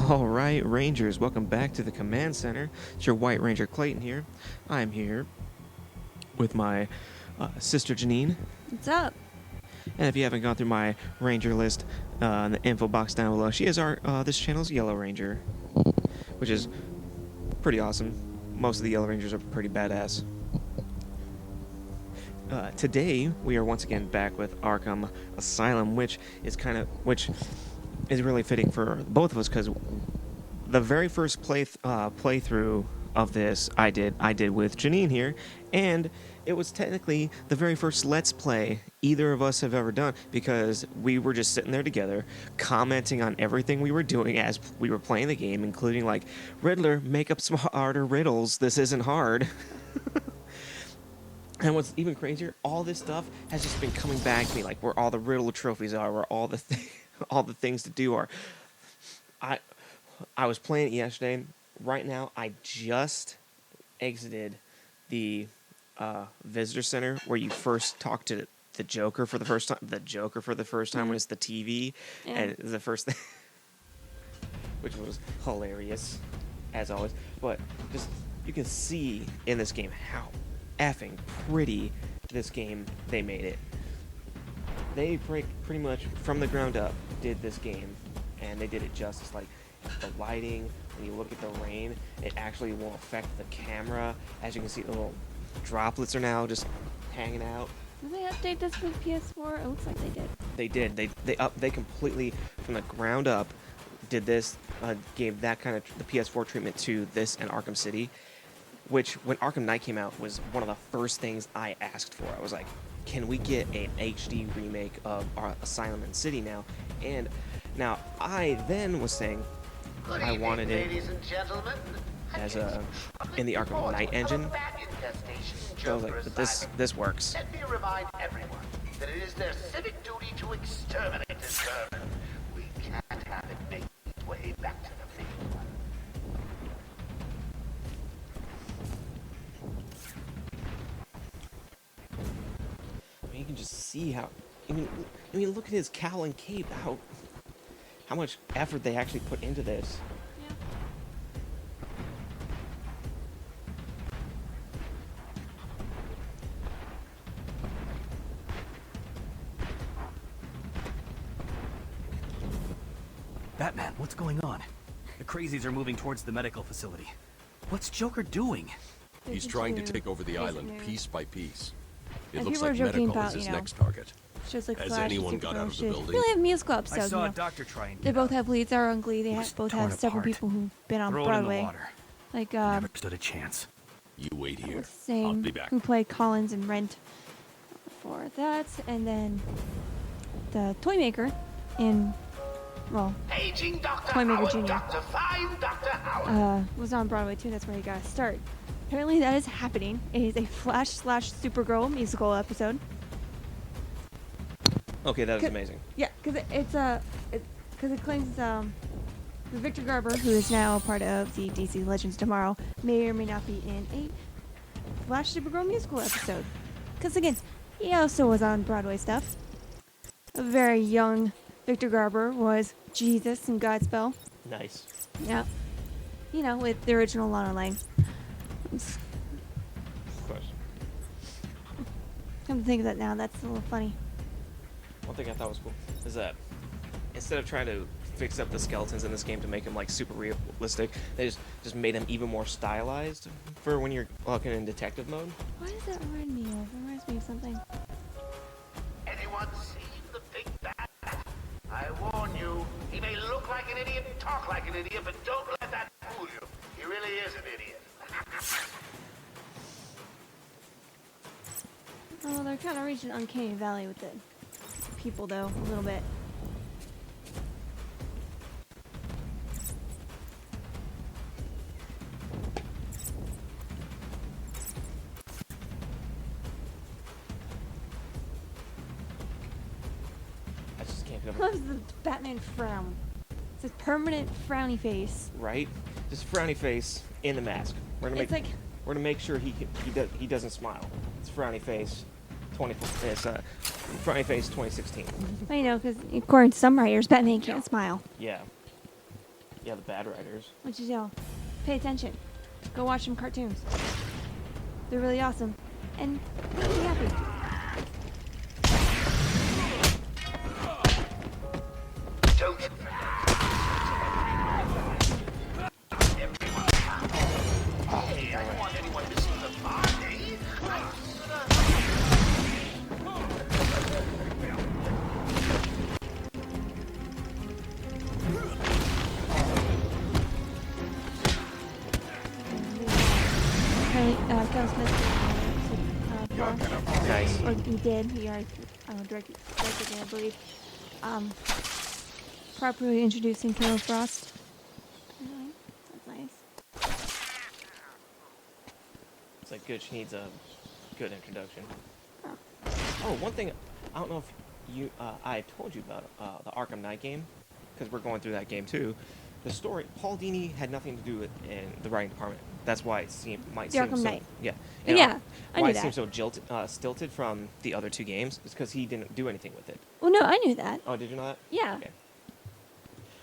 Alright, Rangers, welcome back to the Command Center. It's your White Ranger Clayton here. I'm here with my sister Jeanine. What's up? And if you haven't gone through my Ranger list in the info box down below, she is our this channel's Yellow Ranger, which is pretty awesome. Most of the Yellow Rangers are pretty badass. Today, we are once again back with Arkham Asylum, which is really fitting for both of us because the very first playthrough of this I did with Jeanine here, and it was technically the very first Let's Play either of us have ever done because we were just sitting there together commenting on everything we were doing as we were playing the game, including like, Riddler, make up some harder riddles, this isn't hard. And what's even crazier, all this stuff has just been coming back to me, like where all the riddle trophies are, where all the all the things to do are. I was playing it yesterday. Right now, I just exited the visitor center where you first talk to the Joker for the first time. The Joker for the first time when it's the TV, and it was the first thing, which was hilarious, as always. But just you can see in this game how effing pretty this game they made it. They pretty much from the ground up did this game, and they did it justice. Like the lighting, when you look at the rain, it actually will affect the camera. As you can see, the little droplets are now just hanging out. Did they update this for the PS4? It looks like they did. They did. They completely from the ground up did this. Gave that kind of the PS4 treatment to this and Arkham City, which when Arkham Knight came out was one of the first things I asked for. I was like, can we get an HD remake of our Asylum and City now? And now I then was saying I wanted it as in the Arkham Knight engine. So I was like, but this works. Let me remind everyone that it is their civic duty to exterminate this vermin. We can't have it make its way back to the field. You can just see how. I mean, look at his cowl and cape. How much effort they actually put into this. Yeah. Batman, what's going on? The crazies are moving towards the medical facility. What's Joker doing? He's trying to take over the island piece by piece. It And looks people are like joking medical about, is his you know, next target. Shows like Has Flash, anyone got out of the Supergirl, building? really have musical I episodes. saw You a know. doctor try and They get both out. have leads that are ugly. They He was both torn have several apart. people who've been on Thrown in the Broadway. water. Like Never stood a chance. You wait here. what's his name? I'll be back. Who played Collins in Rent for that, and then the toy maker in Paging Dr. Toy Maker Howard, Jr. Dr. Fine Dr. Howard. was on Broadway too. That's where he got a start. Apparently that is happening. It is a Flash / Supergirl musical episode. Okay, that was amazing. Yeah, because it claims Victor Garber, who is now part of the DC Legends Tomorrow, may or may not be in a Flash Supergirl musical episode. Because again, he also was on Broadway stuff. A very young Victor Garber was Jesus in Godspell. Nice. Yeah. You know, with the original Lana Lang. Question. Come to think of that now, that's a little funny. One thing I thought was cool is that instead of trying to fix up the skeletons in this game to make them like super realistic, they just made them even more stylized for when you're walking in detective mode. What does that remind me of? It reminds me of something. Anyone seen the big bat? I warn you, he may look like an idiot and talk like an idiot, but don't let that fool you. He really is an idiot. Oh, they're kind of reaching uncanny valley with the people, though, a little bit. I just can't get over. Loves the Batman frown. It's a permanent frowny face. Right? Just frowny face in the mask. We're gonna It's like we're gonna make sure he doesn't smile. It's frowny face. Frowny face 2016. I know, because according to some writers, Batman can't smile. Yeah. Yeah, the bad writers. Which is, pay attention. Go watch some cartoons. They're really awesome. And make me happy. Don't you forget. Hey, I don't want anyone missing the party. Apparently, Kevin Smith Nice. or he did. He already directed it, I believe. Properly introducing Killer Frost. That's nice. It's like good. She needs a good introduction. Oh. Oh, one thing. I don't know if you. I told you about the Arkham Knight game, because we're going through that game too. The story. Paul Dini had nothing to do with in the writing department. That's why it might The seem Arkham so. Knight. Yeah. Yeah, I why knew it that. seems so stilted from the other two games is because he didn't do anything with it. Well, no, I knew that. Oh, did you know that? Yeah. Okay.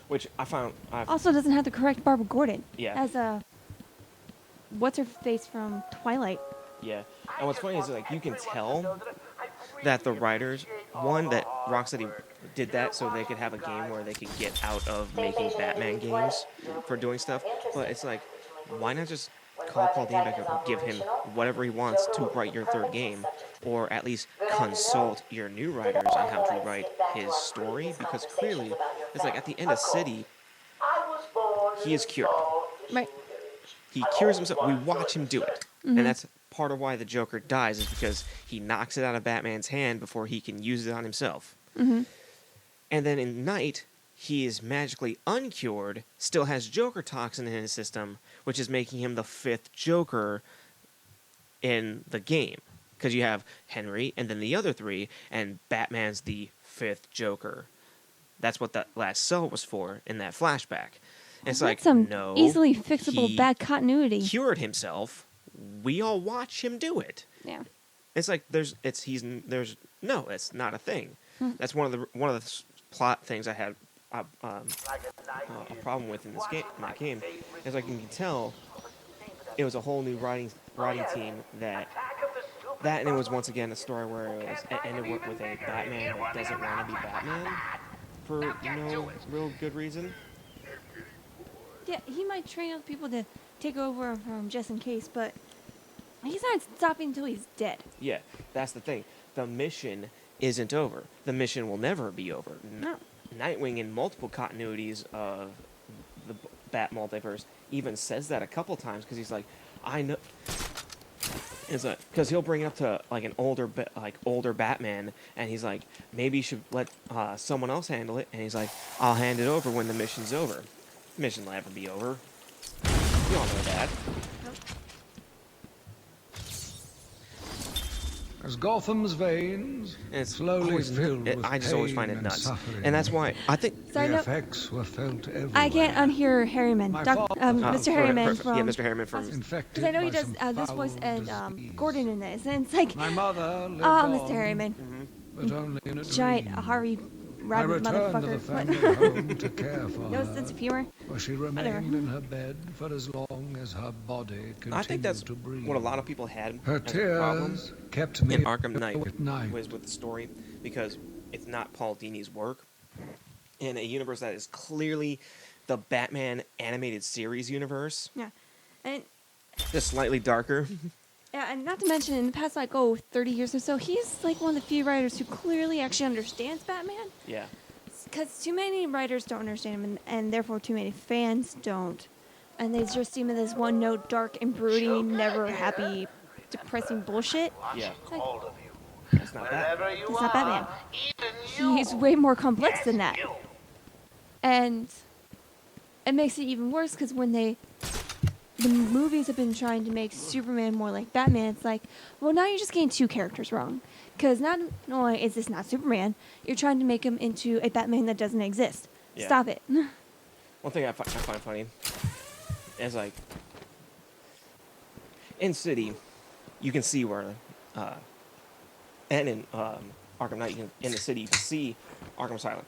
Which I found. Also, doesn't have the correct Barbara Gordon. Yeah. As a what's her face from Twilight. Yeah. And what's funny is like you can tell that the writers, one, that Rocksteady did that so they could have a game where they could get out of making Batman games for doing stuff. But it's like, why not just call Paul Dini back and give him whatever he wants to write your third game, or at least consult your new writers on how to write his story? Because clearly, it's like at the end of City, he is cured. Right. He cures himself. We watch him do it. And that's part of why the Joker dies, is because he knocks it out of Batman's hand before he can use it on himself. Mm-hmm. And then in Night, he is magically uncured, still has Joker toxin in his system, which is making him the 5th Joker in the game. Because you have Henry and then the other 3, and Batman's the 5th Joker. That's what that last cell was for in that flashback. And it's like, That's some no. easily fixable he bad continuity. cured himself. We all watch him do it. Yeah. It's like there's no, it's not a thing. That's one of the plot things I had a problem with in this game. In that game, is like you can tell it was a whole new writing team that and it was once again a story where it ended with a Batman that doesn't want to be Batman for no real good reason. Yeah, he might train other people to take over from just in case, but he's not stopping until he's dead. Yeah, that's the thing. The mission isn't over. The mission will never be over. No. Nightwing, in multiple continuities of the Bat multiverse, even says that a couple times because he's like, I know. It's like, because he'll bring it up to like an older Batman, and he's like, maybe you should let someone else handle it, and he's like, I'll hand it over when the mission's over. Mission will never be over. You all know that. As Gotham's veins And it's slowly always, filled with I just always pain find it and nuts, suffering, and that's why I think. Side the note, effects were felt everywhere. I can't unhear Harriman. My Mr. father- Harriman from... yeah, Mr. Harriman from. Infected Because I know he by does some this voice foul and disease. Gordon in this, and it's like, My mother lived Mr. on, Harriman, but only in a giant dream. Harvey I rabbit returned to the motherfucker. family What? home to care for No her, sense of humor. where she remained in her bed for as long as her body continued I think that's to breathe. what a lot of people had Her as a problem tears kept me in Arkham Knight at night. was with the story, because it's not Paul Dini's work in a universe that is clearly the Batman animated series universe, Yeah. And just slightly darker. yeah, and not to mention, in the past, 30 years or so, he's like one of the few writers who clearly actually understands Batman. Yeah, Because too many writers don't understand him, and therefore too many fans don't. And they just see him as this one note, dark and brooding, never happy, depressing bullshit. yeah, It's like, All of you. that's not bad. Wherever you It's not Batman. are, even you. he's way more complex than that. You. And it makes it even worse because when the movies have been trying to make Superman more like Batman, it's like, well, now you're just getting two characters wrong. Because not only is this not Superman, you're trying to make him into a Batman that doesn't exist. Yeah. Stop it. One thing I find funny is like in City, you can see where, and in Arkham Knight, in the city you can see Arkham Asylum.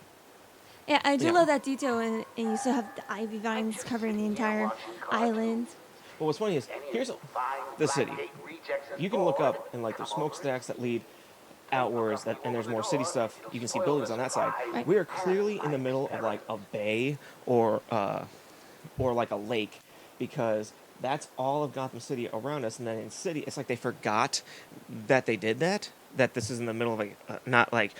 Yeah, I do Yeah. love that detail, and you still have the ivy vines covering the entire island. But what's funny is here's the city. You can look up and like there's smokestacks that lead outwards that and there's more city stuff. You can see buildings on that side. Right. We are clearly in the middle of like a bay or like a lake because that's all of Gotham City around us. And then in city, it's like they forgot that they did that. That this is in the middle of like not like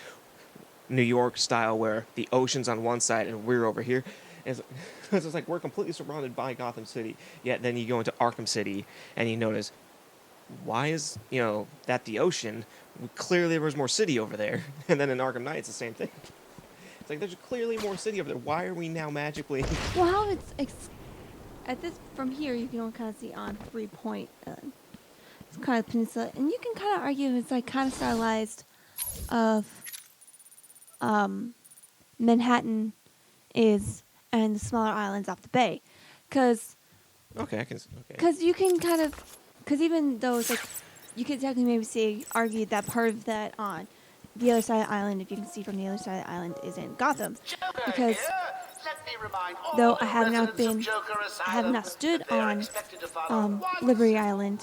New York style where the ocean's on one side and we're over here. It's, it's like we're completely surrounded by Gotham City. Yet then you go into Arkham City and you notice why is that the ocean? Clearly there was more city over there. And then in Arkham Knight it's the same thing. It's like there's clearly more city over there. Why are we now magically? Well, how it's at this from here, you can kind of see on 3 Point. It's kind of peninsula, and you can kind of argue it's like kind of stylized of Manhattan is and the smaller islands off the bay, because Okay, I can. Okay. because you can kind of because even though it's like you could technically maybe argue that part of that on the other side of the island, if you can see from the other side of the island, is in Gotham, because though I have not stood on Liberty Island,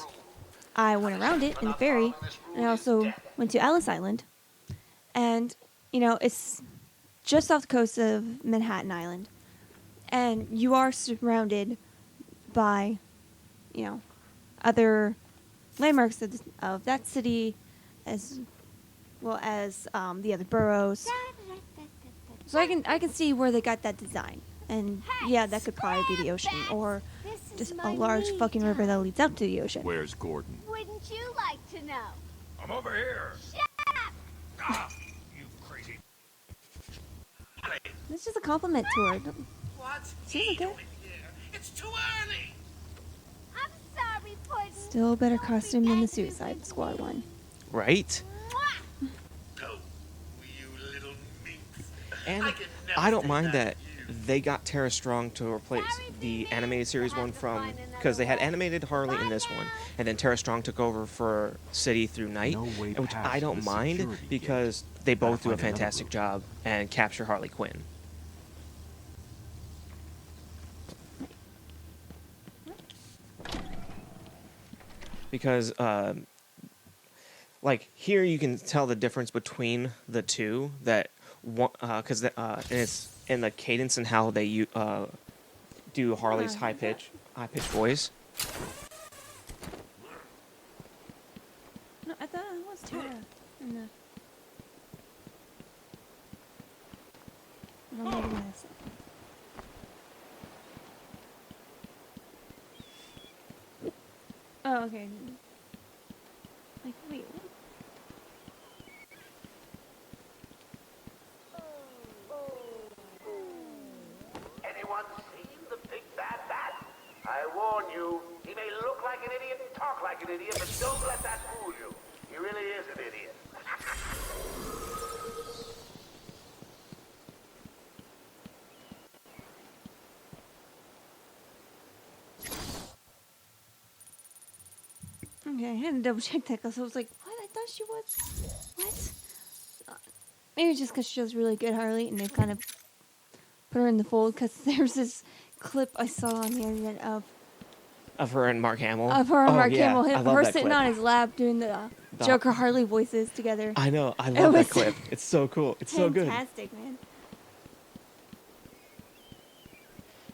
I went around it in the ferry, and I also went to Ellis Island, and it's just off the coast of Manhattan Island, and you are surrounded by other landmarks of that city, as well as the other boroughs. So I can see where they got that design, and yeah, that could probably be the ocean or just a large fucking river that leads out to the ocean. Where's Gordon? Wouldn't you like to know? I'm over here. Shut up! Ah, you crazy. It's just a compliment to her. What's She's he okay. doing here? It's too early. I'm sorry, Puddin'. Still a better costume than the Suicide Squad one. Right? Mwah! Go, you little minx. And can never I don't say mind that you. they got Tara Strong to replace the animated series one from because they had animated Harley in this one, and then Tara Strong took over for City through Night, No way which past I don't the mind security because they both do a find another fantastic route. job and capture Harley Quinn. Because like here you can tell the difference between the two that one because and it's in the cadence and how they do Harley's high pitched voice. No, I thought it was Tara. In the... I don't know what it is. Oh, okay. Like, wait, what? Anyone seen the big bad bat? I warn you, he may look like an idiot and talk like an idiot, but don't let that fool you. He really is an idiot. Okay, I had to double check that because I was like, what? I thought she was. What? Maybe it's just because she does really good Harley and they've kind of put her in the fold because there's this clip I saw on the internet Of her and Mark Hamill. of her and Oh, Mark yeah, Hamill, I love her that sitting clip. on his lap doing the The- Joker Harley voices together. I know. I It love was that clip. It's so cool. It's so good. Fantastic, man.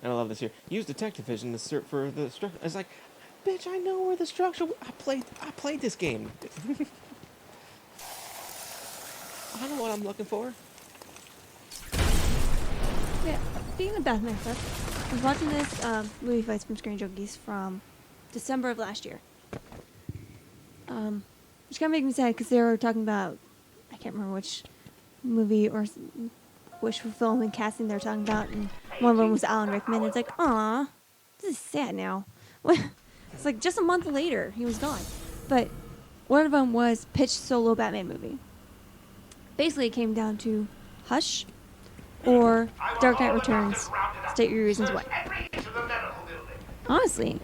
And I love this here. Use detective vision to search for the structure. It's like, bitch, I know where the structure. I played this game. I know what I'm looking for. Yeah, speaking of Batman stuff, I was watching this movie Fights from Screen Junkies from December of last year. Which kind of made me sad because they were talking about, I can't remember which movie or which film and casting they were talking about, and one of them was Alan Rickman. It's like, aw, this is sad now. It's like just a month later, he was gone. But one of them was pitched solo Batman movie. Basically, it came down to Hush or Dark Knight Returns. State your reasons why. Honestly,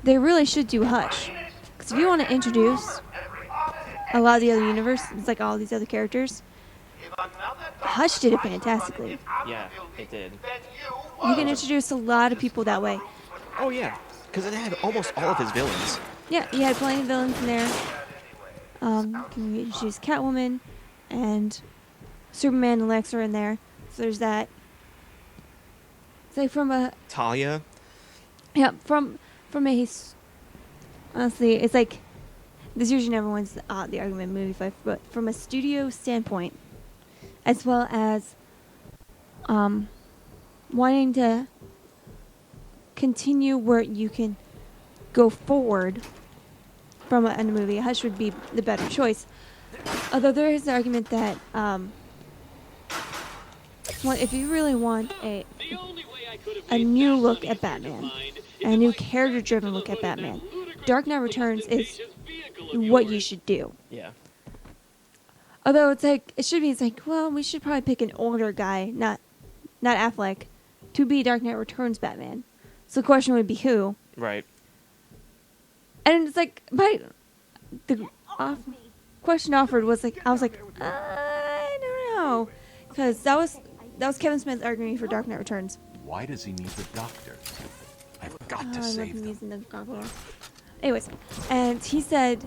they really should do Hush. Because if you want to introduce a lot of the other universe, it's like all these other characters, If another Hush did it tries to run fantastically. out of the Yeah, building, it did. then You can introduce a lot of people that way. Oh yeah, because it had almost all of his villains. Yeah, you had plenty of villains in there. You can introduce Catwoman and Superman and Lex are in there. So there's that. It's like from a Talia. from a honestly, it's like this usually never wins the argument in movie fight, but from a studio standpoint, as well as wanting to continue where you can go forward from a movie, Hush would be the better choice. Although there is the argument that if you really want a new look at Batman, a new character-driven look at Batman, Dark Knight Returns is what you should do. Yeah. Although it's like well, we should probably pick an older guy, not Affleck, to be Dark Knight Returns Batman. So the question would be who? Right. And it's like the question offered was like I was like I don't know, because that was Kevin Smith's argument for Dark Knight Returns. Why does he need the doctor? I've got I to love save him them. using the gargoyle. Anyways, and he said,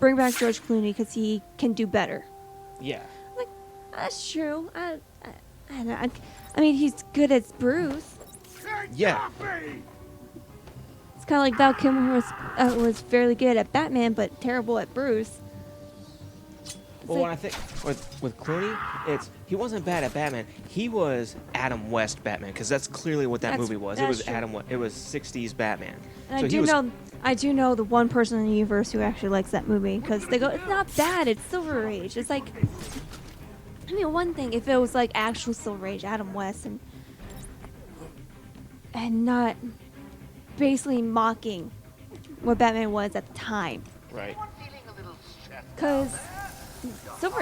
bring back George Clooney because he can do better. Yeah. I'm like, that's true. I mean, he's good as Bruce. Yeah. It's kind of like Val Kilmer was fairly good at Batman, but terrible at Bruce. Well, what I think with Clooney, he wasn't bad at Batman. He was Adam West Batman, because that's clearly what that movie was. It was true. Adam West. It was 60s Batman. And So I do know the one person in the universe who actually likes that movie, because they go, it's not bad, it's Silver Age. It's like, I mean, one thing if it was like actual Silver Age, Adam West, and not basically mocking what Batman was at the time, Right. because Silver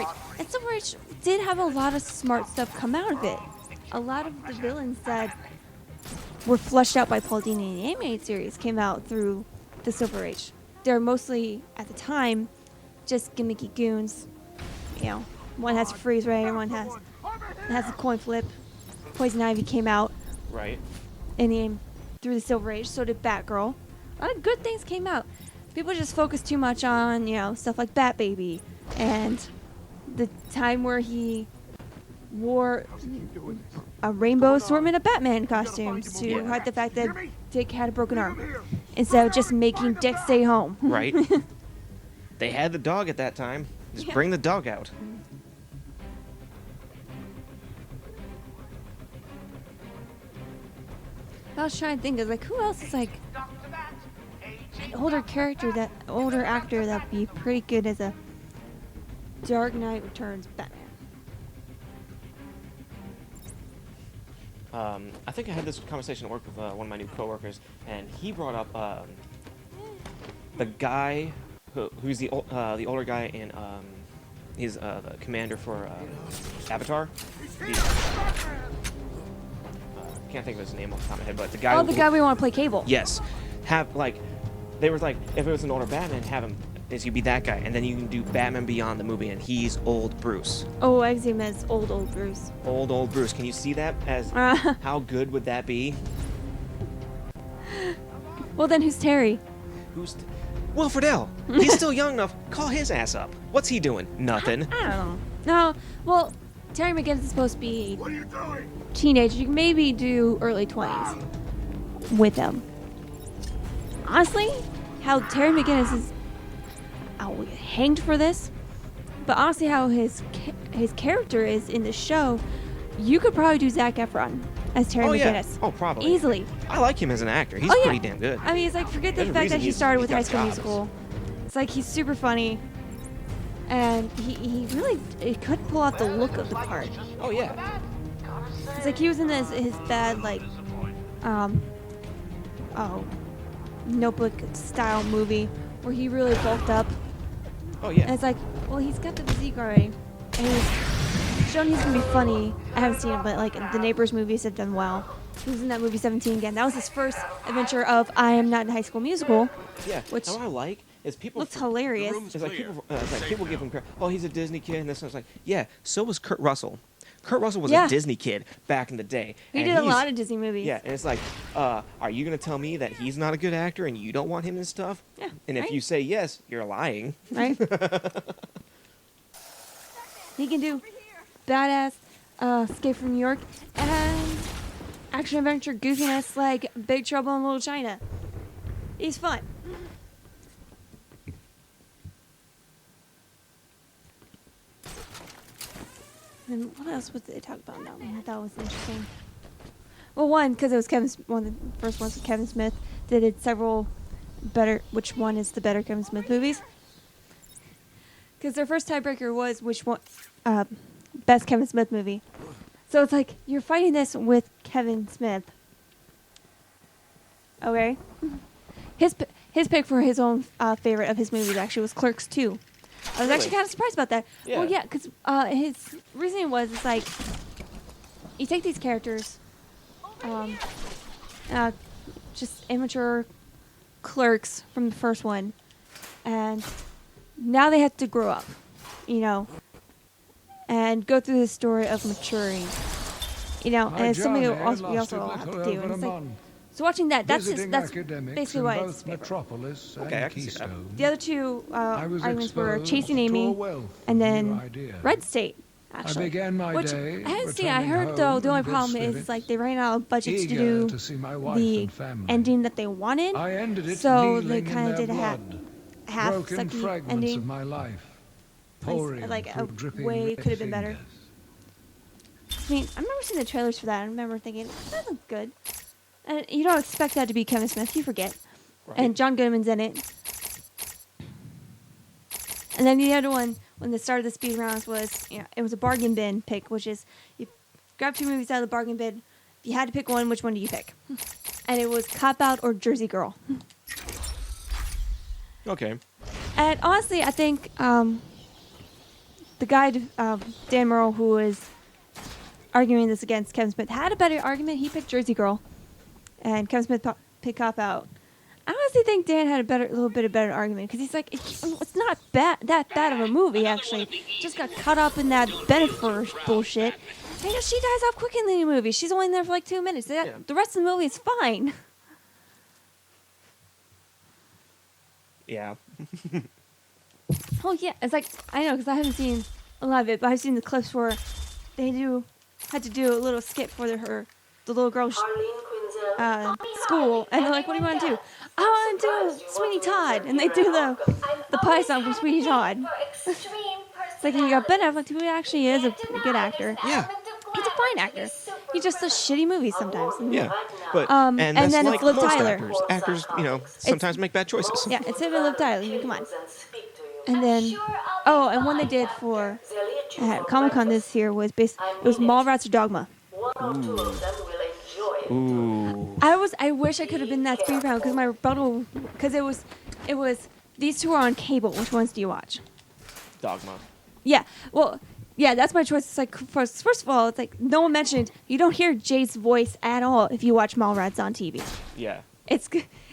Age did have a lot of smart stuff come out of it. A lot of the villains that were fleshed out by Paul Dini in the animated series came out through the Silver Age. They're mostly, at the time, just gimmicky goons. You know, one has a freeze ray, one has a coin flip. Poison Ivy came out Right. through the Silver Age. So did Batgirl. A lot of good things came out. People just focus too much on, stuff like Batbaby and the time where he wore a rainbow assortment of Batman costumes to hide the fact that Dick had a broken arm, instead of just making Dick stay home. Right. They had the dog at that time. Just bring the dog out. I was trying to think of who else is like an older actor that'd be pretty good as a Dark Knight Returns Batman. I think I had this conversation at work with one of my new coworkers, and he brought up the guy who's the older guy in he's the commander for Avatar. Can't think of his name off the top of my head, but the guy. The guy we want to play Cable. Yes, they were like, if it was an older Batman, have him is you be that guy, and then you can do Batman Beyond the movie, and he's old Bruce. Oh, I see him as old Bruce. Old Bruce. Can you see that as how good would that be? Well, then who's Terry? Wilfred L. He's still young enough. Call his ass up. What's he doing? Nothing. I don't know. No, well, Terry McGinnis is supposed to be teenage. You can maybe do early 20s with him. Honestly, how Terry McGinnis is hanged for this, but honestly how his character is in the show, you could probably do Zac Efron as Terry McGinnis. Oh, probably. Easily. I like him as an actor. He's pretty damn good. I mean, it's like, forget the There's a fact reason that he started with he's High got School jobs. Musical. It's like he's super funny, and he really could pull out the look of the part. Oh, yeah. It's like he was in his bad, Notebook style movie where he really bulked up. Oh, yeah. And it's like, well, he's got the physique already, and he's shown he's gonna be funny. I haven't seen it, but the Neighbors movies have done well. He was in that movie 17 again. That was his first adventure of I Am Not in High School Musical. Yeah. Which And what I like is people Looks hilarious. room's It's like clear. people, it's like Safe people now. give him credit. Oh, he's a Disney kid, and this. And it's like, yeah. So was Kurt Russell. Kurt Russell was Yeah. a Disney kid back in the day. He and did a he's- lot of Disney movies. Yeah, and it's like, are you gonna tell me that he's not a good actor and you don't want him in stuff? Yeah, And if right? you say yes, you're lying. Right? He can do badass Escape from New York and action adventure goofiness like Big Trouble in Little China. He's fun. And what else would they talk about in that one? I thought was interesting. Well, one, because it was one of the first ones with Kevin Smith. They did several better. Which one is the better Kevin Smith movies? Because their first tiebreaker was which one, best Kevin Smith movie. So it's like you're fighting this with Kevin Smith. Okay. His pick for his own favorite of his movies actually was Clerks 2. I was actually Really? kind of surprised about that. Yeah. Well, yeah, because his reasoning was it's like you take these characters, just immature clerks from the first one, and now they have to grow up, and go through the story of maturing, and it's something that we also all have to do. And it's like, so watching that's basically what it's favorite. Metropolis Okay, I and can see that. Keystone. The other two I was arguments were exposed Chasing to a Amy wealth of and new then ideas. Red State. I Actually, began my which day I haven't seen. I returning heard though home the only in good problem is spirits, like they ran out of budgets to eager do to see my wife the and family. ending that they wanted. I ended it so they kneeling kind in of their did a blood, half broken sucky fragments ending. of my life, Place- pouring like a through dripping way red could have been better. fingers. I mean, I remember seeing the trailers for that. I remember thinking that looked good, and you don't expect that to be Kevin Smith. You forget, Right. and John Goodman's in it. And then the other one, when the start of the speed rounds was, it was a bargain bin pick, which is you grab two movies out of the bargain bin. If you had to pick one, which one do you pick? And it was Cop Out or Jersey Girl. Okay. And honestly, I think the guy, Dan Murrell, who was arguing this against Kevin Smith, had a better argument. He picked Jersey Girl, and Kevin Smith picked Cop Out. I honestly think Dan had a little bit of better argument because he's like, it's not that bad of a movie actually. Just got caught up in that benefit bullshit. And she dies off quick in the movie. She's only in there for like 2 minutes. Yeah. The rest of the movie is fine. Yeah. Oh yeah, it's like I know because I haven't seen a lot of it, but I've seen the clips where they had to do a little skit for the little girl's school, and they're like, "What do you want to do?" I want to do Sweeney Todd, and they do the pie song from Sweeney Todd. It's like you got Ben Affleck, who actually is a good actor. Yeah. He's a fine actor. He just does shitty movies sometimes. And Yeah. But and that's then like it's Liv most Tyler. actors. Actors, sometimes make bad choices. Yeah, it's him and Liv Tyler. I mean, come on. And then, and one they did for Comic Con this year was it was Mallrats or Dogma. Ooh. I wish I could have been in that speed round because my rebuttal, because it was these two are on cable. Which ones do you watch? Dogma. Yeah, well, yeah, that's my choice. It's like first of all, it's like no one mentioned you don't hear Jay's voice at all if you watch Mallrats on TV. Yeah.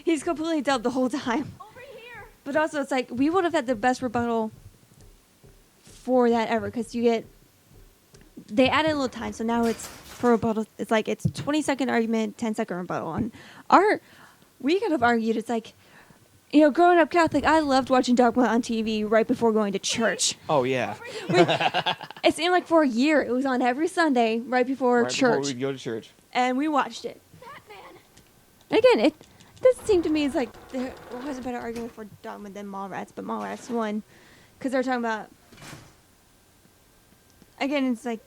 He's completely dubbed the whole time. Over here. But also, it's like we would have had the best rebuttal for that ever because they added a little time, so now it's for rebuttal. It's like it's 20-second argument, 10-second rebuttal. And we could have argued it's like, growing up Catholic, I loved watching Dogma on TV right before going to church. Oh yeah. It seemed like for a year it was on every Sunday right before Right church, before we go to church. and we watched it. And again, it doesn't seem to me it's like there was a better argument for Dogma than Mallrats, but Mallrats won because they're talking about. Again, it's like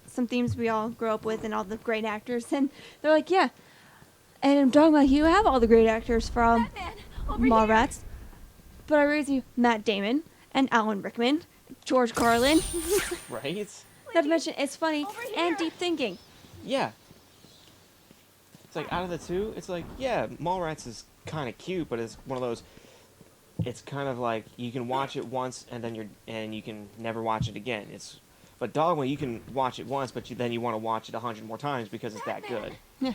some themes we all grew up with and all the great actors, and they're like, yeah. And in Dogma, you have all the great actors from Mallrats, but I raise you Matt Damon and Alan Rickman, George Carlin. Right? Not to mention, it's funny and deep thinking. Yeah. It's like out of the two, it's like, yeah, Mallrats is kind of cute, but it's one of those. It's kind of like you can watch it once and then you can never watch it again. But Dogma, you can watch it once, but then you want to watch it 100 more times because it's that good. Yeah.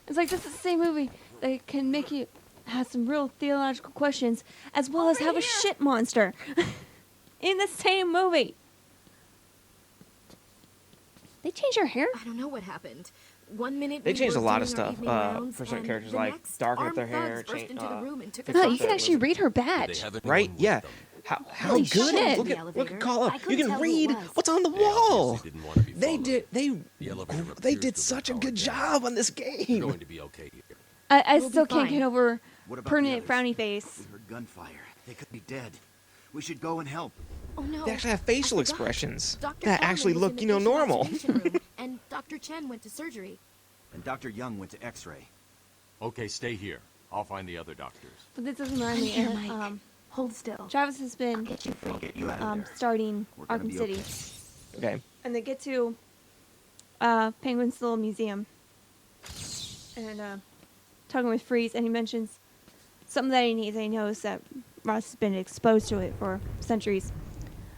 It's like this is the same movie that can make you has some real theological questions, as well as have a shit monster in the same movie. They changed her hair? I don't know what happened. 1 minute They we changed a were lot of doing our stuff evening rounds, for certain and characters, the like next, darken up armed their hair, thugs burst change, into the room and took fix us No, up you can their actually lizard. read her Did they badge. have Right? anyone with Yeah. them? How Holy good? shit. Look The at elevator. call up. I You couldn't can tell who it read was. what's on the They wall. obviously didn't want to be They followed. did. The elevator They appears did to have such a been good powered down. job on this You're game. going to be okay here. I We'll be still can't fine. get over What about permanent the others? frowny face. We heard gunfire. They could be dead. We should go and help. Oh no. They actually have facial I forgot. expressions Dr. that Fallon actually was look, in the you know, patient normal. observation room, and Dr. Chen went to surgery. And Dr. Young went to X-ray. Okay, stay here. I'll find the other doctors. But this doesn't remind me. Here, Mike. Hold still. Travis has been I'll get you out of there. starting We're gonna Arkham be City. okay. Okay. And they get to Penguin's little museum. And talking with Freeze, and he mentions something that he needs, and he knows that Ross has been exposed to it for centuries.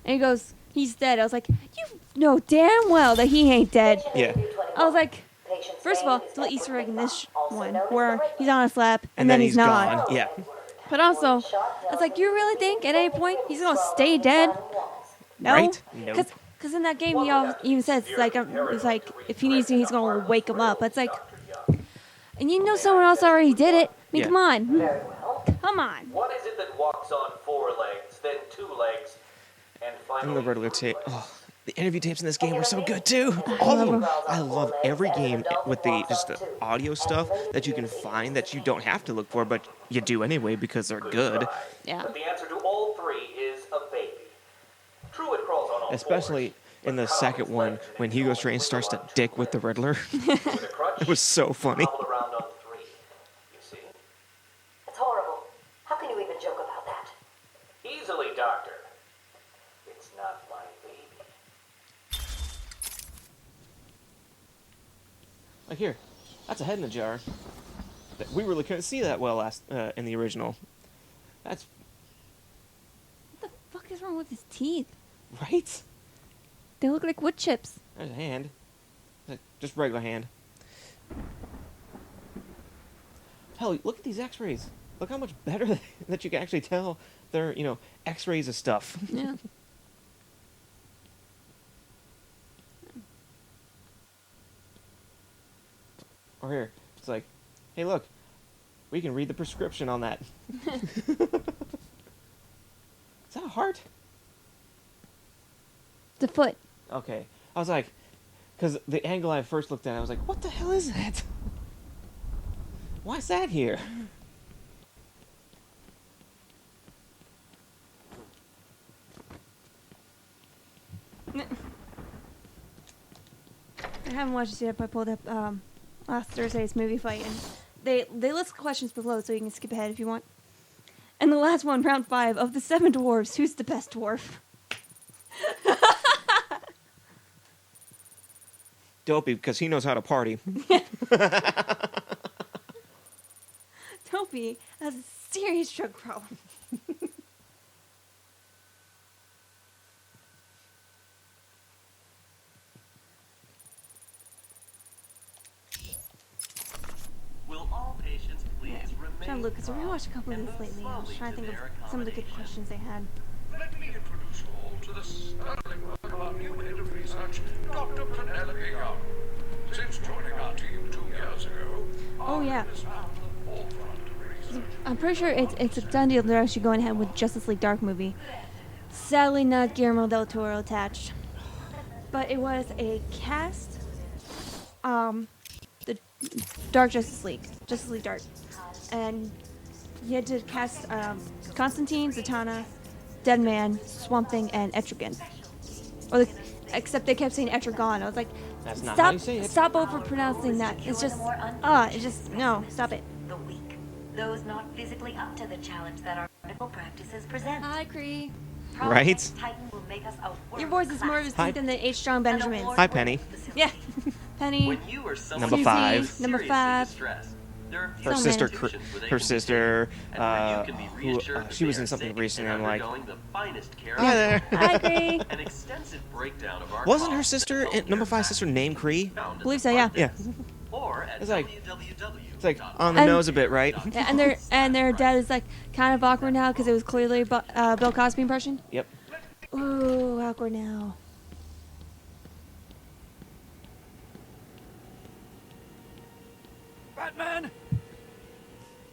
And he goes, he's dead. I was like, you know damn well that he ain't dead. Yeah. I was like, first of all, it's a little Easter egg in this one, where he's on a slab, and then he's not. gone. Yeah. But also, I was like, you really think at any point he's gonna stay dead? No. Right? Nope. Because in that game, he even says, it's like, if he needs to, he's gonna wake him up. It's like, and you know someone else already did it. I mean, Yeah. come on. Come on. What is it that walks on 4 legs, then 2 legs, and And finally the regular tape. Oh, the interview tapes in this game were so good too. All of them. I love every game with the audio stuff that you can find that you don't have to look for, but you do anyway because they're good. Yeah. But the answer to all 3 is a baby. True, it crawls on all Especially in the second one when Hugo Strange starts to dick with the Riddler. It was so funny. Hobble around on 3, you see. It's horrible. How can you even joke about that? Easily, Doctor. It's not my baby. Like here, that's a head in a jar. We really couldn't see that well in the original. That's What the fuck is wrong with his teeth? right. They look like wood chips. There's a hand. Just regular hand. Hell, look at these X-rays. Look how much better that you can actually tell they're, X-rays of stuff. Yeah. Or here, it's like, hey, look, we can read the prescription on that. Is that a heart? The foot. Okay. I was like, because the angle I first looked at, I was like, what the hell is that? Why is that here? I haven't watched it yet, but I pulled up last Thursday's movie fight, and they list questions below, so you can skip ahead if you want. And the last one, round 5, of the 7 dwarves, who's the best dwarf? Dopey, because he knows how to party. Dopey has a serious drug problem. Will all patients please remain Trying to look, because I rewatched a couple of these lately, and I was trying to think of some of the good questions they had. Let me introduce you all to the sterling work of our new head of research, Dr. Penelope Young. Since joining our team 2 years ago, Oh, yeah. Arkham is found the forefront of research. I'm pretty sure it's a done deal. They're actually going ahead with Justice League Dark movie. Sadly, not Guillermo del Toro attached, but it was a cast. The Dark Justice League Dark, and you had to cast Constantine, Zatanna, Deadman, Swamp Thing, and Etrigan. Except they kept saying Etrigan. I was like, That's not stop, how you say it. stop over pronouncing that. It's just, no, stop it. The weak. Those not physically up to the challenge that our medical practices present. Hi, Cree. Right? Titan will make us a Your voice is more distinct than the H. Strong Benjamins. Hi, Penny. Yeah, Penny. When you or someone Number is 5. Number seriously 5. distressed, there are few Her So sister, institutions where they her can be sister, taken, and where you can be reassured that she was they in are something safe recently. and I'm like, undergoing the finest care. hi there. Hi, Cree. An extensive breakdown of our Wasn't her costs sister, and number 5 healthcare sister, named Cree? found in Believe the so, yeah. markets Yeah. Or at It's like- www.arkham.com. It's like on the nose a bit, right? Yeah, and their dad is like kind of awkward now because it was clearly Bill Cosby impression. Yep. Ooh, awkward now. Batman!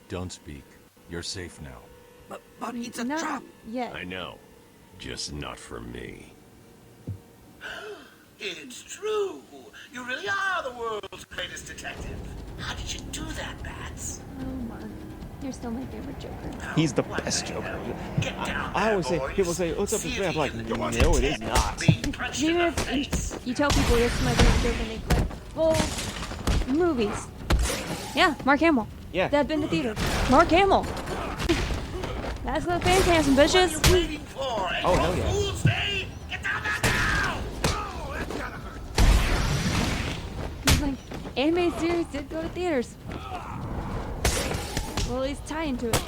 Don't speak. You're safe now. But it's a Not trap. yet. I know. Just not for me. It's true. You really are the world's greatest detective. How did you do that, Bats? Oh, Mark. You're still my favorite Joker. He's the best Joker. Get down I there, always say, boys. people say, what's up with See me? if I'm he like, can no, watch it a is tip not. being punched in Even the if face. you tell people this is my favorite Joker, and they go, well, movies. Yeah, Mark Hamill. Yeah. That have been to theater. Mark Hamill. That's the Phantasm, bitches. What are you waiting for? Oh, hell yeah. Fools, hey? Get down there now! Oh, that's gotta hurt. He's like, animated series did go to theaters. Well, at least tie into it.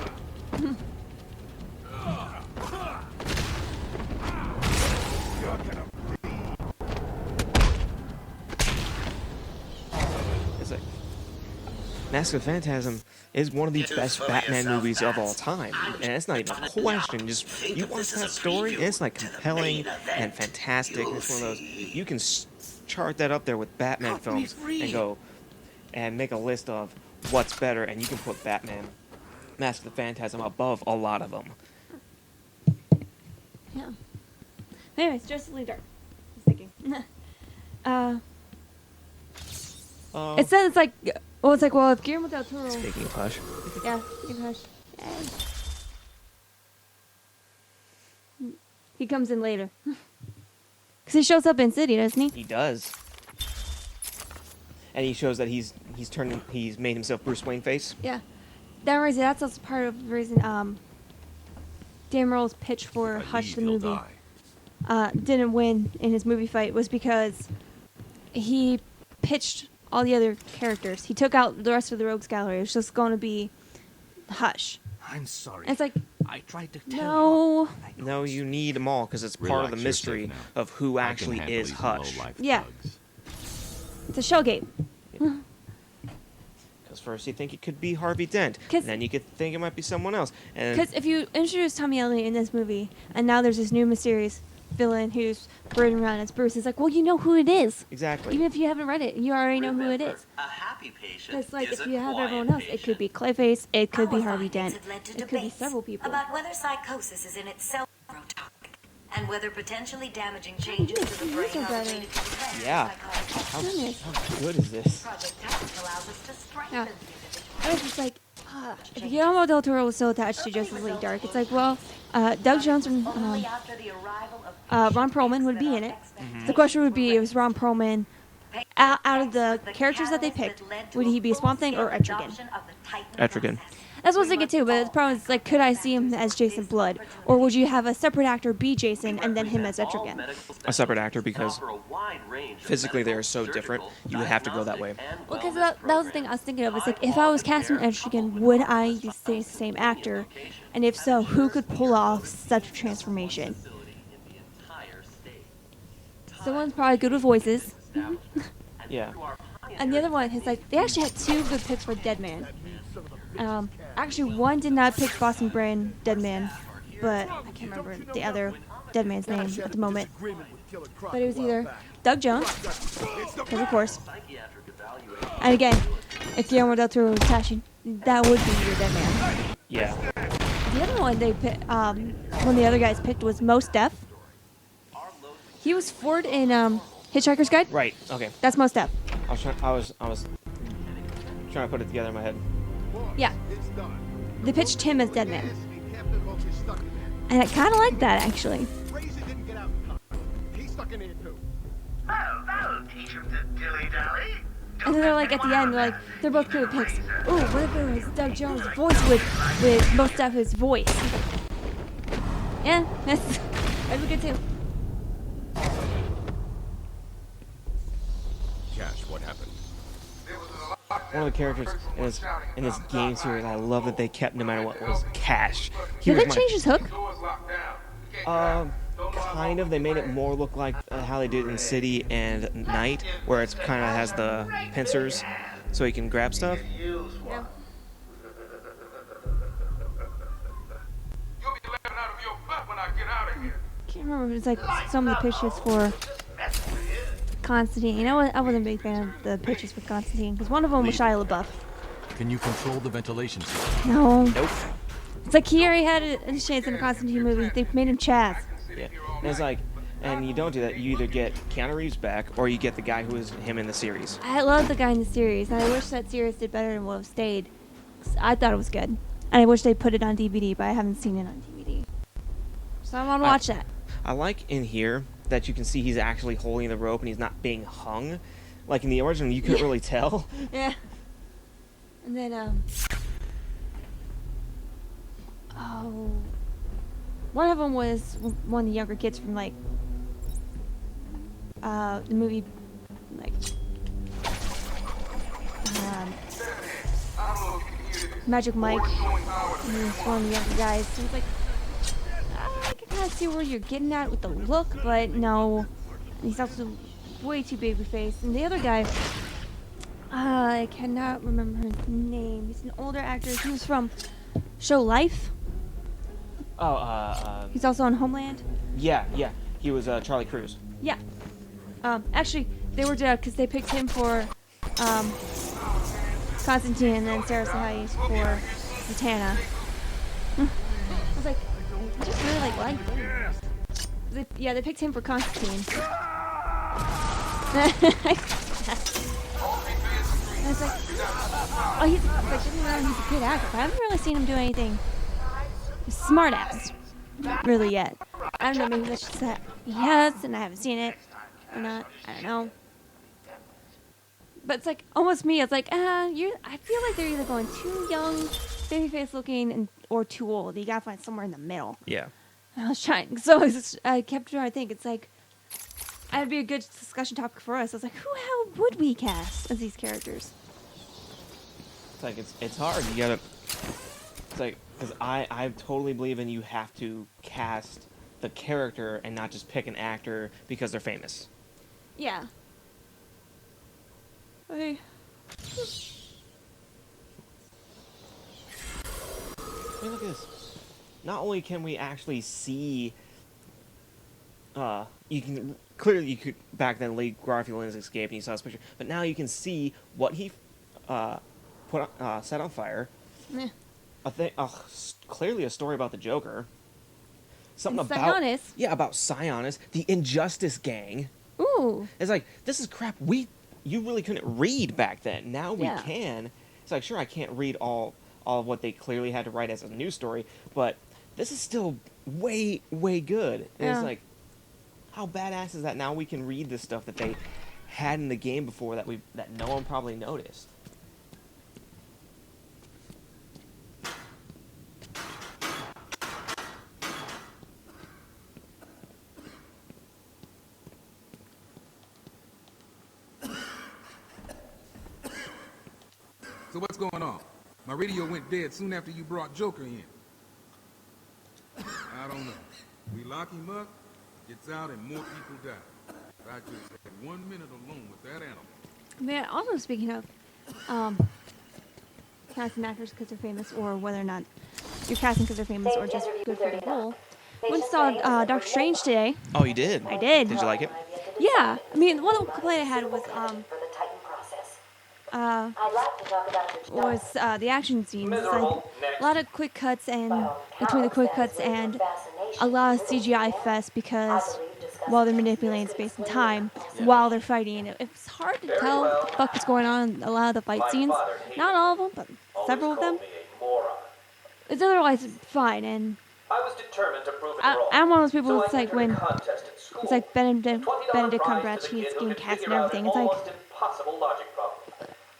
It's like, Mask of the Phantasm is one of the best Batman movies of all time, and it's not even a question. Just you watch that story, and it's like compelling and fantastic. It's one of those you can chart that up there with Batman films and go and make a list of what's better, and you can put Batman, Mask of the Phantasm above a lot of them. Yeah. Anyways, Justice League Dark. I was thinking. It says it's like, well, it's like, well, if Guillermo del Toro. Speaking of Hush, Yeah, speaking of Hush. Yay. He comes in later. Because he shows up in City, doesn't he? he does, and he shows that he's made himself Bruce Wayne face. Yeah. That's also part of the reason Dan Merle's pitch for Hush the movie didn't win in his movie fight was because he pitched all the other characters. He took out the rest of the Rogues Gallery. It was just going to be Hush. I'm sorry. And it's like, I tried to tell no. you. No, you need them all because it's part of the Relax, you're mystery safe now. of who I can actually handle is these Hush. low-life Yeah. thugs. It's a shell game. Because first you think it could be Harvey Dent, and then you could think it might be someone else. And Because if you introduce Tommy Elliott in this movie, and now there's this new mysterious villain who's parading around as Bruce, it's like, well, you know who it is. Exactly. Even if you haven't read it, you already know who it is. A happy patient Because, like, is if a you have quiet everyone else, it could be Clayface, it could be Harvey Dent, Have led to it could be debates several people. about whether psychosis is in itself neurotoxic and whether potentially damaging changes to the brain are related to the Yeah. How good is this? Project Titan allows us to strengthen Yeah. the individual. I was just like, if Guillermo del Toro was so attached to Justice League Dark, it's like, well, Doug Jones and Only after the arrival of Ron Perlman would be in it. The question would be, is Ron Perlman, out of the characters that they picked, would he be Swamp Thing or Etrigan? Etrigan. That's what I was thinking too, but the problem is, like, could I see him as Jason Blood? Or would you have a separate actor be Jason and then him as Etrigan? A separate actor because physically they are so different, you would have to go that way. Well, because that was the thing I was thinking of. It's like, if I was casting Etrigan, would I say the same actor? And if so, who could pull off such a transformation? Someone's probably good with voices. Yeah. And the other one is like, they actually had two good picks for Deadman. Actually, one did not pick Boston Brand Deadman, but I can't remember the other Deadman's name at the moment. But it was either Doug Jones, because of course. And again, if Guillermo del Toro was attaching, that would be your Deadman. Yeah. The other one they picked, one of the other guys picked was Mos Def. He was Ford in Hitchhiker's Guide. Right. Okay. That's Mos Def. I was trying to put it together in my head. Yeah. They pitched him as Deadman. And I kind of like that, actually. That'll teach him to dilly-dally. And then they're like, at the end, they're like, they're both good picks. Ooh, what if it was Doug Jones' voice with Mos Def's voice? Yeah, that's good too. Cash, what happened? One of the characters in this game series, I love that they kept no matter what was Cash. Did they change his hook? Kind of. They made it more look like how they did in City and Night, where it's kind of has the pincers so he can grab stuff. Use one. Yeah. You'll be laughing out of your butt when I get out of here. Can't remember. It was like some of the pitches for Constantine. I wasn't a big fan of the pitches for Constantine because one of them was Shia LaBeouf. Can you control the ventilation system? No. Nope. It's like he already had a chance in a Constantine movie. They made him Chaz. Yeah. And it's like, and you don't do that. You either get Keanu Reeves back, or you get the guy who was him in the series. I love the guy in the series, and I wish that series did better and would have stayed. 'Cause I thought it was good. And I wish they put it on DVD, but I haven't seen it on DVD. So I want to watch that. I like in here that you can see he's actually holding the rope and he's not being hung. Like in the original, you couldn't really tell. Yeah. And then, oh, one of them was one of the younger kids from like the movie, like Magic Mike. And he was one of the younger guys. So it's like, I can kind of see where you're getting at with the look, but no. He's also way too baby faced. And the other guy, I cannot remember his name. He's an older actor. He was from Show Life. Oh, He's also on Homeland. yeah. He was Charlie Cruz. Yeah. Actually, they were dead because they picked him for Constantine and then Sarah Sahayes for Zatanna. I was like, I just really like him. They picked him for Constantine. I was like, oh, he's a good actor, but I haven't really seen him do anything smart ass, really, yet. I don't know, maybe that's just that he has, and I haven't seen it, or not, I don't know. But it's like, almost me, it's like, I feel like they're either going too young, babyface looking, or too old. You gotta find somewhere in the middle. Yeah. And I was trying, so I kept trying to think, it's like, that'd be a good discussion topic for us. I was like, who hell would we cast as these characters? It's like, it's hard. You gotta, it's like, because I totally believe in you have to cast the character and not just pick an actor because they're famous. Yeah. Okay. I mean, look at this. Not only can we actually see, you can clearly you could back then Lee Garfield in his escape and you saw his picture, but now you can see what he set on fire. Meh. Clearly a story about the Joker. Something And about Sionis. Yeah, about Sionis, the Injustice Gang. Ooh. It's like, this is crap. You really couldn't read back then. Now we can. It's like, sure, I can't read all of what they clearly had to write as a news story, but this is still way, way good. And it's like, how badass is that? Now we can read the stuff that they had in the game before that no one probably noticed. So what's going on? My radio went dead soon after you brought Joker in. I don't know. We lock him up, gets out, and more people die. I just had 1 minute alone with that animal. Man, also speaking of casting actors because they're famous, or whether or not you're casting because they're famous or just good for the role. I went and saw Doctor Strange today. Oh, you did? I did. Did you like it? Yeah. I mean, one complaint I had was the action scenes. It's like a lot of quick cuts and between the quick cuts and a lot of CGI fest because while they're manipulating space and time while they're fighting, it's hard to tell what the fuck is going on in a lot of the fight scenes. Not all of them, but several of them. It's otherwise fine, and I was determined to prove it wrong. I'm one of those people. So It's I like entered when a contest at school. it's like Benedict $20 Cumberbatch, prize to the he's kid who getting could cast and figure out everything. an It's like, almost impossible logic problem.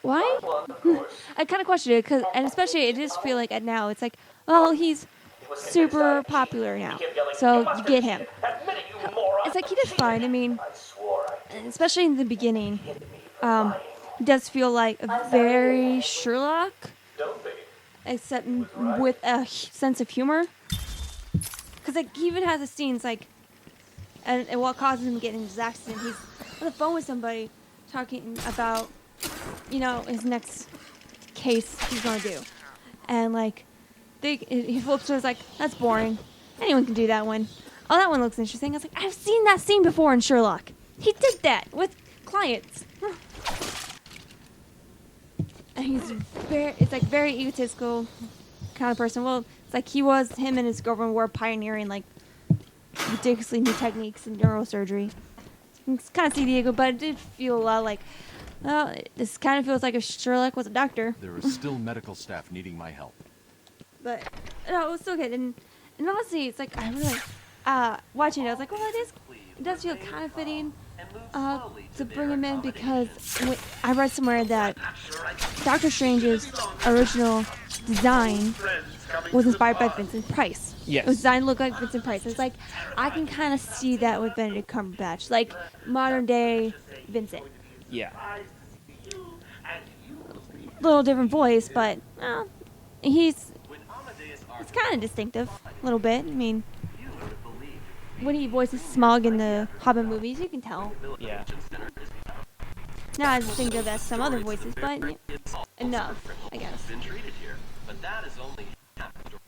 why? One, of course. I kind of question it, and especially it just feel like now it's like, well, he's super popular now, so you get him. Admit it, you moron. It's like he did fine. I mean, I swore I did. especially in the beginning, he does feel like a very Sherlock, Don't be. except with a sense of humor. Because like he even has the scenes like, and what causes him to get into his accident, he's on the phone with somebody talking about his next case he's gonna do, and like, he flips to us like, that's boring. Anyone can do that one. Oh, that one looks interesting. I was like, I've seen that scene before in Sherlock. He did that with clients. And it's like very egotistical kind of person. Well, it's like him and his girlfriend were pioneering like ridiculously new techniques in neurosurgery. It's kind of San Diego, but it did feel a lot like, well, this kind of feels like if Sherlock was a doctor. There is still medical staff needing my help. But no, it was still good. And honestly, it's like I really watching it. I was like, well, it does feel kind of fitting to bring him in because I read somewhere that Doctor Strange's original design was inspired by Vincent Price. Yes. It was designed to look like Vincent Price. It's like I can kind of see that with Benedict Cumberbatch, like modern day Vincent. Yeah. Little different voice, but he's kind of distinctive, a little bit. I mean, when he voices Smaug in the Hobbit movies, you can tell. Yeah. Not as distinctive as some other voices, but enough, I guess. Been treated here, but that is only half the story.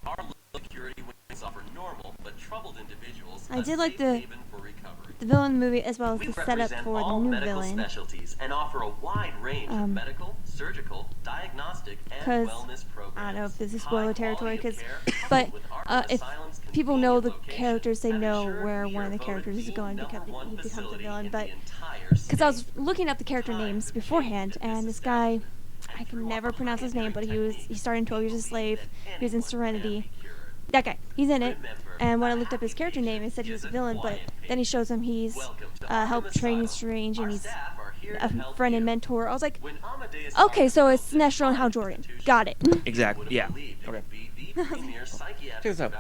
Our security wings offer normal but troubled individuals I a did like safe the haven for recovery. villain in the movie as well as We the setup represent for the all new medical villain. specialties and offer a wide range of medical, surgical, diagnostic, and 'Cause wellness programs. I don't know if this is High spoiler territory, quality of because care, but coupled with Arkham if Asylum's people know the convenient characters, they location, know I'm sure where you're one of the voted characters is the going number because one he becomes a facility villain. in But the entire because I was state. looking up the character names beforehand, and this guy, I can never pronounce his name, but he started in 12 Years a Slave. He was in Serenity. That guy, he's in it. And when I looked up his character name, it said he was a villain, but then he shows him he's helped training Strange, and he's a friend and mentor. I was like, okay, so it's Sinestro and Hal Jordan. Got it. Exactly. Yeah. Okay. Check this out.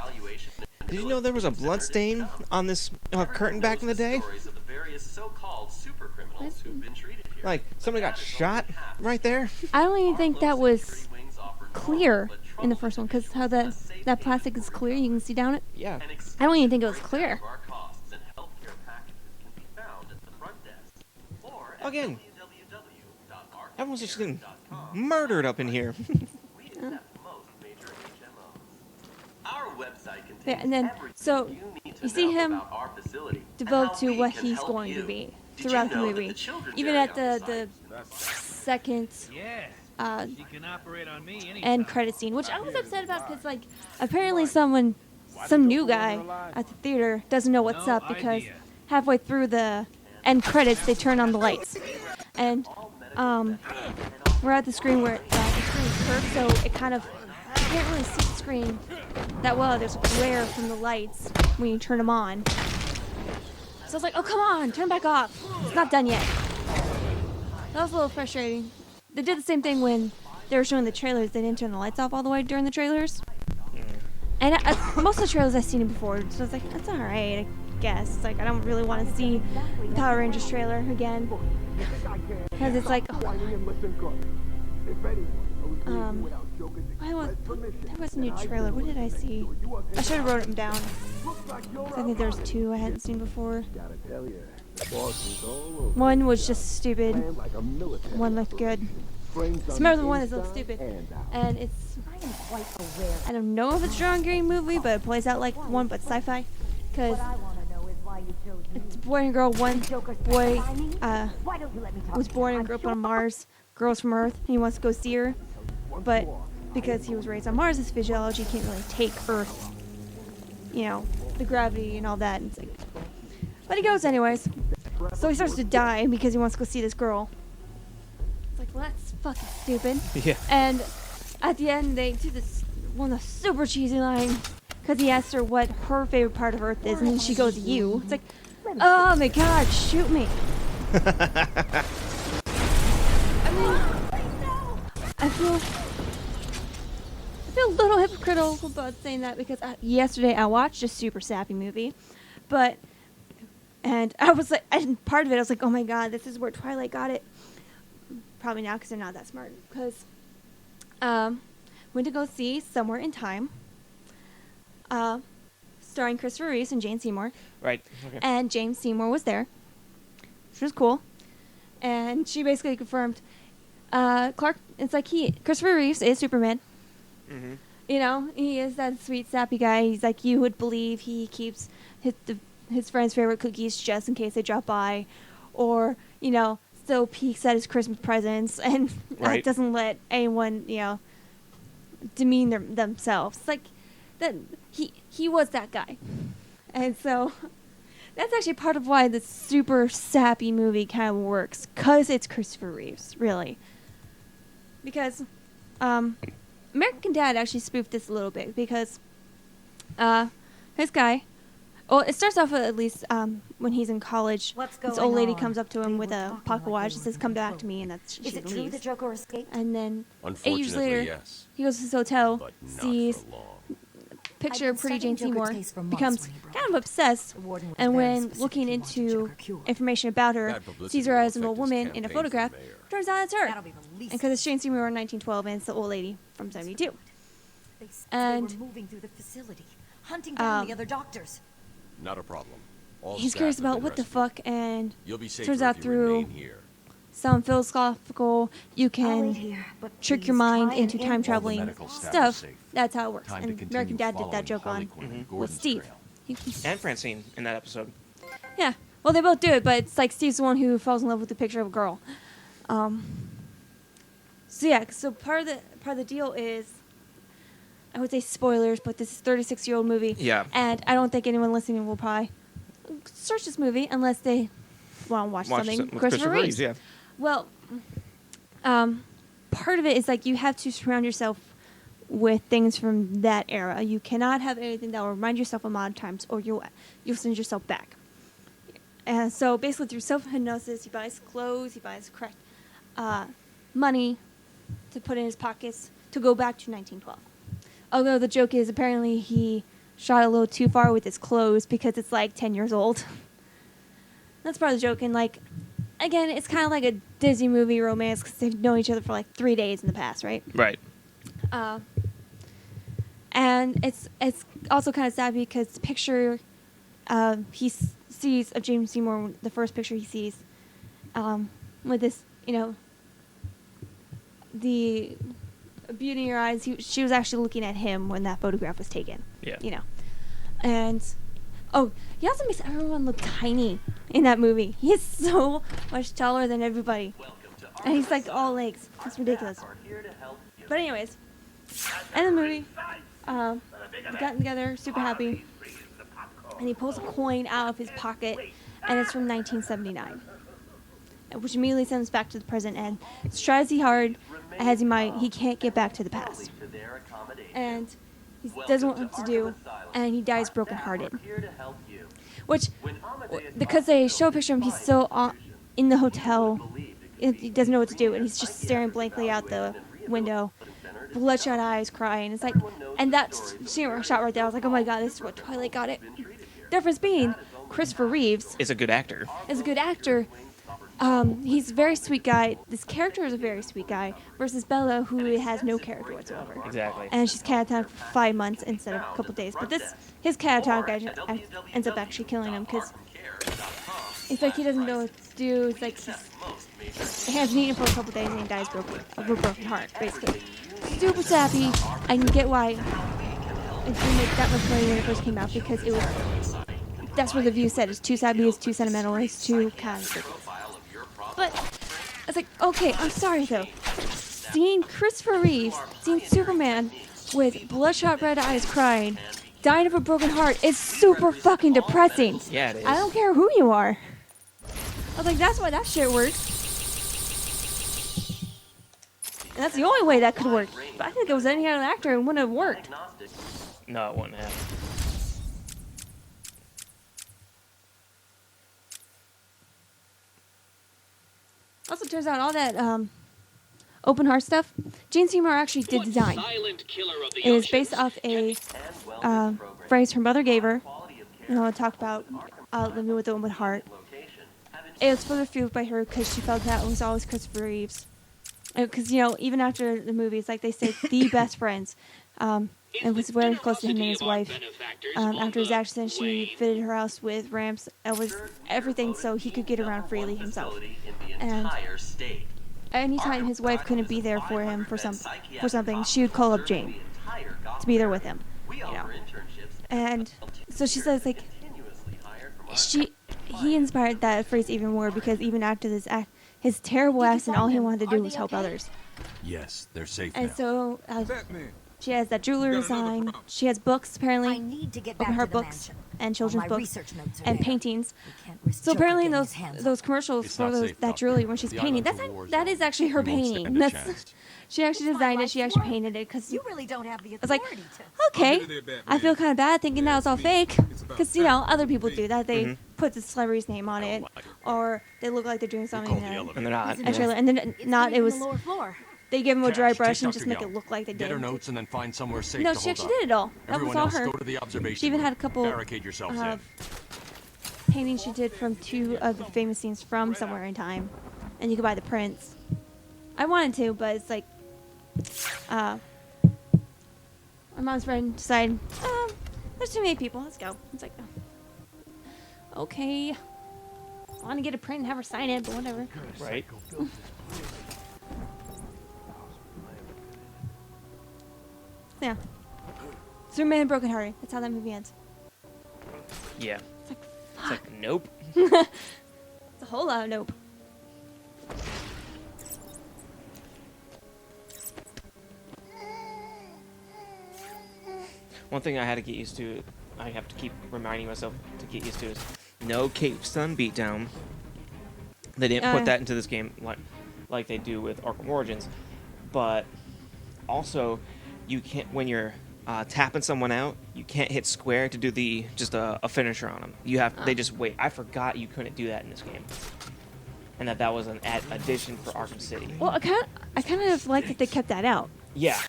Did you know there was a blood stain on this curtain back in the day? Like, somebody got shot right there? I don't even think that was clear in the first one, because how that plastic is clear, you can see down it. Yeah. I don't even think it was clear. Again, everyone's just getting murdered up in here. Yeah, and then, so, you see him devote to what he's going to be throughout the movie. Even at the second end credit scene, which I was upset about because, like, apparently some new guy at the theater doesn't know what's up because halfway through the end credits, they turn on the lights. And we're at the screen where the screen is curved, so it kind of, you can't really see the screen that well. There's a glare from the lights when you turn them on. So I was like, oh, come on, turn back off. It's not done yet. That was a little frustrating. They did the same thing when they were showing the trailers. They didn't turn the lights off all the way during the trailers. And most of the trailers I've seen it before, so I was like, that's alright, I guess. It's like, I don't really want to see the Power Rangers trailer again. Because it's like, there was a new trailer. What did I see? I should have wrote them down. I think there's two I hadn't seen before. One was just stupid. One looked good. So remember the one that's looked stupid. And it's, I don't know if it's a John Green movie, but it plays out like one, but sci-fi. Because it's a boy and girl. One boy was born and grew up on Mars. Girl's from Earth. And he wants to go see her. But because he was raised on Mars, his physiology can't really take Earth. You know, the gravity and all that. And it's like, but he goes anyways. So he starts to die because he wants to go see this girl. It's like, well, that's fucking stupid. Yeah. And at the end, they do this one of the super cheesy line because he asks her what her favorite part of Earth is, and then she goes, you. It's like, oh my god, shoot me. I mean, I feel a little hypocritical about saying that because yesterday I watched a super sappy movie, and I was like, and part of it I was like, oh my god, this is where Twilight got it. Probably now because they're not that smart. Because went to go see Somewhere in Time, starring Christopher Reeves and Jane Seymour. Right. Okay. And Jane Seymour was there, which was cool. And she basically confirmed Clark, it's like Christopher Reeves is Superman. Mm-hmm. You know, he is that sweet, sappy guy. He's like, you would believe he keeps his friend's favorite cookies just in case they drop by, or, you know, still peeks at his Christmas presents and Right. doesn't let anyone, you know, demean themselves. It's like that he was that guy. And so that's actually part of why the super sappy movie kind of works, because it's Christopher Reeves, really. Because American Dad actually spoofed this a little bit, because this guy, well, it starts off at least when he's in college. What's This going old lady on? comes up to him They with were a talking pocket like watch they and were says, "Come back close. to me," and that's Is she it true leaves. that Joker escaped? And then 8 years Unfortunately, later, yes. he goes to his hotel, But not sees for long. picture I've of been pretty Jane studying Joker's Seymour, case for months becomes when he broke kind of out. obsessed, The warden was and very when specific looking he wanted into Joker cured. information about her, Bad publicity sees her will as an affect old his woman in a campaign for photograph. mayor. Turns out it's her, That'll be the least. because it's Jane Seymour in 1912, and it's the old lady from 72. They said and, they were moving through the facility, hunting down the other doctors. Not a problem. All He's staff curious have about been what the rescued. fuck, and You'll be safer turns out if you through remain here. some philosophical, you I'll can wait here, but trick your please mind try and into end time this. traveling medical staff is stuff. safe. That's how it works. Time to And continue American Dad did following that joke Harley on Quinn and with Gordon's Steve. trail. And Francine in that episode. Yeah, well, they both do it, but it's like Steve's the one who falls in love with the picture of a girl. So yeah, so part of the deal is, I would say spoilers, but this is a 36-year-old movie. Yeah. And I don't think anyone listening will probably search this movie unless they want to watch something something with Christopher Reeves. Yeah. Well, part of it is like you have to surround yourself with things from that era. You cannot have anything that will remind yourself of modern times, or you'll send yourself back. And so basically, through self-hypnosis, he buys clothes, he buys correct money to put in his pockets to go back to 1912. Although the joke is apparently he shot a little too far with his clothes because it's like 10 years old. That's part of the joke. And like, again, it's kind of like a Disney movie romance because they've known each other for like 3 days in the past, right? Right. And it's also kind of sad because the picture he sees of James Seymour, the first picture he sees, with this, you know, the beauty in her eyes, she was actually looking at him when that photograph was taken. Yeah. You know. And, oh, he also makes everyone look tiny in that movie. He is so much taller than everybody. And he's like all legs. It's ridiculous. But anyways, end of the movie. They got together, super happy. And he pulls a coin out of his pocket, and it's from 1979. Which immediately sends us back to the present, and try as he hard as he might, he can't get back to the past. And he doesn't know what to do, and he dies brokenhearted. Which, because they show a picture of him, he's still in the hotel. He doesn't know what to do, and he's just staring blankly out the window, bloodshot eyes, crying. It's like, and that shot right there, I was like, oh my god, this is what Twilight got it. Difference being, Christopher Reeves is a good actor. He's a very sweet guy. This character is a very sweet guy versus Bella, who has no character whatsoever. Exactly. And she's catatonic for 5 months instead of a couple days. But his catatonic ends up actually killing him because it's like he doesn't know what to do. It's like he hasn't eaten for a couple days and he dies of a broken heart, basically. Super sappy. I can get why it didn't make that much money when it first came out because it was. That's what the View said. It's too sappy, it's too sentimental, it's too kind of. But I was like, okay, I'm sorry though. Seeing Christopher Reeves, seeing Superman with bloodshot red eyes crying, dying of a broken heart is super fucking depressing. Yeah, it is. I don't care who you are. I was like, that's why that shit works. And that's the only way that could work. But I think if it was any other actor, it wouldn't have worked. No, it wouldn't have. Also, turns out all that open heart stuff, Jane Seymour actually did design. It is based off a phrase her mother gave her. You know, talk about living with an open heart. It was further fueled by her because she felt that it was always Christopher Reeves. Because, you know, even after the movie, it's like they say the best friends. And was very close to him and his wife. After his accident, she fitted her house with ramps. It was everything so he could get around freely himself. And anytime his wife couldn't be there for him for something, she would call up Jane to be there with him. You know. And so she says like he inspired that phrase even more because even after this his terrible accident, all he wanted to do was help others. Yes, they're safe And now. so she has that jewelry design. She has books apparently. I need to get back her to the books mansion. and children's My books research notes are and there. paintings. Can't risk So Joker apparently getting his hands on those commercials It's for not safe, that Doctor. jewelry when she's The painting, island's a war that zone. is actually her You won't painting. stand a That's chance. she actually designed it. She actually painted it because You really don't have the I was like, authority to. okay. I feel kind of bad thinking that was all fake because you know other people do that. They put the celebrity's name on it, or they look like they're doing something And they're not. and trailer, and then not it on was the lower floor. they give him a dry Cash, brush take and just Dr. make Young. it look like they Get did. her notes and then find somewhere safe No, to she hold actually up. did it all. That Everyone was all else her. go to the observation She even room. had a couple Barricade yourselves in. paintings she did from 2 of the famous scenes from Somewhere in Time, and you could buy the prints. I wanted to, but it's like, my mom's friend decided, there's too many people. Let's go. It's like, okay. I want to get a print and have her sign it, but whatever. Right. Yeah. Superman and Broken Hearted. That's how that movie ends. Yeah. It's like nope. It's a whole lot of nope. One thing I had to get used to, I have to keep reminding myself to get used to is no Cape Sun beatdown. They didn't put that into this game like they do with Arkham Origins, but also you can't when you're tapping someone out, you can't hit square to do just a finisher on them. You have they just wait. I forgot you couldn't do that in this game, and that was an addition for Arkham City. Well, I kind of like that they kept that out. Yeah,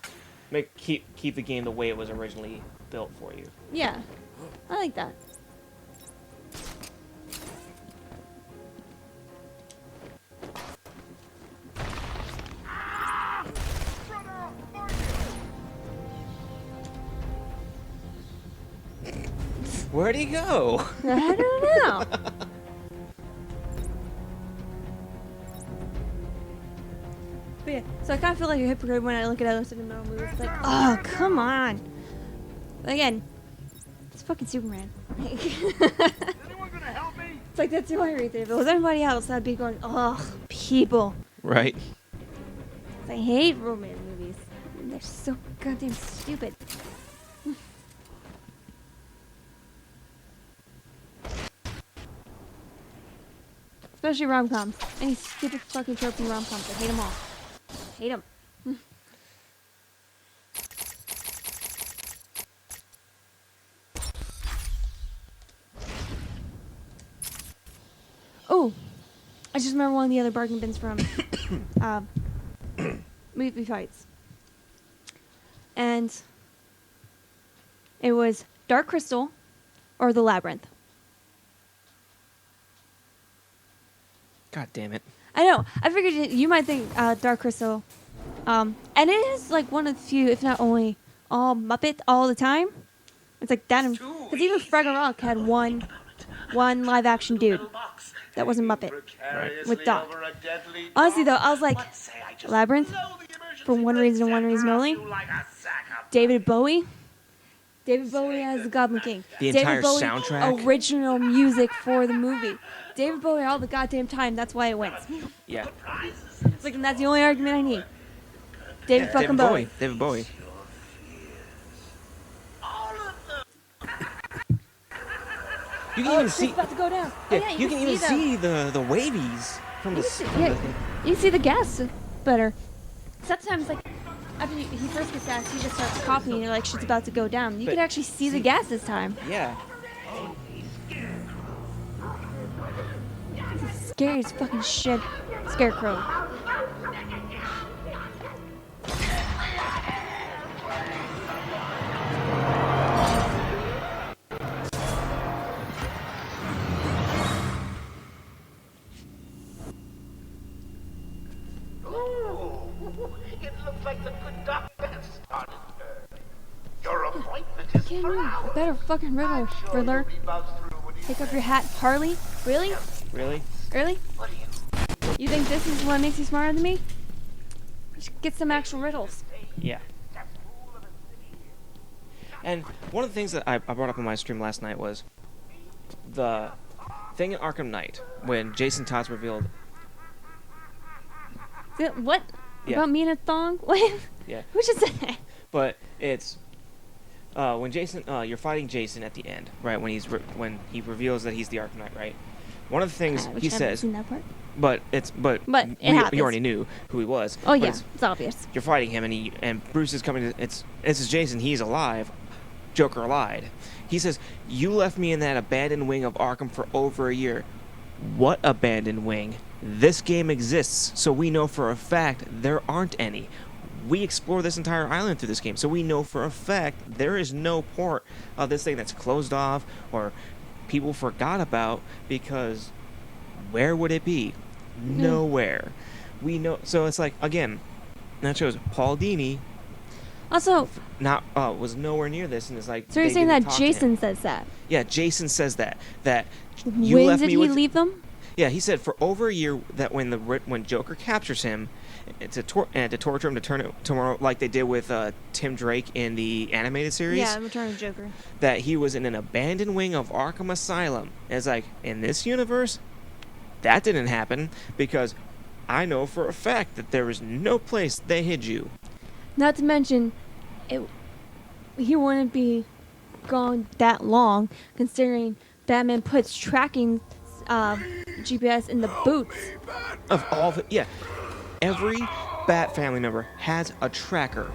keep the game the way it was originally built for you. Yeah, I like that. Where'd he go? I don't know. But yeah, so I kind of feel like a hypocrite when I look at other cinema movies. It's like, oh, come on. But again, it's fucking Superman. It's like, that's the only reason. If it was anybody else, I'd be going, ugh, people. Right. I hate romance movies. They're so goddamn stupid. Especially rom-coms. Any stupid fucking tropey rom-coms. I hate them all. Hate them. Oh, I just remember one of the other bargain bins from movie fights. And it was Dark Crystal or The Labyrinth. God damn it. I know. I figured you might think Dark Crystal. And it is like one of the few, if not only, all Muppet all the time. It's like that. Because even Fraggle Rock had one live action dude that wasn't Muppet. Right. With Doc. Honestly, though, I was like, Labyrinth, for one reason and one reason only. David Bowie. David Bowie as the Goblin King. The David entire Bowie, soundtrack? original music for the movie. David Bowie all the goddamn time. That's why it wins. Yeah. It's like, and that's the only argument I need. David fucking Bowie. David Bowie. You can even see. It's about to go down. Yeah, Oh, yeah, you can even them. see the wavies from the. Yeah, you can see the gas better. Sometimes, like, after he first gets gas, he just starts coughing and you're like, shit's about to go down. You But can actually see the gas this time. Yeah. Scary as fucking shit. Scarecrow. Oh, it looks like the good doctor has started early. Your appointment is Can't for move. hours. Better fucking Riddler. Sure Riddler. you'll be buzzed through when you Take off your hat. Harley? Really? Really? Really? What do you You think this is what makes you smarter than me? Just get some actual riddles. Yeah. And one of the things that I brought up on my stream last night was the thing in Arkham Knight when Jason Todd's revealed. What? Yeah. About me in a thong? What? Yeah. Who just said that? But it's when Jason, you're fighting Jason at the end, right? When when he reveals that he's the Arkham Knight, right? One of the things Which he I haven't says, seen that part. but it we happens. already knew who he was. Oh but yeah, it's obvious. You're fighting him, and Bruce is coming. This is Jason. He's alive. Joker lied. He says, "You left me in that abandoned wing of Arkham for over a year." What abandoned wing? This game exists, so we know for a fact there aren't any. We explore this entire island through this game, so we know for a fact there is no port of this thing that's closed off or people forgot about, because where would it be? Nowhere. We know. So it's like, again, that shows Paul Dini Also, was nowhere near this, and it's like. so you're they saying didn't that talk to him. Jason says that? Yeah, Jason says that you When left did me he with. leave them? Yeah, he said for over a year that when Joker captures him, to torture him to turn it tomorrow, like they did with Tim Drake in the animated series. Yeah, Return of Joker. That he was in an abandoned wing of Arkham Asylum. And it's like, in this universe, that didn't happen, because I know for a fact that there is no place they hid you. Not to mention, he wouldn't be gone that long, considering Batman puts tracking GPS in the boots. Of all the, yeah. Every Bat family member has a tracker.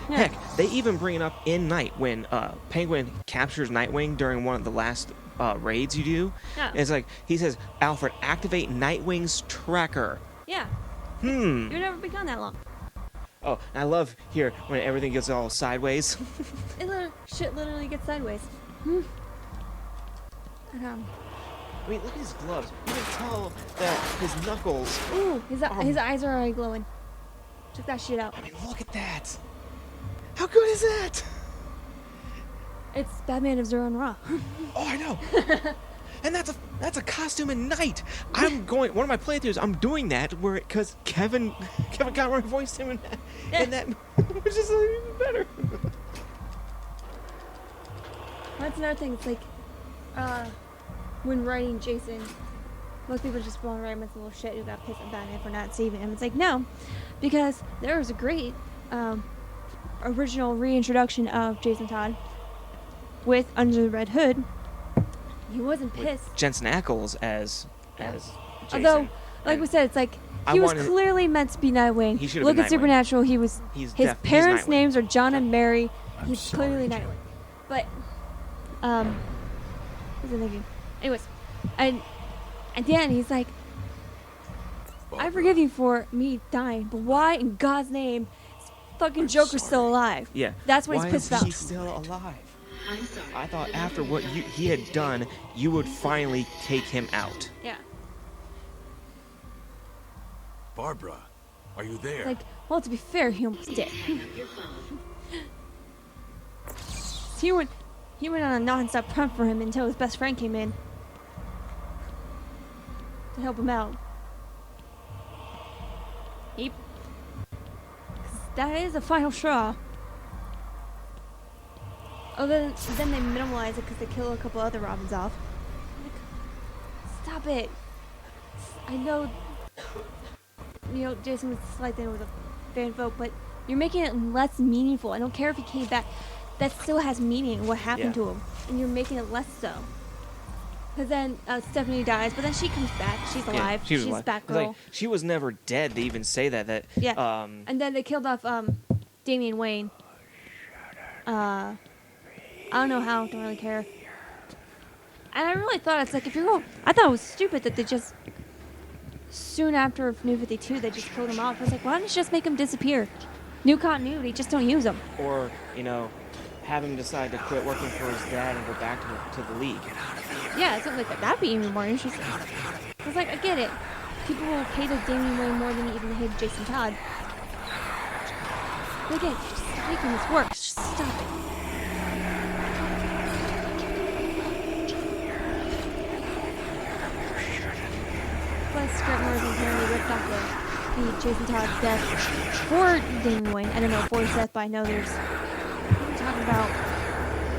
Yeah. Heck, they even bring it up in Night when Penguin captures Nightwing during one of the last raids you do. Yeah. It's like, he says, "Alfred, activate Nightwing's tracker." Yeah. You've never been gone that long. Oh, and I love here when everything gets all sideways. Shit literally gets sideways. I mean, look at his gloves. You can tell that his knuckles. Ooh, his eyes are already glowing. Check that shit out. I mean, look at that. How good is that? It's Batman of Zero and Raw. Oh, I know. And that's a costume in Night. I'm going. One of my playthroughs, I'm doing that because Kevin Conroy voiced him in that, which is even better. That's another thing. It's like, when writing Jason, most people just want to write him as a little shit who got pissed at Batman for not saving him. It's like, no, because there was a great original reintroduction of Jason Todd with Under the Red Hood. He wasn't pissed. With Jensen Ackles as Jason. Although, like we said, it's like he was clearly meant to be Nightwing. He should have Look been at Nightwing. Supernatural. His parents' Nightwing. names are John and Mary. He's clearly Nightwing. But what was I thinking? Anyways, and at the end he's like, "I forgive you for me dying, but why in God's name is fucking Joker still alive?" Yeah. That's what Why he's pissed is about. he still alive? I thought after what he had done, you would finally take him out. Yeah. Barbara, are you there? Like, well, to be fair, he almost did. He went on a non-stop run for him until his best friend came in to help him out. Yep. 'Cause that is the final straw. Oh, then they minimalize it because they kill a couple other Robins off. Like, stop it. I know, Jason was selected with a fan vote, but you're making it less meaningful. I don't care if he came back. That still has meaning, what happened to him. And you're making it less so. Because then Stephanie dies, but then she comes back. She's alive. Yeah, she's alive. Batgirl. Like, she was never dead. They even say that. Yeah. And then they killed off Damian Wayne. I don't know how. Don't really care. And I really thought, it's like, if you're going... I thought it was stupid that they just... Soon after New 52, they just killed him off. I was like, why don't you just make him disappear? New continuity, just don't use him. Or, have him decide to quit working for his dad and go back to the League. Yeah, something like that. That'd be even more interesting. I was like, I get it. People hated Damian Wayne more than even hated Jason Todd. But again, just making this work. Just stop it. Plus, Grant Morrison apparently ripped not the Jason Todd's death for Damian Wayne. I don't know for his death, but I know there's talking about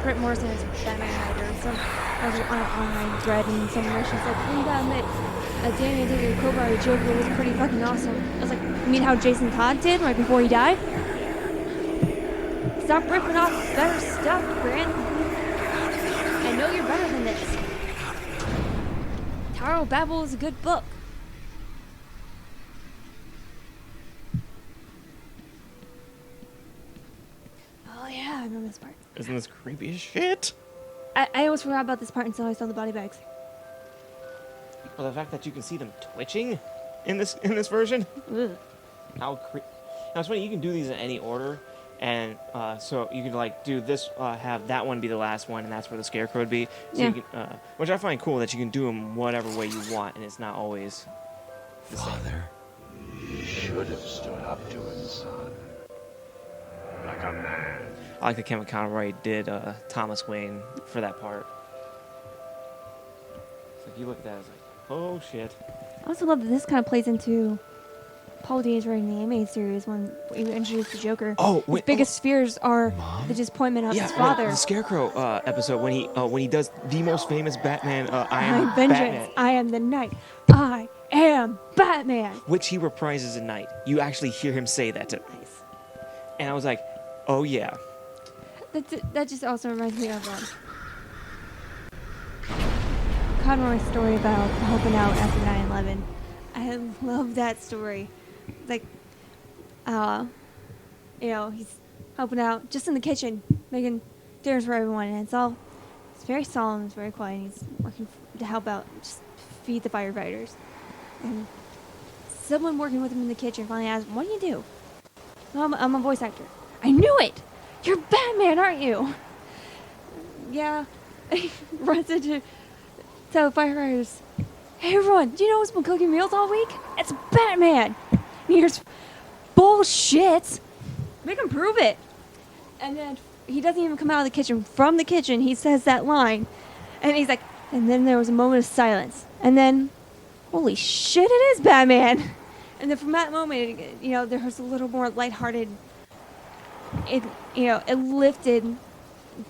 Grant Morrison as Batman writer. Some I was on an online thread and some Russian said, "Well, you gotta admit, Damian taking a quote by the Joker was pretty fucking awesome." I was like, "You mean how Jason Todd did right before he died?" Stop ripping off better stuff, Grant. I know you're better than this. Tower of Babel is a good book. Oh yeah, I remember this part. Isn't this creepy as shit? I almost forgot about this part until I saw the body bags. Well, the fact that you can see them twitching in this version. Ugh. How creepy. Now it's funny, you can do these in any order, and so you can like do this, have that one be the last one, and that's where the Scarecrow would be. So Yeah. you can, which I find cool that you can do them whatever way you want, and it's not always the same. Father. You should have stood up to him, son. Like a man. I like that Kevin Conroy did Thomas Wayne for that part. It's like you look at that, it's like, oh shit. I also love that this kind of plays into Paul Dini's writing the animated series when he introduced the Joker. Oh, his wait, biggest fears are the disappointment of his father. The Scarecrow episode when he does the most famous Batman. I am vengeance. Batman, I am the knight. I am Batman. which he reprises at night. You actually hear him say that, Nice. and I was like, oh yeah. That just also reminds me of Conroy's story about helping out after 9/11. I love that story. Like, he's helping out just in the kitchen, making dinners for everyone, and it's very solemn, it's very quiet, and he's working to help out, just feed the firefighters. And someone working with him in the kitchen finally asked him, "What do you do?" "Well, I'm a voice actor." "I knew it! You're Batman, aren't you?" "Yeah." He runs into tell the firefighters, "Hey everyone, do you know who's been cooking meals all week? It's Batman!" And he hears, "Bullshit! Make him prove it!" And then he doesn't even come out of the kitchen. From the kitchen, he says that line. And he's like, and then there was a moment of silence. And then, holy shit, it is Batman! And then from that moment, there was a little more lighthearted. It lifted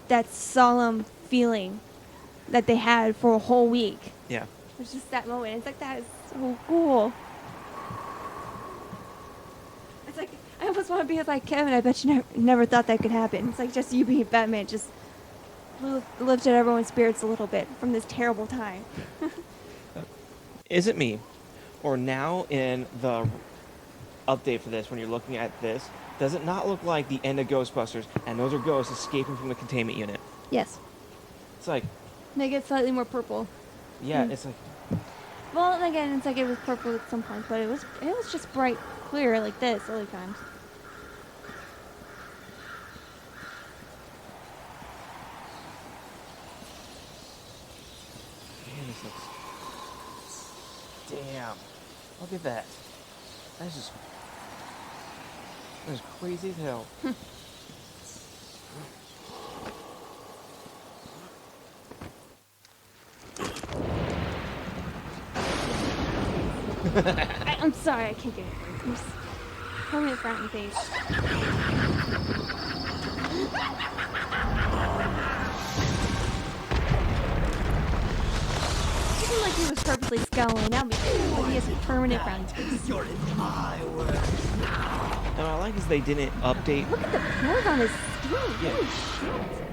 that solemn feeling that they had for a whole week. Yeah. It's just that moment. It's like, that is so cool. It's like, I almost want to be like Kevin. I bet you never thought that could happen. It's like just you being Batman just lifted everyone's spirits a little bit from this terrible time. Is it me, or now in the update for this, when you're looking at this, does it not look like the end of Ghostbusters, and those are ghosts escaping from the containment unit? Yes. It's like, They get slightly more purple. yeah, it's like, Well, again, it's like it was purple at some point, but it was just bright, clear like this other times. man, this looks, damn, look at that. That's crazy as hell. I'm sorry, I can't get it. I'm just permanent frowny face. It seemed like he was purposely scowling at me, but he has a permanent frowny face. You're in my world now. And what I like is they didn't update. Look at the pores on his skin. Yeah. Holy shit.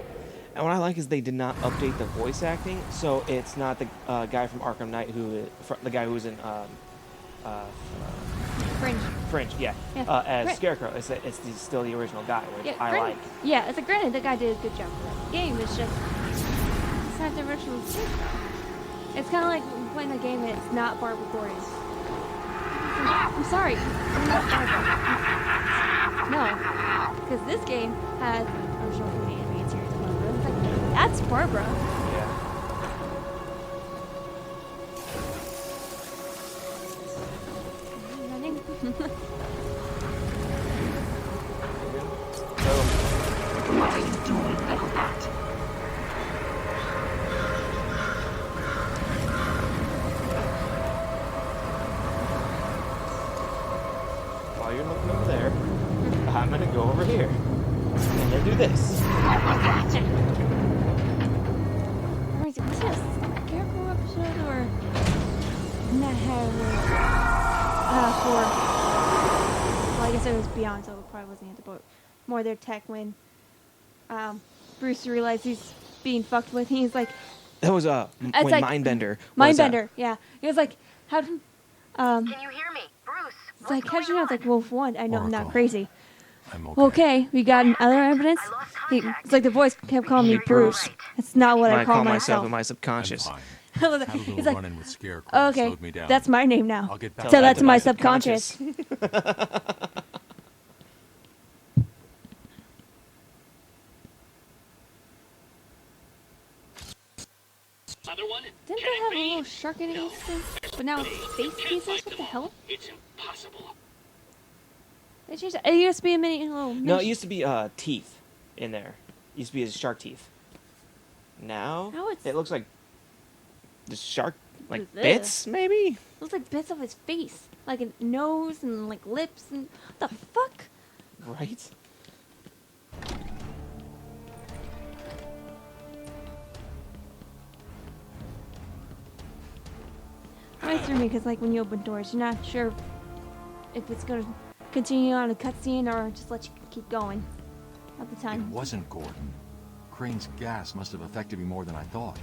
And what I like is they did not update the voice acting, so it's not the guy from Arkham Knight the guy who was in Fringe. yeah, Yeah. as Right. Scarecrow. It's still the original guy, which Yeah, I like. Yeah, it's like, granted, the guy did a good job for that game. It's just, it's not the original Scarecrow. It's kind of like playing a game that's not Barbara Gordon. I'm sorry. I'm not Barbara. No. Because this game has original from the animated series Barbara. It's like, that's Barbara. Yeah. What are you doing like that? I'm gonna go over here. I'm gonna do this. Alright, so was it a Scarecrow episode or not for? Well, I guess it was Beyond, so it probably wasn't Anthem, but more their tech when Bruce realized he's being fucked with. He's like, That was when like, Mindbender. Mindbender, yeah. He was like, how did Can you hear me? Bruce, it's like, how'd you know? It's like, well, for one, I know I'm not Oracle. crazy. I'm okay. Well, okay, we got other evidence. It's like the voice kept calling me Bruce. It's not what I call myself. in my I'm subconscious. fine. I love it. Had a little He's like, run-in with Scarecrow. oh, It okay, slowed me down. that's my name now. I'll get back So to that's that my to my subconscious. Other one? Didn't they have a little shark in it instance? But now it's face pieces? What the hell? It's impossible. They changed it. It used to be a mini little. No, it used to be teeth in there. It used to be his shark teeth. Now it looks like the shark, like Ugh. bits, maybe. It looks like bits of his face, like a nose and like lips and what the fuck? Right. Right through me because like when you open doors, you're not sure if it's gonna continue on a cutscene or just let you keep going at the It time. wasn't Gordon. Crane's gas must have affected me more than I thought.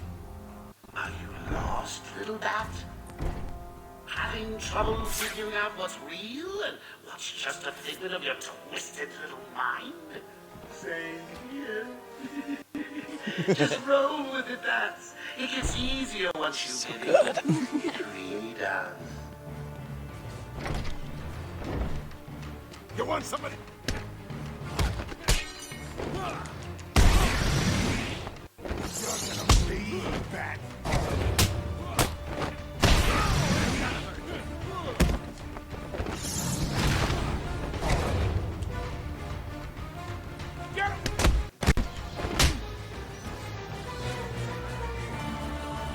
Are you lost, little bat? Having trouble figuring out what's real and what's just a figment of your twisted little mind? Same here. Just roll with it, bats. It gets easier once you get it. It really does. You want somebody? You're gonna bleed back.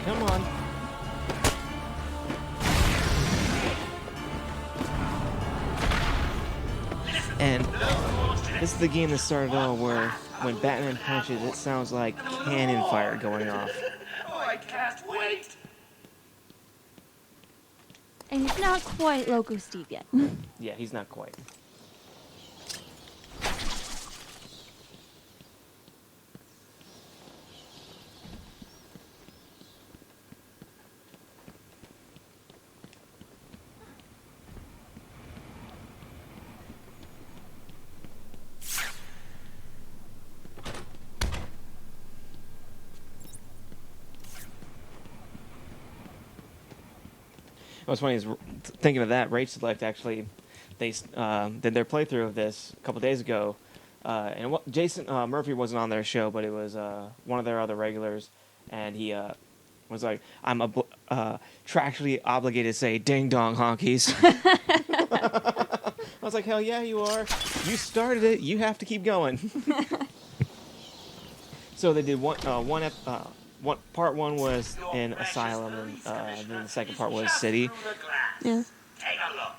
Come on. And this is the game that started all where when Batman punches, it sounds like cannon fire going off. Oh, I can't wait. And he's not quite Loco Steve yet. Yeah, he's not quite. What's funny is thinking of that, Rage Select actually, they did their playthrough of this a couple days ago, and Jason Murphy wasn't on their show, but it was one of their other regulars, and he was like, "I'm contractually obligated to say ding dong honkies." I was like, "Hell yeah, you are! You started it. You have to keep going." So they did part one was in Asylum, and then the second part was City. Yeah. Take a look.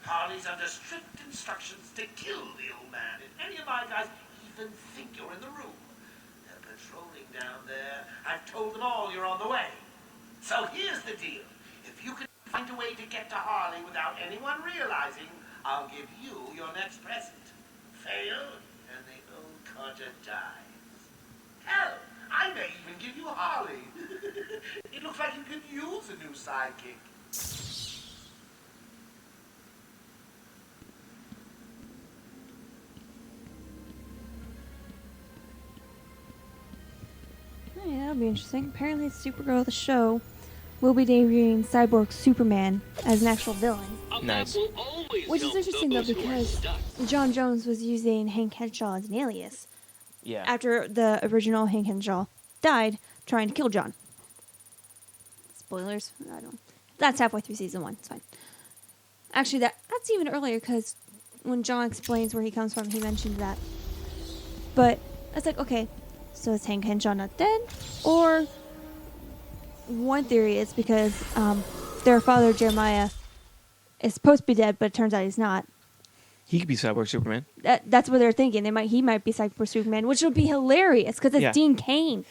Harley's under strict instructions to kill the old man if any of my guys even think you're in the room. They're patrolling down there. I've told them all you're on the way. So here's the deal. If you can find a way to get to Harley without anyone realizing, I'll give you your next present. Fail, and the old Carter dies. Hell, I may even give you Harley. It looks like you could use a new sidekick. Oh, yeah, that'll be interesting. Apparently, Supergirl, the show, will be debuting Cyborg Superman as an actual villain. Nice. Which is interesting, though, because John Jones was using Hank Henshaw as an alias. Yeah. After the original Hank Henshaw died trying to kill John. Spoilers. I don't. That's halfway through season 1. It's fine. Actually, that's even earlier because when John explains where he comes from, he mentioned that. But it's like, okay, so is Hank Henshaw not dead? Or one theory is because their father Jeremiah is supposed to be dead, but it turns out he's not. He could be Cyborg Superman. That's what they're thinking. He might be Cyborg Superman, which would be hilarious because it's Dean Cain.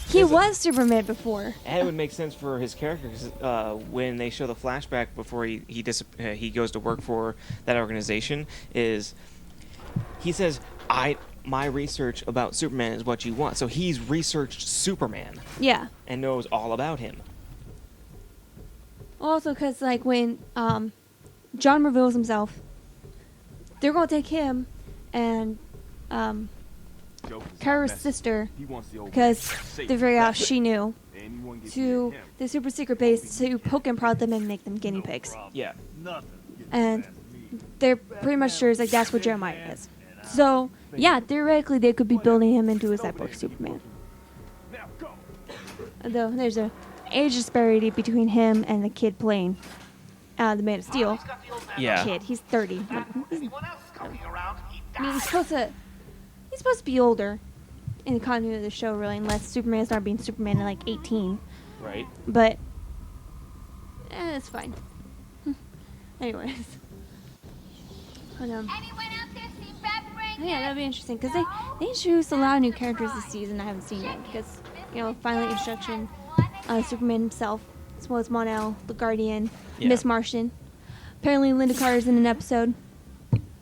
He was Superman before. And it would make sense for his character because when they show the flashback before he goes to work for that organization, he says, my research about Superman is what you want. So he's researched Superman. Yeah. And knows all about him. Also, because like when John reveals himself, they're gonna take him and Kara's sister, because they figured out she knew, to the super secret base to poke and prod them and make them guinea pigs. Yeah. And they're pretty much sure like that's what Jeremiah is. So yeah, theoretically they could be building him into a Cyborg Superman. Though there's a age disparity between him and the kid playing the Man of Steel. Yeah. Kid, he's 30. I mean, he's supposed to be older in the continuity of the show, really, unless Superman's not being Superman at like 18. Right. But it's fine. Anyways. But, yeah, that'd be interesting because they introduced a lot of new characters this season I haven't seen yet because finally introduction Superman himself, as well as Mon-El, the Guardian, Miss Martian. Apparently Linda Carter's in an episode.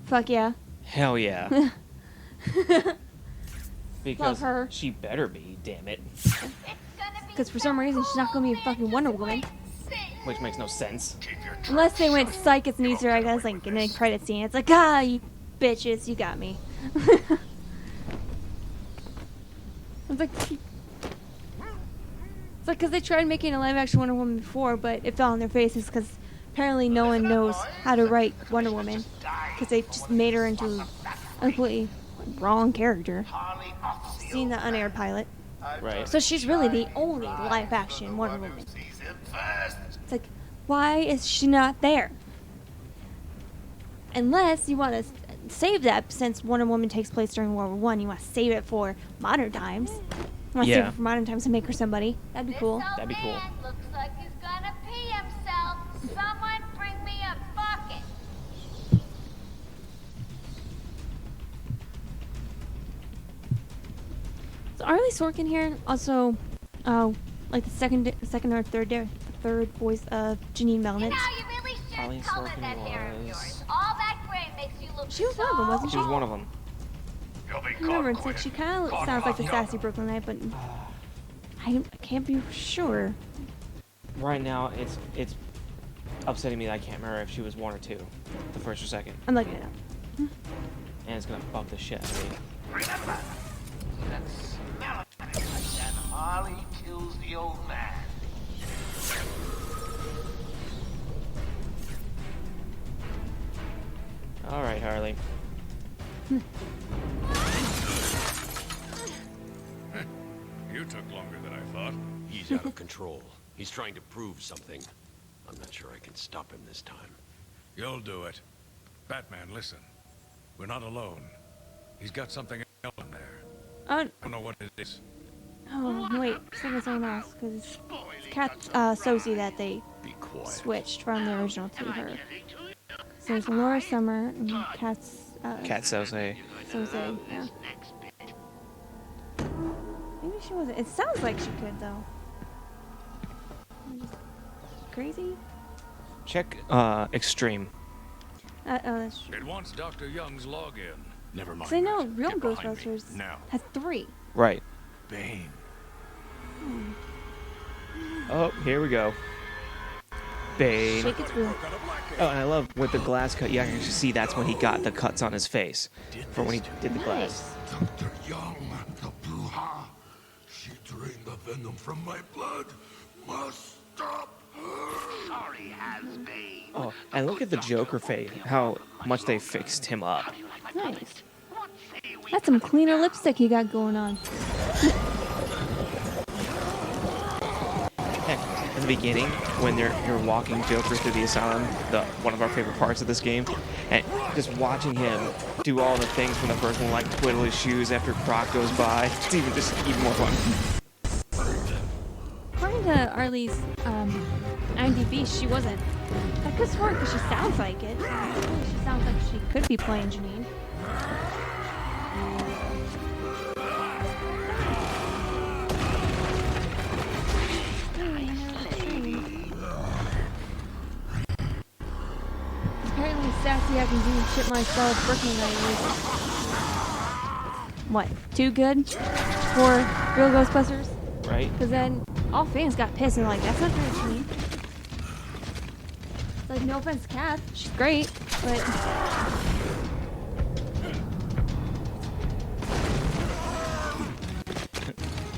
Fuck yeah. Hell yeah. Because love her. She better be, damn it. Because for some reason she's not gonna be a fucking Wonder Woman. Which makes no sense. Unless they went psych, it's an Easter egg. I was like in a credit scene. It's like, you bitches, you got me. It's like because they tried making a live action Wonder Woman before, but it fell on their faces because apparently no one knows how to write Wonder Woman because they just made her into a completely wrong character. Seen the unaired pilot. Right. So she's really the only live action Wonder Woman. It's like, why is she not there? Unless you want to save that, since Wonder Woman takes place during World War I, you want to save it for modern times. You want to save it for modern times and make her somebody. That'd be cool. That'd be cool. Looks like he's gonna pee himself. Someone bring me a bucket. So Arlie Sorkin here also, like the second or third voice of Jeanine Melnitz. Arlie Sorkin was... All that gray makes you look She was one of them, wasn't she? She was one of them. I remember, it's like she kind of sounds like the sassy Brooklynite, but I can't be sure. Right now, it's upsetting me that I can't remember if she was one or two, the first or second. I'm looking it up. And it's gonna bump the shit out of me. Remember, that smell of it, and Harley kills the old man. All right, Harley. You took longer than I thought. He's out of control. He's trying to prove something. I'm not sure I can stop him this time. You'll do it. Batman, listen. We're not alone. He's got something else in there. I don't know what it is. Oh, wait. Something else, because it's Cat Sosie that they switched from the original to her. So there's Laura Summer and Cat's... Cat Sosie. Sosie, yeah. Maybe she wasn't. It sounds like she could, though. Crazy? Check Extreme. Oh, that's true. It wants Dr. Young's login. Never mind. So I know real Ghostbusters has 3. Right. Bane. Oh, here we go. Bane. Shake its wheel. Oh, and I love with the glass cut. You can actually see that's when he got the cuts on his face for when he did the glass. Dr. Young, the Bruja. She drained the venom from my blood. Must stop her. Sorry, has Bane. Oh, and look at the Joker face. How much they fixed him up. Nice. That's some cleaner lipstick you got going on. Heck, in the beginning, when you're walking Joker through the asylum, one of our favorite parts of this game, and just watching him do all the things from the first one, like twiddle his shoes after Croc goes by, it's even more fun. Part of according to Arlie's IMDb, she wasn't. I could swear because she sounds like it. She sounds like she could be playing Jeanine. Apparently, sassy I can do shit myself. Brooklyn I use. What? Too good for real Ghostbusters? Right. Because then all fans got pissed and like, that's not very Jeanine. Like, no offense to Kath, she's great, but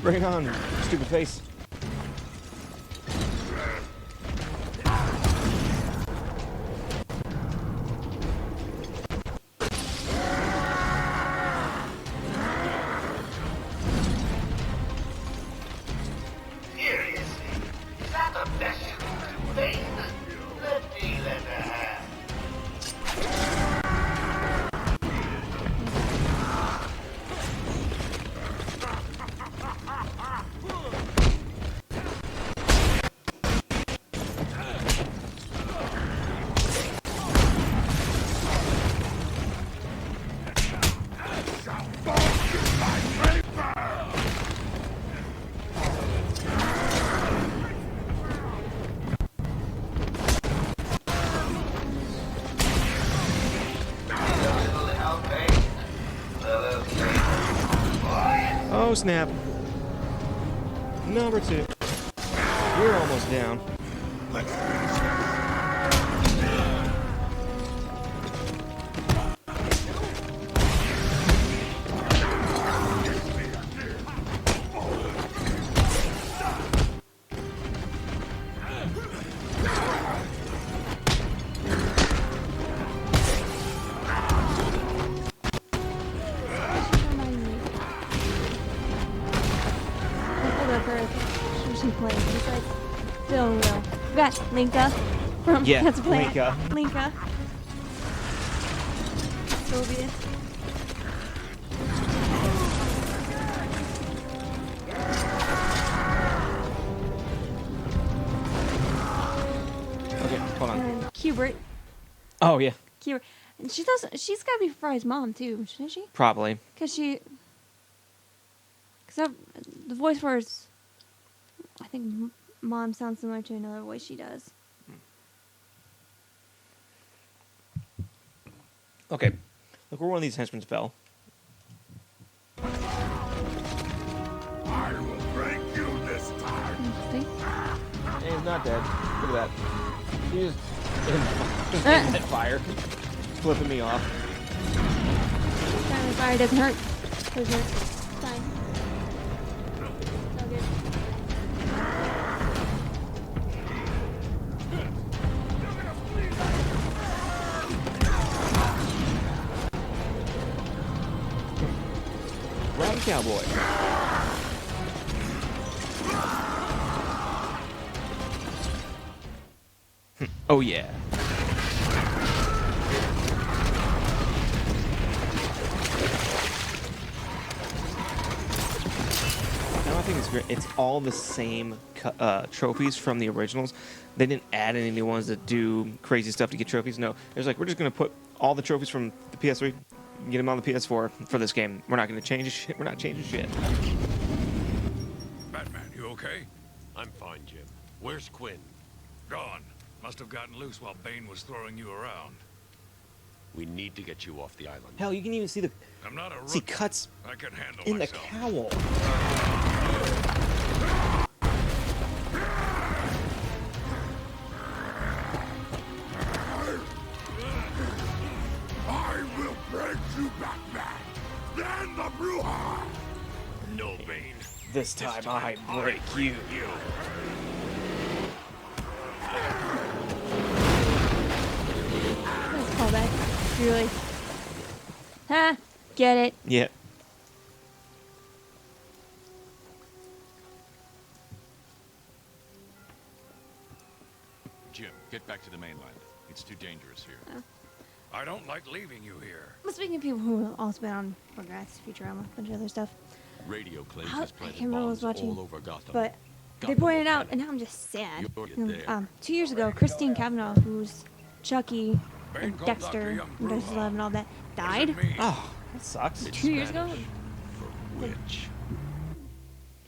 Bring it on, stupid face. Seriously, is that the best you can do, Bane? Let me lend a hand. Oh snap. Number 2. You're almost down. she plays. Besides Phil and Will. We got Linka from Let's Play. Linka. Sylvia. Okay, hold on. And Cubert. Oh yeah. Cubert. And she does. She's gotta be Fry's mom too, shouldn't she? Probably. Because the voice for hers, I think mom sounds similar to another voice she does. Okay. Look where one of these henchmen fell. I will break you this time. Hey, he's not dead. Look at that. He's just in that fire. Flipping me off. Kind of fire doesn't hurt. Doesn't hurt. It's fine. It's all good. Rag Cowboy. Oh yeah. I think it's great. It's all the same trophies from the originals. They didn't add any new ones that do crazy stuff to get trophies. No, there's like, we're just gonna put all the trophies from the PS3, get them on the PS4 for this game. We're not gonna change shit. We're not changing shit. Batman, you okay? I'm fine, Jim. Where's Quinn? Gone. Must have gotten loose while Bane was throwing you around. We need to get you off the island. Hell, you can even see the I'm not a see rookie. cuts I can handle in myself. the cowl. I will break you, Batman. Then the Bruja. No, Bane. This time I break you. Let's call back. Really. Ha! Get it. Yeah. Jim, get back to the mainland. It's too dangerous here. I don't like leaving you here. Well, speaking of people who also been on Rugrats, Futurama, a bunch of other stuff. Radio claims I he's can't planted remember what I was bombs watching, all over Gotham. but they pointed out, and now I'm just sad. You know, 2 years ago, Christine Cavanaugh, who's Chucky and Dexter and Dexter's Love and all that, died. Oh, that sucks. 2 years ago. Which?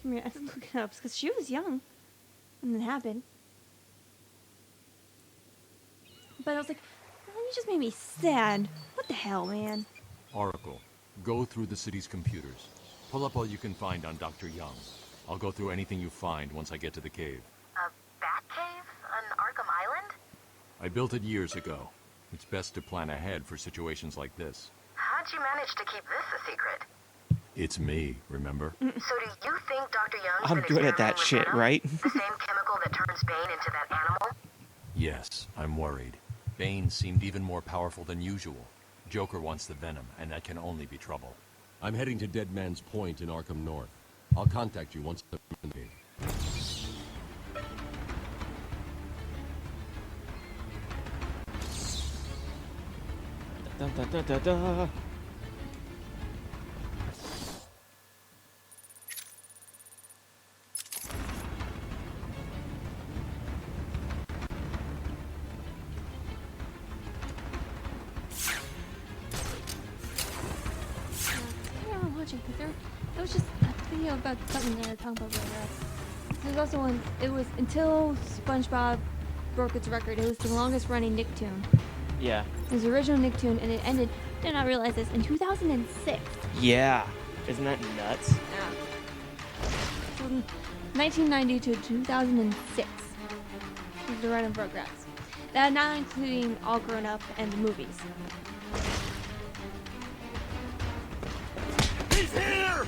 Come here, I have to look it up because she was young when it happened. But I was like, oh, you just made me sad. What the hell, man? Oracle, go through the city's computers. Pull up all you can find on Dr. Young. I'll go through anything you find once I get to the cave. A bat cave on Arkham Island? I built it years ago. It's best to plan ahead for situations like this. How'd you manage to keep this a secret? It's me, remember? So do you think Dr. Young's I'm been good at that experimenting with shit, venom? right? The same chemical that turns Bane into that animal? Yes, I'm worried. Bane seemed even more powerful than usual. Joker wants the venom, and that can only be trouble. I'm heading to Dead Man's Point in Arkham North. I'll contact you once I'm in the cave. Da, da, da, da, da. It was just a video about something they were talking about. There's also one. It was until SpongeBob broke its record. It was the longest running Nicktoon. Yeah. It was the original Nicktoon, and it ended. Did not realize this in 2006. Yeah. Isn't that nuts? Yeah. From 1990 to 2006 was the run of Rugrats. That not including All Grown Up and the movies. He's here!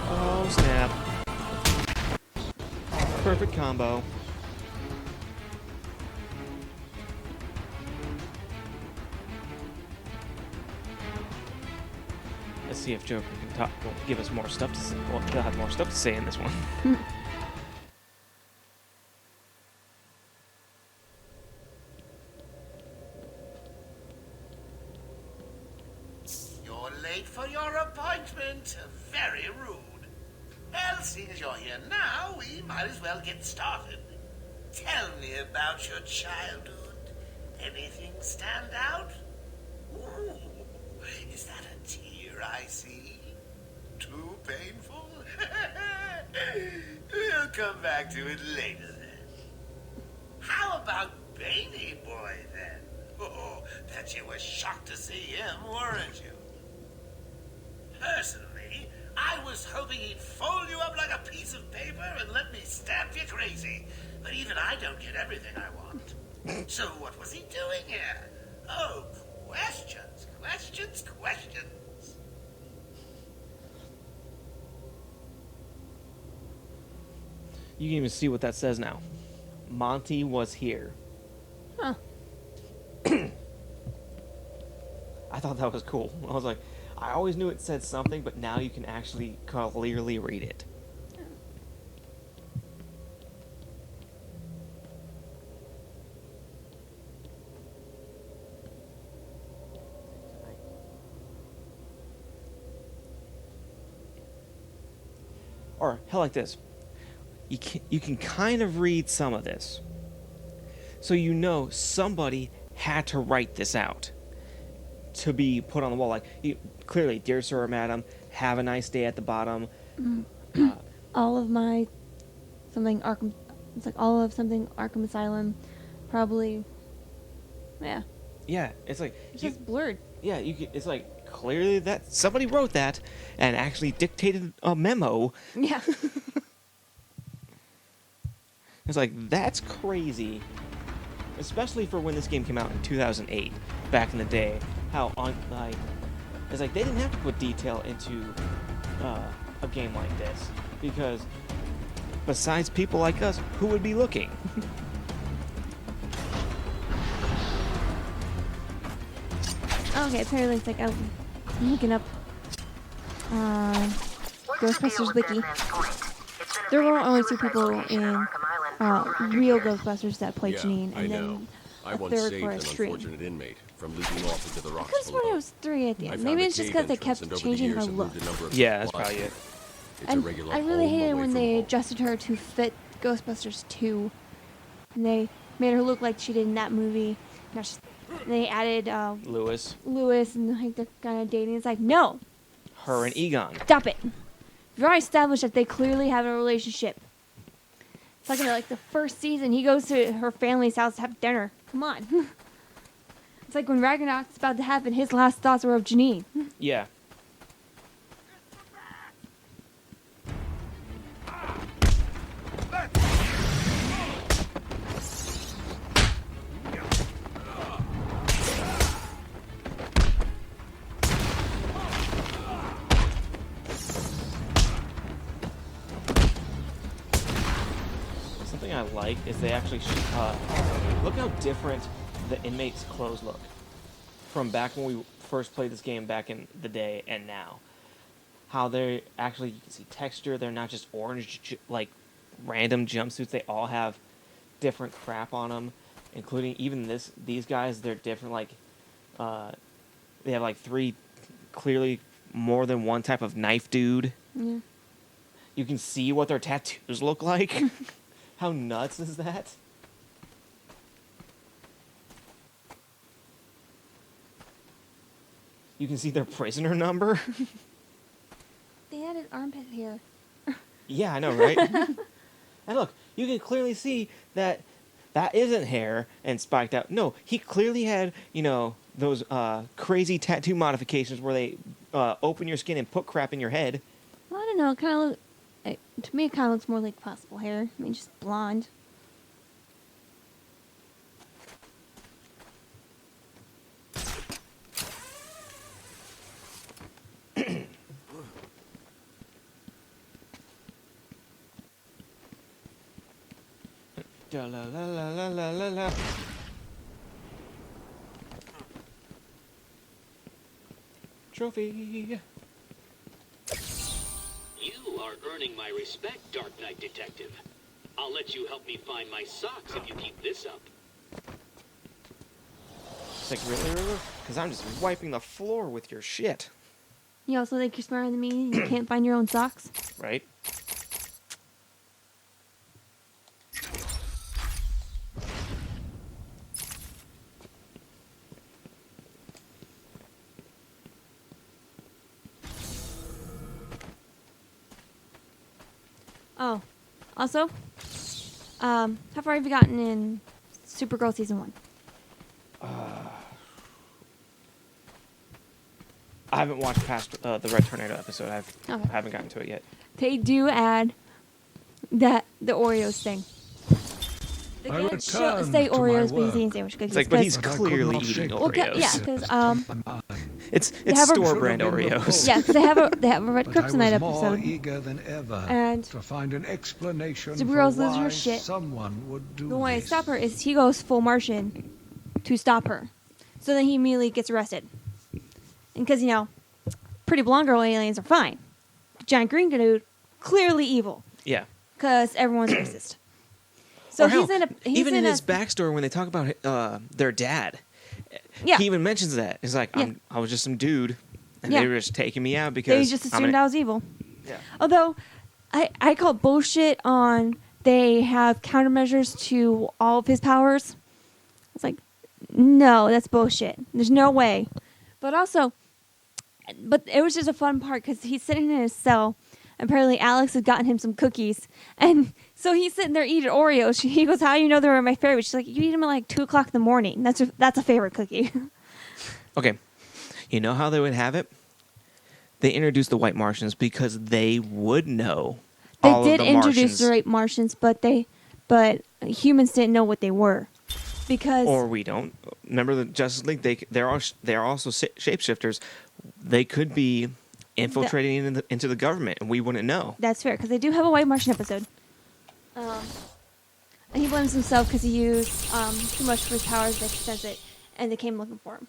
Oh, snap. Perfect combo. Let's see if Joker can talk. Will give us more stuff to say. Well, he'll have more stuff to say in this one. You're late for your appointment. Very rude. Well, seeing as you're here now, we might as well get started. Tell me about your childhood. Anything stand out? Ooh, is that a tear I see? Too painful? We'll come back to it later then. How about Baby Boy then? Oh, bet you were shocked to see him, weren't you? Personally, I was hoping he'd fold you up like a piece of paper and let me stamp you crazy. But even I don't get everything I want. So what was he doing here? Oh, questions, questions, questions. You can even see what that says now. Monty was here. Huh. I thought that was cool. I was like, I always knew it said something, but now you can actually clearly read it. Or, hell, like this. You can kind of read some of this. So you know somebody had to write this out to be put on the wall. Like, clearly, Dear Sir or Madam, have a nice day at the bottom. All of my something Arkham. It's like all of something Arkham Asylum. Probably. Yeah. Yeah, it's like It's just blurred. Yeah, it's like clearly that somebody wrote that and actually dictated a memo. Yeah. It's like, that's crazy. Especially for when this game came out in 2008, back in the day. How, it's like, they didn't have to put detail into a game like this. Because, besides people like us, who would be looking? Okay, apparently it's like I'm looking up Ghostbusters Wiki. There were only 2 people in real Ghostbusters that played Yeah, Jeanine, I and know. then I a once third saved for a an stream. unfortunate inmate from leaping off into the I rocks could have sworn below. it was 3 at the I end. found Maybe a it's just cave because they entrance, kept and over the changing her years have look. moved a number of Yeah, that's supplies. probably it. It's a And regular I really home hated away when from they home. adjusted her to fit Ghostbusters 2. And they made her look like she did in that movie. Now they added Lewis. And like they're kind of dating. It's like, no, Her and Egon. stop it. We've already established that they clearly have a relationship. It's like the first season, he goes to her family's house to have dinner. Come on. It's like when Ragnarok's about to happen, his last thoughts were of Jeanine. Yeah. Something I like is they actually look how different the inmates' clothes look from back when we first played this game back in the day and now. How they actually, you can see texture. They're not just orange, like random jumpsuits. They all have different crap on them, including even these guys. They're different. Like they have like 3, clearly more than one type of knife dude. Yeah. You can see what their tattoos look like. How nuts is that? You can see their prisoner number. They added armpit hair. Yeah, I know, right? And look, you can clearly see that isn't hair and spiked out. No, he clearly had, those crazy tattoo modifications where they open your skin and put crap in your head. Well, I don't know. It kind of to me, it kind of looks more like possible hair. I mean, just blonde. La la la la la la la. Trophy. You are earning my respect, Dark Knight Detective. I'll let you help me find my socks if you keep this up. It's like, really? Because I'm just wiping the floor with your shit. You also think you're smarter than me? You can't find your own socks? Right? Oh, also, how far have you gotten in Supergirl Season 1? I haven't watched past the Red Tornado episode. I Okay. haven't gotten to it yet. They do add the Oreos thing. They I can't returned say to my Oreos, but he's work. eating sandwich cookies. It's like, but 'cause- he's clearly eating Well, Oreos. yeah, because It's have a- store brand Oreos. yeah, 'cause they have a Red But I was Kryptonite more episode. eager than ever And to find an explanation Supergirl's for losing her why shit. someone would do The way to this. stop her is he goes full Martian to stop her. So then he immediately gets arrested. And because, pretty blonde girl aliens are fine. Giant green dude, clearly evil. Yeah. Because everyone's racist. So Or hell, he's in a... He's even in a, his backstory when they talk about their dad, Yeah. he even mentions that. It's like, Yeah. I was just some dude, and Yeah. they were just taking me out They because just I'm assumed an- I was evil. Yeah. Although, I call bullshit on they have countermeasures to all of his powers. It's like, no, that's bullshit. There's no way. But also, it was just a fun part because he's sitting in his cell. Apparently, Alex had gotten him some cookies. And so he's sitting there eating Oreos. He goes, how do you know they were my favorite? She's like, you eat them at like 2 o'clock in the morning. That's a favorite cookie. Okay, you know how they would have it? They introduced the White Martians because they would know. They all did of the introduce Martians, the right Martians, but humans didn't know what they were. Because or we don't. Remember the Justice League? They're also shapeshifters. They could be infiltrating into the government, and we wouldn't know. that's fair, because they do have a White Martian episode. And he blames himself because he used too much for his powers. They sense it, and they came looking for him.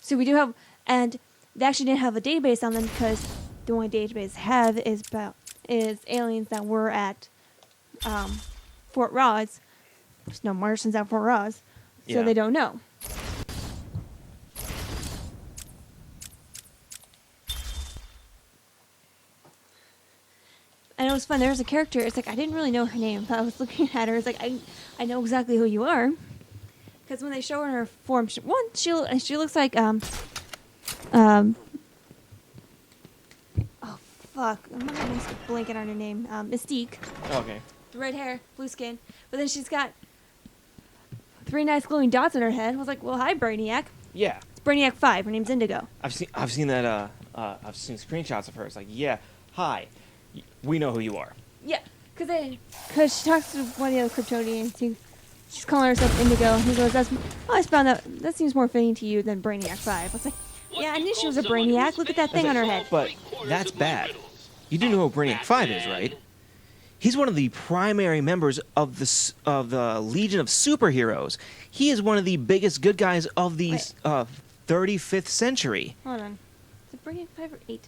So we do have, and they actually didn't have a database on them because the only database have is aliens that were at Fort Ross. There's no Martians at Fort Ross, so they don't know. And it was fun. There was a character. It's like I didn't really know her name, but I was looking at her. It's like I know exactly who you are, because when they show her in her form, she looks like oh fuck, I'm not gonna blanket on her name. Mystique. Okay. Red hair, blue skin, but then she's got 3 nice glowing dots on her head. I was like, well, hi, Brainiac. Yeah. It's Brainiac 5. Her name's Indigo. I've seen that. I've seen screenshots of her. It's like, yeah, hi, we know who you are. Yeah, because she talks to one of the other Kryptonians. She's calling herself Indigo. And he goes, I just found that seems more fitting to you than Brainiac 5. I was like, yeah, I knew she was a Brainiac. Look at that thing on her head. But that's bad. You do know who Brainiac 5 is, right? He's one of the primary members of the Legion of Superheroes. He is one of the biggest good guys of the 35th century. Hold on. Is it Brainiac 5 or 8?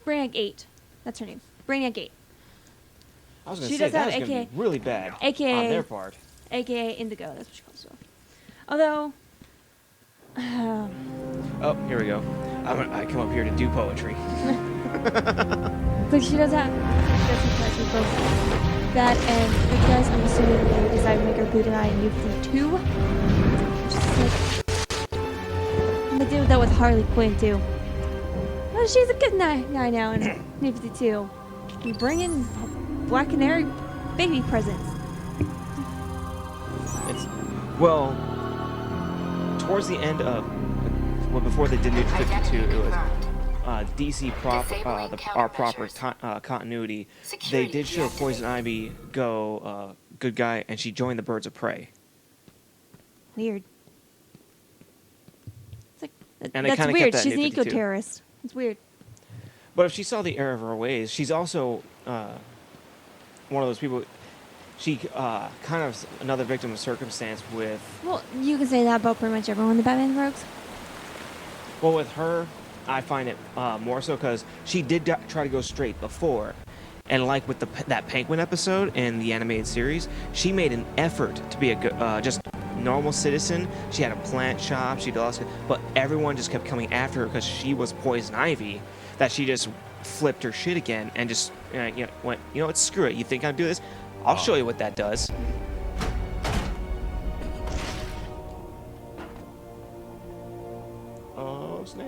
Brainiac 8. That's her name. Brainiac 8. I was going to say, that was going to be really bad on their part. AKA Indigo. That's what she calls herself. Although... oh, here we go. I come up here to do poetry. But she does impress me both. That and the guys, I'm assuming they decided to make her good guy in New 52. Just like... And they did that with Harley Quinn, too. Well, she's a good guy now in New 52. You bring in Black Canary baby presents. Well, towards the end of... Well, before they did New 52, it was DC our proper continuity. They did show Poison Ivy go good guy, and she joined the Birds of Prey. Weird. It's like, And that's weird. She's an eco-terrorist. It's weird. But if she saw the error of her ways, she's also one of those people... She kind of another victim of circumstance with... Well, you can say that about pretty much everyone in the Batman rogues. Well, with her, I find it more so because she did try to go straight before. And like with that Penguin episode in the animated series, she made an effort to be a good, just normal citizen. She had a plant shop, she did all this, but everyone just kept coming after her because she was Poison Ivy, that she just flipped her shit again and just went, you know what, screw it. You think I'll do this? I'll show you what that does. Oh snap!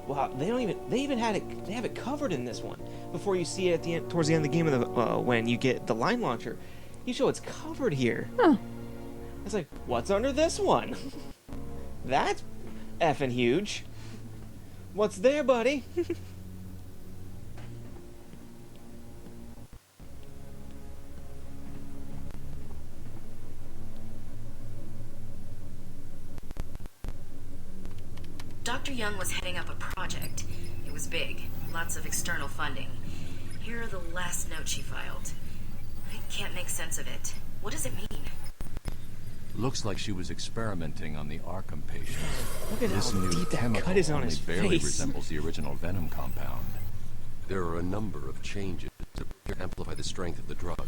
Wow, they have it covered in this one. Before you see it at the end, towards the end of the game, when you get the line launcher, you show it's covered here. Huh. It's like, what's under this one? That's effing huge. What's there, buddy? Dr. Young was heading up a project. It was big, lots of external funding. Here are the last notes she filed. I can't make sense of it. What does it mean? Looks like she was experimenting on the Arkham patients. Look at this how new deep that chemical cut is on only his barely face. resembles the original Venom compound. There are a number of changes that appear to amplify the strength of the drug.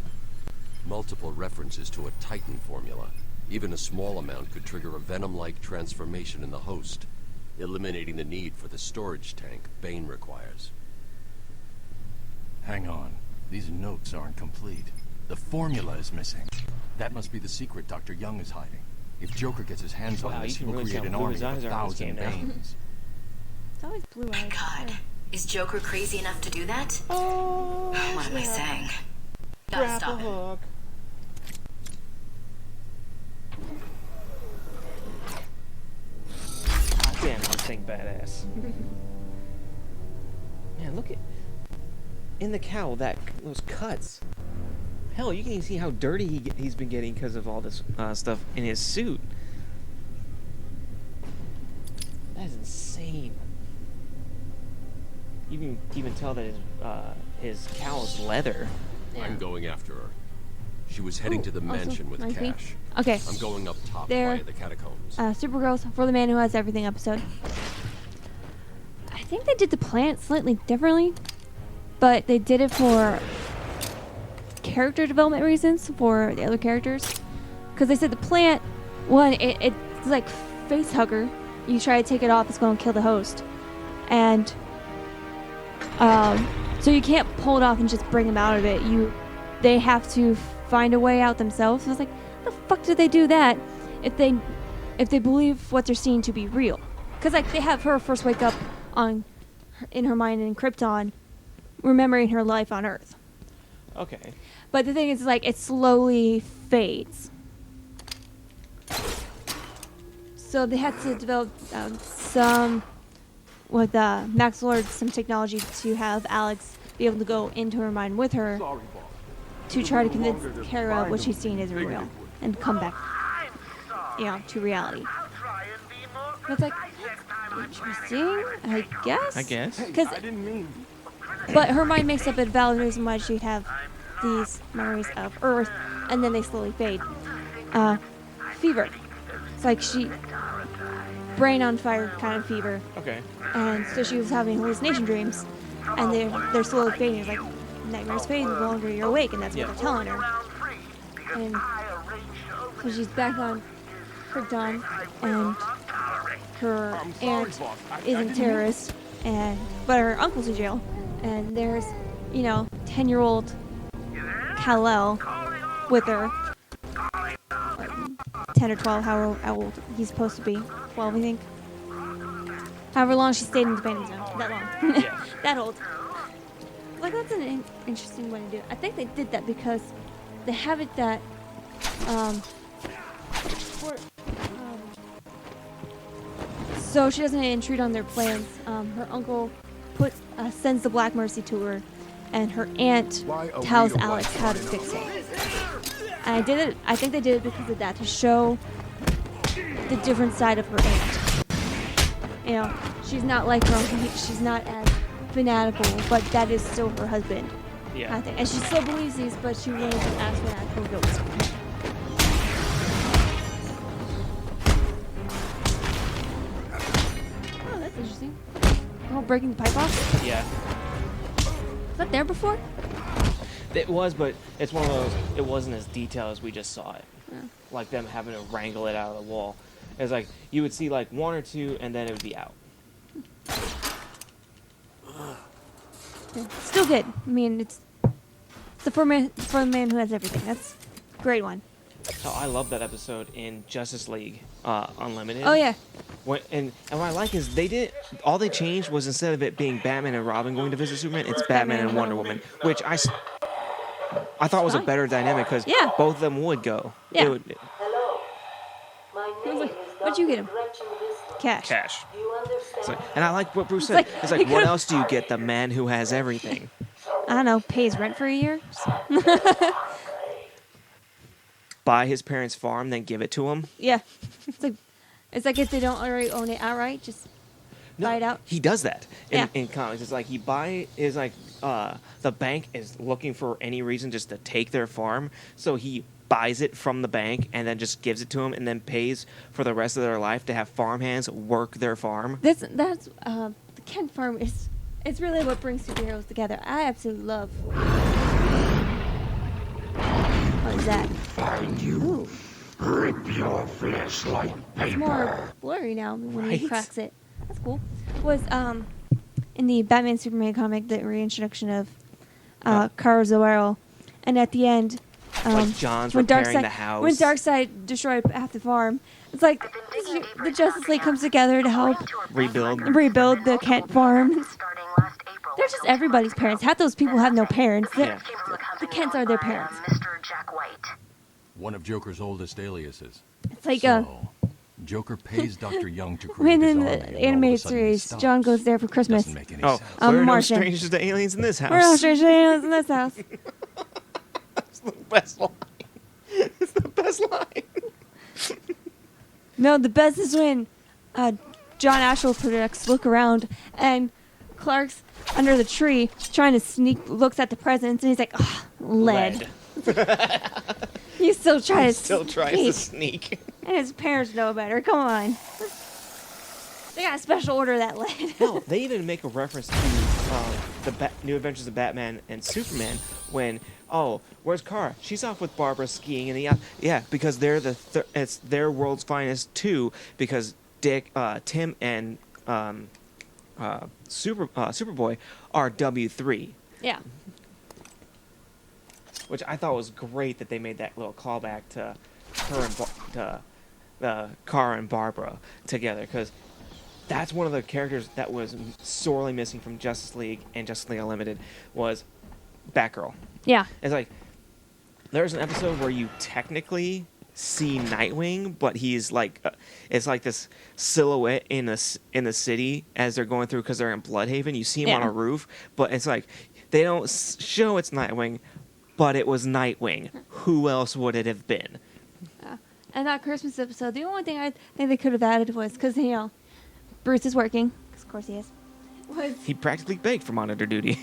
Multiple references to a Titan formula. Even a small amount could trigger a Venom-like transformation in the host, eliminating the need for the storage tank Bane requires. Hang on. These notes aren't complete. The formula is missing. That must be the secret Dr. Young is hiding. If Joker gets his hands on this, he'll create an army of 1,000 Banes. It's always blue eyes. My God. Is Joker crazy enough to do that? Oh, what am I saying? Gotta Grab stop a him. hook. God damn, this thing badass. Man, look at in the cowl those cuts. Hell, you can even see how dirty he's been getting because of all this stuff in his suit. That is insane. You can even tell that his cowl is leather. I'm going after her. She was heading to the mansion with might be. cash. Okay. I'm going up top There. via the catacombs. Supergirl's For the Man Who Has Everything episode. I think they did the planet slightly differently, but they did it for character development reasons for the other characters. Because they said the plant, one, it's like face hugger. You try to take it off, it's going to kill the host. And so you can't pull it off and just bring them out of it. They have to find a way out themselves. So I was like, how the fuck did they do that if they believe what they're seeing to be real? Because like they have her first wake up in her mind in Krypton, remembering her life on Earth. Okay. But the thing is, like, it slowly fades. So they had to develop with Max Lord, some technology to have Alex be able to go into her mind with her to try to convince Kara what she's seeing isn't real and come back, to reality. It's like, interesting, I guess. But her mind makes up a valid reason why she'd have these memories of Earth, and then they slowly fade. Fever. It's like brain on fire kind of fever. Okay. And so she was having hallucination dreams, and they're slowly fading. It's like nightmares fade the longer you're awake, and that's what they're telling her. And so she's back on Krypton, and her aunt isn't a terrorist, but her uncle's in jail. And there's, 10-year-old Kal-El with her. 10 or 12, how old he's supposed to be. 12, I think. However long she stayed in the abandoned zone. That long. Yeah. That old. Like, that's an interesting way to do it. I think they did that because they have it that, so she doesn't intrude on their plans. Her uncle sends the Black Mercy to her, and her aunt tells Alex how to fix it. And I think they did it because of that, to show the different side of her aunt. She's not like her uncle. She's not as fanatical, but that is still her husband. Yeah. I think. And she still believes these, but she really isn't as fanatical as those. Oh, that's interesting. Oh, breaking the pipe off? Yeah. Was that there before? It was, but it's one of those, it wasn't as detailed as we just saw it. Yeah. Like them having to wrangle it out of the wall. It's like, you would see like one or two, and then it would be out. Yeah, still good. I mean, it's the for the man who has everything. That's a great one. Oh, I love that episode in Justice League Unlimited. Oh yeah. And what I like is all they changed was instead of it being Batman and Robin going to visit Superman, it's Batman and Wonder Woman, which I thought was a better dynamic because both of them would go. Yeah. What'd you get him? Cash. And I like what Bruce said. It's like, what else do you get? The man who has everything. I don't know. Pays rent for a year. Buy his parents' farm, then give it to him. Yeah. It's like if they don't already own it outright, just buy it out. He does that in comics. It's like the bank is looking for any reason just to take their farm, so he buys it from the bank and then just gives it to them and then pays for the rest of their life to have farmhands work their farm. That's the Kent farm it's really what brings superheroes together. I absolutely love. What is that? Find you. Ooh. Rip your flesh like paper. It's more blurry now when he cracks it. That's cool. Was in the Batman Superman comic the reintroduction of Kara Zor-El, and at the end, like John's repairing the house. When Darkseid destroyed half the farm, it's like the Justice League comes together to help rebuild the Kent farm. They're just everybody's parents. Half those people have no parents. The Kents are their parents. One of Joker's oldest aliases. It's like Joker pays Dr. Young to create when his in army, the and animated all of a sudden he series, stops. John goes there for Christmas. Doesn't make any sense. We're no Martian. strangers to aliens in this house. We're no strangers to aliens in this house. That's the best line. It's the best line. No, the best is when John Ashwell projects look around and Clark's under the tree trying to sneak looks at the presents and he's like, lead. He still tries to sneak. And his parents know about her. Come on. They got a special order that led. Hell, they even make a reference to the New Adventures of Batman and Superman when, where's Kara? She's off with Barbara skiing in the yeah, because they're it's their world's finest too, because Tim and Superboy are W3. Yeah. Which I thought was great that they made that little callback to her and Kara and Barbara together, because that's one of the characters that was sorely missing from Justice League and Justice League Unlimited was Batgirl. Yeah. It's like there's an episode where you technically see Nightwing, but he's like it's like this silhouette in the city as they're going through because they're in Bloodhaven. You see him on a roof, but it's like they don't show it's Nightwing, but it was Nightwing. Who else would it have been? And that Christmas episode, the only thing I think they could have added was because Bruce is working, because of course he is. He practically begged for monitor duty.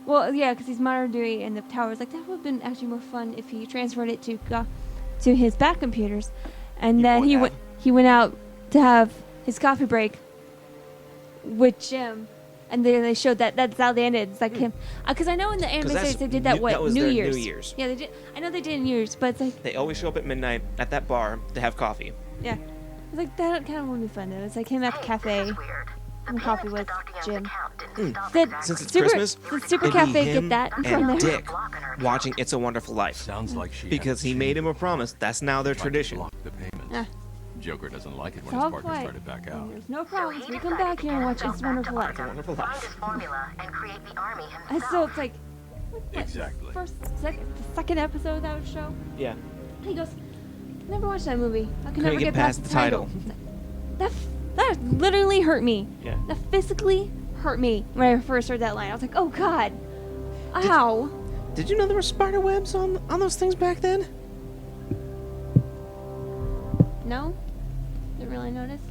Well, yeah, because he's monitor duty in the towers. Like that would have been actually more fun if he transferred it to his back computers, and then he went out to have his coffee break with Jim, and then they showed that's how they ended. It's like him, because I know in the anime series they did that. That was New their Year's? New Year's. Yeah, they did. I know they did in New Year's, but it's like they always show up at midnight at that bar to have coffee. Yeah. It's like that kind of would be fun though. It's like him at the cafe and coffee with Jim. Since it's Christmas, did Super it'd be Cafe him get that from and there? Dick watching It's a Wonderful Life. Sounds like she because he made him a promise. That's now their tradition. Block the payments. Yeah. Joker doesn't like it when It's his all partner quiet. started back out. There's no problems. We come back here and watch It's a Wonderful Life. Find his formula and create the army And himself. so it's like Exactly. second episode of that show. Yeah. He goes, never watched that movie. I can Couldn't never get past the title. That literally hurt me. Yeah. That physically hurt me when I first heard that line. I was like, oh god, ow. Did you know there were spider webs on those things back then? No, didn't really notice.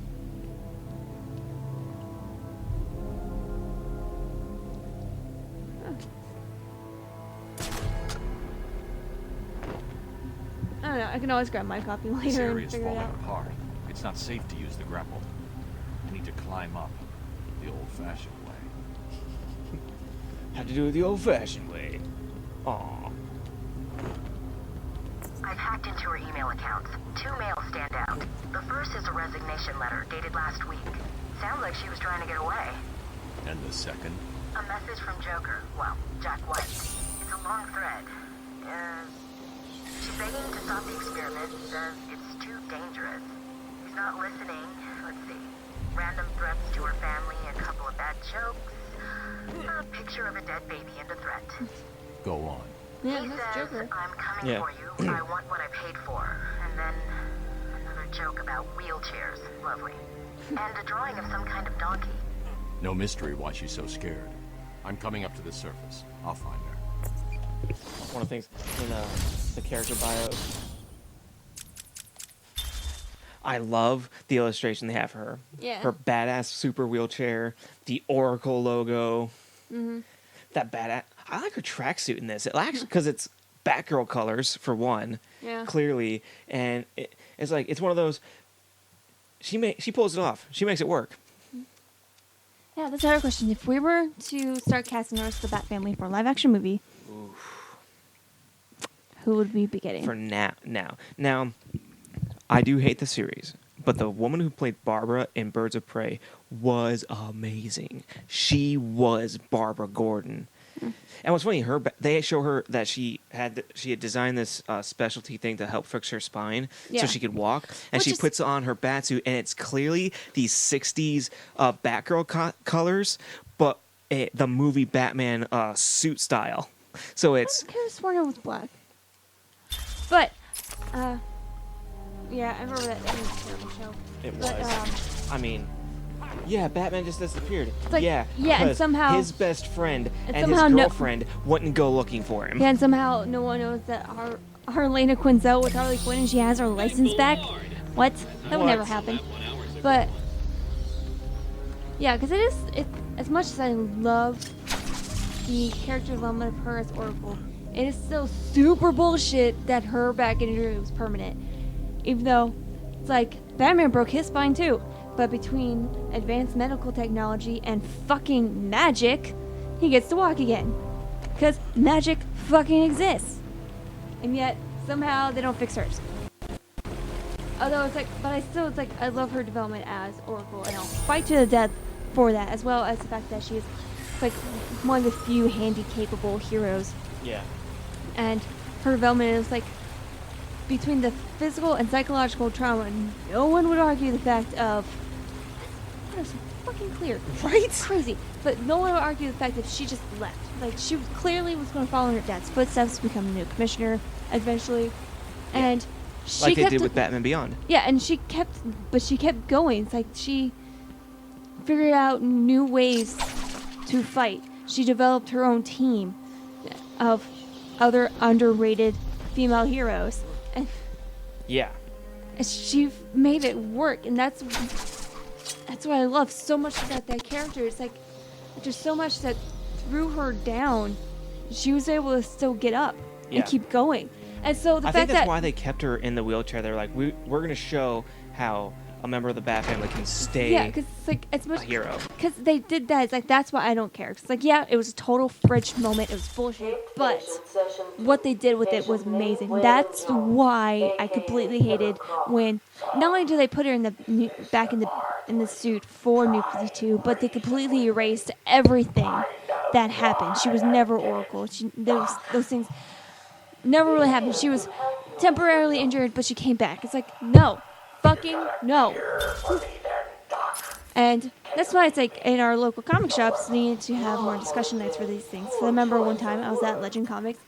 I don't know. I can always grab my copy This later area and is figure it falling out. apart. It's not safe to use the grapple. I need to climb up the old-fashioned way. Had to do it the old-fashioned way. Aww. I've hacked into her email accounts. 2 mails stand out. The first is a resignation letter dated last week. Sounds like she was trying to get away. And the second? A message from Joker. Well, Jack White. It's a long thread. She's begging to stop the experiment. Says it's too dangerous. He's not listening. Let's see. Random threats to her family, a couple of bad jokes, a picture of a dead baby, and a threat. Go on. Yeah, he that's says, Joker. I'm coming for you. I want what I paid for. And then another joke about wheelchairs. Lovely. And a drawing of some kind of donkey. No mystery why she's so scared. I'm coming up to the surface. I'll find her. One of the things in the character bios, I love the illustration they have for her. Yeah. Her badass super wheelchair, the Oracle logo. Mm-hmm. That badass. I like her tracksuit in this. It actually because it's Batgirl colors for one. Yeah. Clearly, and it's like it's one of those. She pulls it off. She makes it work. Yeah, that's another question. If we were to start casting the rest of the Bat family for a live-action movie, who would we be getting? For now, I do hate the series, but the woman who played Barbara in Birds of Prey was amazing. She was Barbara Gordon. And what's funny, they show her that she had designed this specialty thing to help fix her spine so she could walk, and she puts on her batsuit, and it's clearly these '60s Batgirl colors, but the movie Batman suit style. So it's. I could have sworn it was black. But, yeah, I remember that terrible show. It was. But, I mean. Yeah, Batman just disappeared. Like, yeah, and somehow his best friend and his somehow girlfriend wouldn't go looking for him. Yeah, and somehow no one knows that Harlena Quinn's out with Harley Quinn and she has her license back. What? That would never happen. But yeah, because it as much as I love the character development of her as Oracle, it is still super bullshit that her back injury was permanent. Even though it's like Batman broke his spine too. But between advanced medical technology and fucking magic, he gets to walk again. Because magic fucking exists. And yet, somehow, they don't fix hers. Although it's like, but it's like, I love her development as Oracle, and I'll fight to the death for that, as well as the fact that she is like one of the few handy-capable heroes. Yeah. And her development is like, between the physical and psychological trauma, no one would argue the fact of, that's fucking clear. Right? Crazy. But no one would argue the fact that she just left. Like, she clearly was going to follow in her dad's footsteps to become a new commissioner eventually. And she like they kept did with Batman Beyond. Yeah, and she kept going. It's like she figured out new ways to fight. She developed her own team of other underrated female heroes. And yeah. She made it work, and that's what I love so much about that character. It's like there's so much that threw her down. She was able to still get up and keep going. And so I think that's why they kept her in the wheelchair. They're like, we're going to show how a member of the Bat family can stay because it's like it's much a hero. Because they did that. It's like that's why I don't care. It's like it was a total fridge moment. It was bullshit, but what they did with it was amazing. That's why I completely hated when not only do they put her in the back in the suit for New 52, but they completely erased everything that happened. She was never Oracle. Those things never really happened. She was temporarily injured, but she came back. It's like no. Fucking no. And that's why it's like in our local comic shops, we need to have more discussion nights for these things. So I remember one time I was at Legend Comics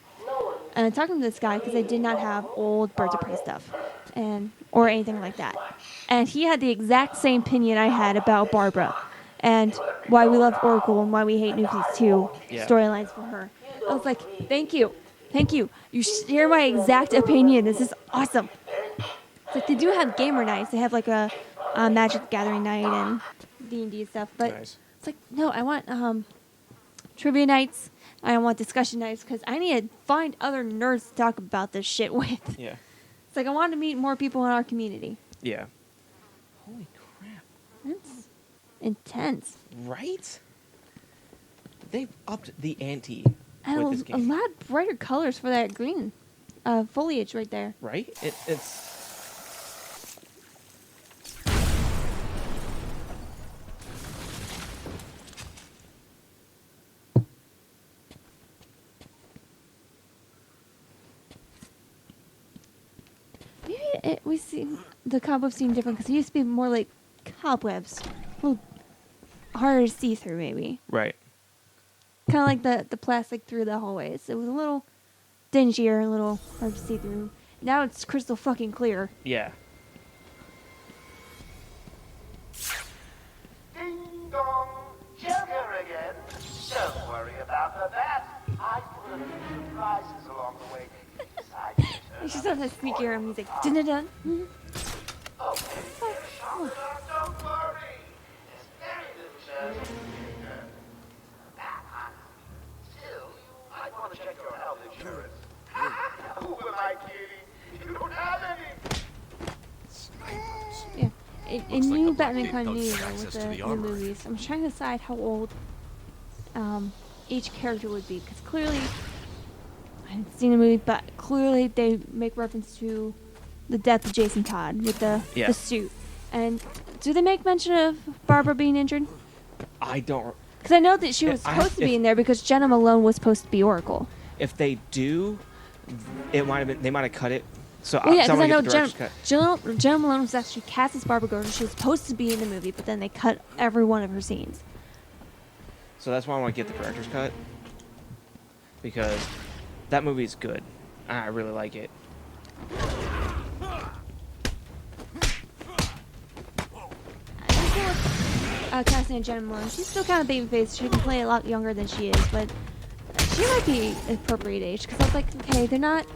and talking to this guy because I did not have old Birds of Prey stuff or anything like that. And he had the exact same opinion I had about Barbara and why we love Oracle and why we hate New 52 storylines for her. I was like, thank you. You share my exact opinion. This is awesome. It's like they do have gamer nights. They have like a Magic Gathering night and D&D stuff. But it's like, no, I want trivia nights. I want discussion nights because I need to find other nerds to talk about this shit with. Yeah. It's like I want to meet more people in our community. Yeah. Holy crap. That's intense. Right? They've upped the ante and with this game. A lot brighter colors for that green foliage right there. Right? It's... We see the cobwebs seem different because it used to be more like cobwebs, a little harder to see through, maybe. Right. Kind of like the plastic through the hallways. It was a little dingier, a little hard to see through. Now it's crystal fucking clear. Yeah. Ding dong, Joker again. Don't worry about the bat. I put a few surprises along the way. You should have that sneaky air music. Dun dun dun. Don't worry. There's very little chance. Still, you might want to check your health insurance. Who am I kidding? You don't have any. Yeah. In new Batman continuity with the new movies, I'm trying to decide how old each character would be because clearly. I haven't seen the movie, but clearly they make reference to the death of Jason Todd with the suit. And do they make mention of Barbara being injured? I don't... Because I know that she was supposed to be in there because Jenna Malone was supposed to be Oracle. If they do, it might have been... They might have cut it. So well, yeah, because I know Jenna Malone was actually cast as Barbara Gordon. She was supposed to be in the movie, but then they cut every one of her scenes. So that's why I want to get the director's cut. Because... that movie is good. I really like it. Casting and Jenna Malone, she's still kind of babyface. She can play a lot younger than she is, but she might be appropriate age. Because I was like, okay, they're not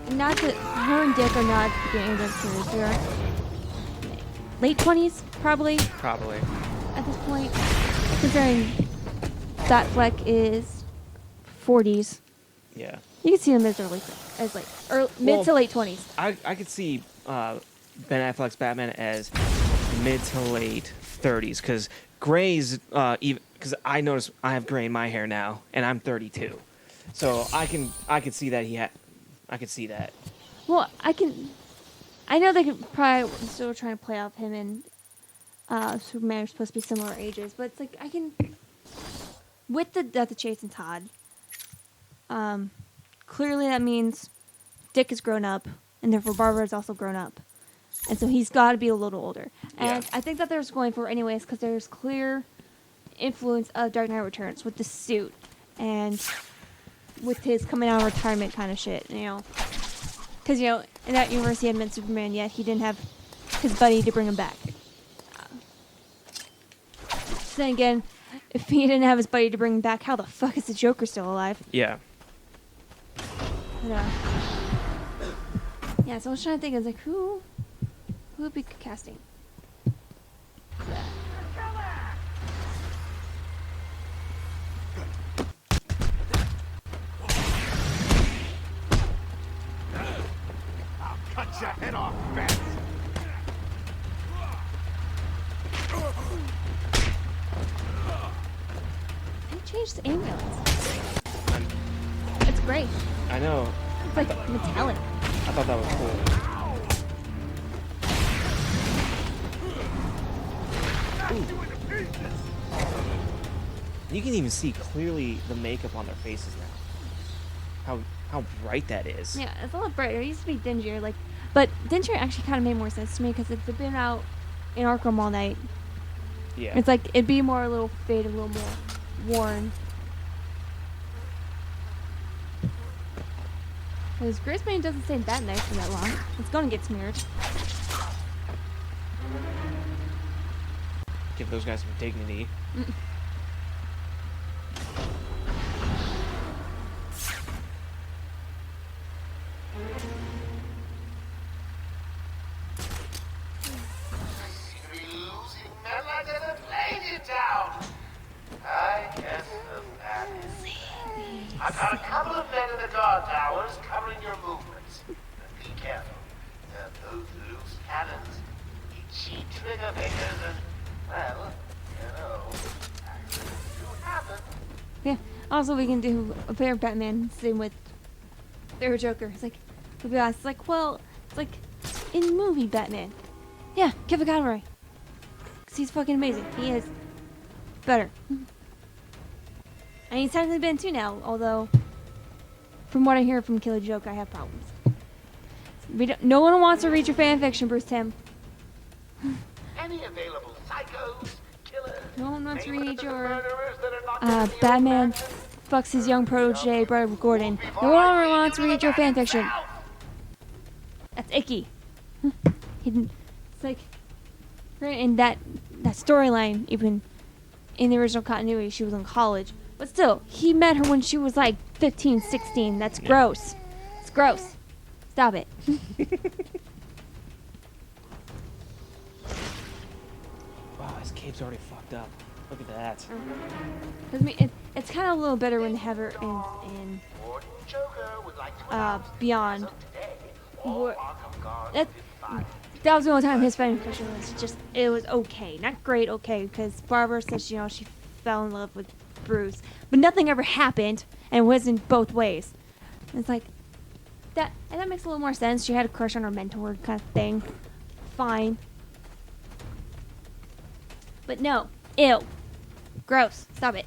that her and Dick are not beginning their careers. They're late 20s, probably. Probably. At this point, considering Batfleck is 40s. Yeah. You can see him as mid to late 20s. I could see Ben Affleck's Batman as mid to late 30s because gray's even because I notice I have gray in my hair now and I'm 32, so I could see that I could see that. Well, I know they could probably still trying to play off him and Superman are supposed to be similar ages, but it's like I can with the death of Chase and Todd. Clearly that means Dick has grown up, and therefore Barbara has also grown up. And so he's got to be a little older. And I think that they're just going for it anyways, because there's clear influence of Dark Knight Returns with the suit, and with his coming out of retirement kind of shit, you know. Because, you know, in that universe he hadn't met Superman yet. He didn't have his buddy to bring him back. So then again, if he didn't have his buddy to bring him back, how the fuck is the Joker still alive? Yeah. But, yeah, so I was trying to think, I was like, who would be casting? I'll cut your head off, Bats. They changed the ambulance. It's great. I know. It's like metallic. I thought that was cool. You can even see clearly the makeup on their faces now. How bright that is. Yeah, it's a lot brighter. It used to be dingier, but dingier actually kind of made more sense to me because if they've been out in Arkham all night, yeah, it's like it'd be more a little faded, a little more worn. Because Grace Paint doesn't stay that nice for that long. It's gonna get smeared. Give those guys some dignity. I've got a couple of men in the guard towers covering your movements. Be careful. Those loose cannons, itchy trigger fingers, and, well, you know, accidents do happen. Yeah. Also, we can do a pair of Batman, same with their Joker. It's like, to be honest, it's like, well, it's like in movie Batman. Yeah, Kevin Conroy. Because he's fucking amazing. He is better. And he's technically been too now, although from what I hear from Killer Joke, I have problems. No one wants to read your fanfiction, Bruce Timm. Any available psychos, killers, No one wants to read your Batman fucks his young protege, Brother Gordon. No one ever wants to read your fanfiction. That's icky. It's like, in that storyline, even in the original continuity, she was in college. But still, he met her when she was like 15, 16. That's gross. It's gross. Stop it. Wow, his cape's already fucked up. Look at that. I mean, it's kind of a little better when they have her in Beyond. That was the only time his fanfiction was just, it was okay. Not great, okay, because Barbara says, you know, she fell in love with Bruce, but nothing ever happened, and it wasn't both ways. And it's like that, and that makes a little more sense. She had a crush on her mentor, kind of thing. Fine, but no, ew, gross. Stop it.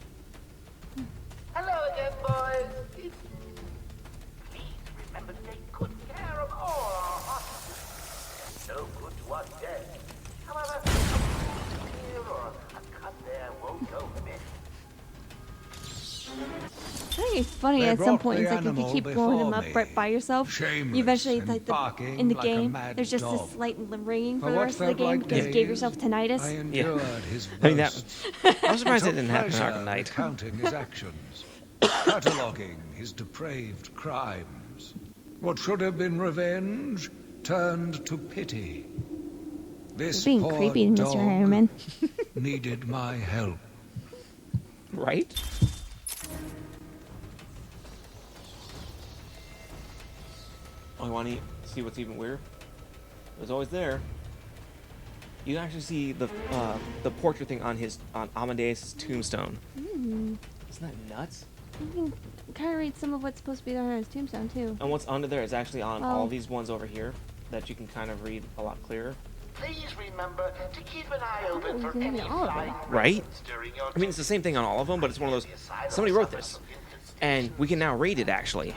Hello again, boys. Please remember to take good care of all our hostages. They're so good to us dead. However, a tear or a cut there won't go amiss. I think it's funny at some point. It's like if you keep blowing them up right by yourself, you eventually like in the game. There's just this slight ringing for the rest of the game because you gave yourself tinnitus. I mean that. I'm surprised it didn't happen in Arkham Knight. Counting his actions, cataloguing his depraved crimes. What should have been revenge turned to pity. This You're being poor creepy, Mr. dog Harriman. needed my help. Right? Oh, you want to see what's even weirder? It was always there. You actually see the portrait thing on Amadeus' tombstone. Mm. Isn't that nuts? You can kind of read some of what's supposed to be there on his tombstone too. And what's under there is actually on Oh. all these ones over here that you can kind of read a lot clearer. Please remember to keep an eye open for maybe any all of flying them. Right? presence during your I mean, it's the same thing on all of them, but it's one of those. Somebody wrote this, and we can now read it actually.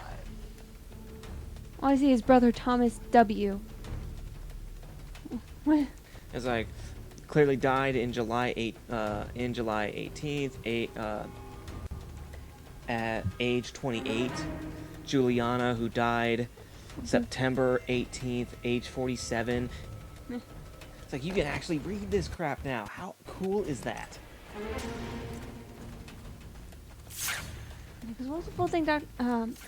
All I see is brother Thomas W. What? It's like clearly died in July 18th, at age 28. Juliana, who died September 18th, age 47. It's like you can actually read this crap now. How cool is that? Because what was the full thing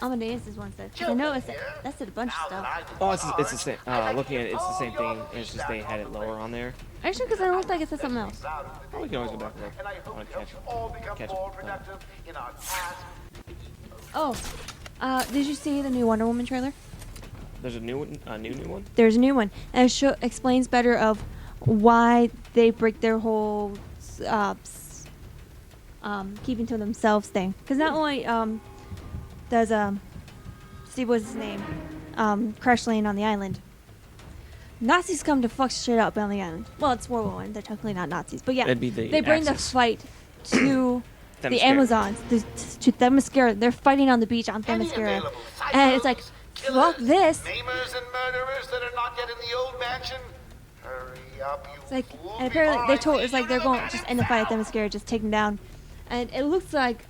Amadeus is one said? 'Cause I noticed that said a bunch of stuff. Oh, it's the same. Looking at it, it's the same thing. It's just they had it lower on there. Actually, because it looked like it said something else. Oh, we can always go back and look. I want to catch Oh, did you see the new Wonder Woman trailer? There's a new one. New one. There's a new one, and it explains better of why they break their whole keeping to themselves thing. Because not only does Steve, what's his name, crash land on the island, Nazis come to fuck shit up on the island. Well, it's World War I. They're technically not Nazis, but yeah, That'd be the they bring the Axis. fight to the Themyscira. Amazons, to Themyscira. They're fighting on the beach on Themyscira, and it's like, fuck this. Maimers and murderers that are not yet in the old mansion. Hurry up, you It's like, fool, and apparently before they told I it's see like you they're to going the to just man end the fight at Themyscira, just take them down, and it looks like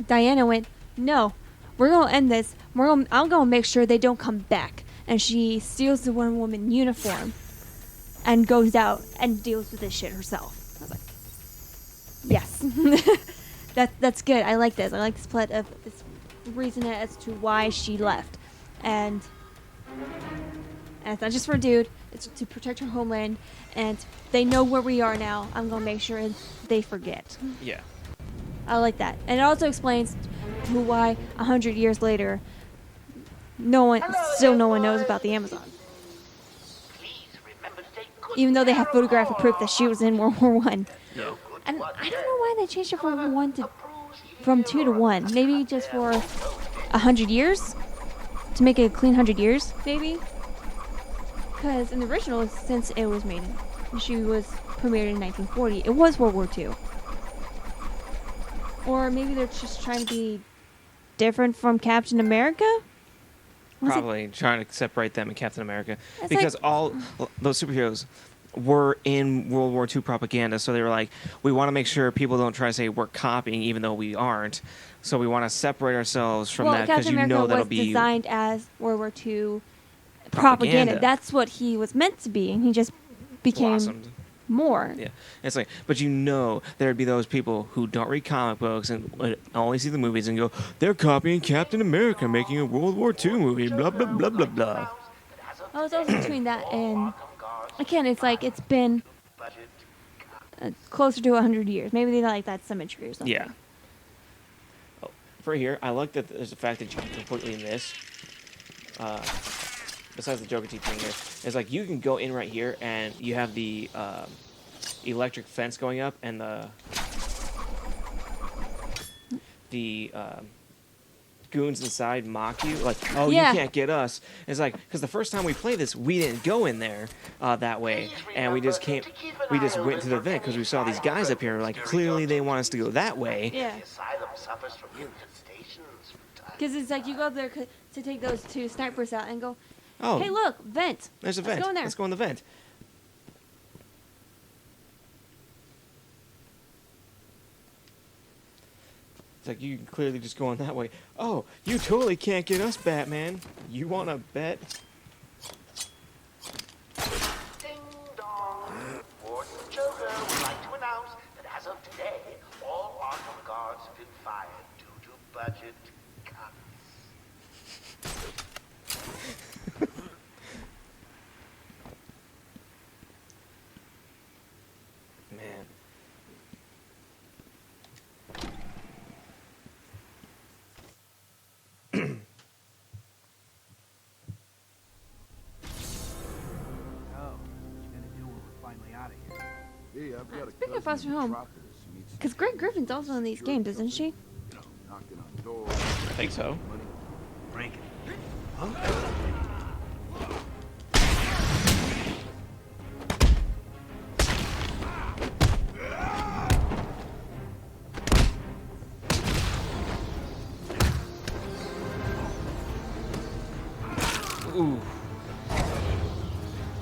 Diana went, no, we're gonna end this. I'm gonna make sure they don't come back, and she steals the Wonder Woman uniform, and goes out and deals with this shit herself. I was like, yes, that's good. I like this. I like this plot of this reason as to why she left, and it's not just for a dude. It's to protect her homeland, and they know where we are now. I'm gonna make sure they forget. Yeah. I like that, and it also explains why 100 years later, no one knows about the Amazon. Even though they have photographic proof that she was in World War One. Yeah. And I don't know why they changed it from 2 to 1. Maybe just for 100 years, to make it a clean 100 years, maybe. Because in the original, since it was made, she was premiered in 1940. It was World War II. Or maybe they're just trying to be different from Captain America? Probably trying to separate them and Captain America. It's Because like- all those superheroes were in World War II propaganda, so they were like, we want to make sure people don't try to say we're copying, even though we aren't. So we want to separate ourselves from that because Captain you America know that'll was be designed as World War II propaganda. Propaganda. That's what he was meant to be, and he just became blossomed. more. Yeah, it's like, but you know, there'd be those people who don't read comic books and only see the movies and go, they're copying Captain America, making a World War II movie, blah blah blah blah blah. I was also between that and again, it's like it's been closer to 100 years. Maybe they like that symmetry or something. Yeah. Oh, for here, I like that there's the fact that you can completely miss. Besides the Joker teaching here, it's like you can go in right here and you have the electric fence going up and the goons inside mock you like, oh, Yeah. you can't get us. It's like, because the first time we played this, we didn't go in there that way, and we just went to the vent because we saw these guys up here. Like, clearly they want us to go that way. Yeah. Asylum suffers from infestations from time. Because it's like you go up there to take those two snipers out and go, Oh, hey, look, vent. there's a Let's vent. go in there. Let's go in the vent. It's like you can clearly just go on that way. Oh, you totally can't get us, Batman. You want to bet? Ding dong. Warden Joker would like to announce that as of today, all Arkham guards have been fired due to budget cuts. Man. Hey, I've got a Speaking of cousin foster home, Metropolis who needs some because Greg Griffin's also in these games, isn't she? knocking on doors. I think so. Frank. Ooh.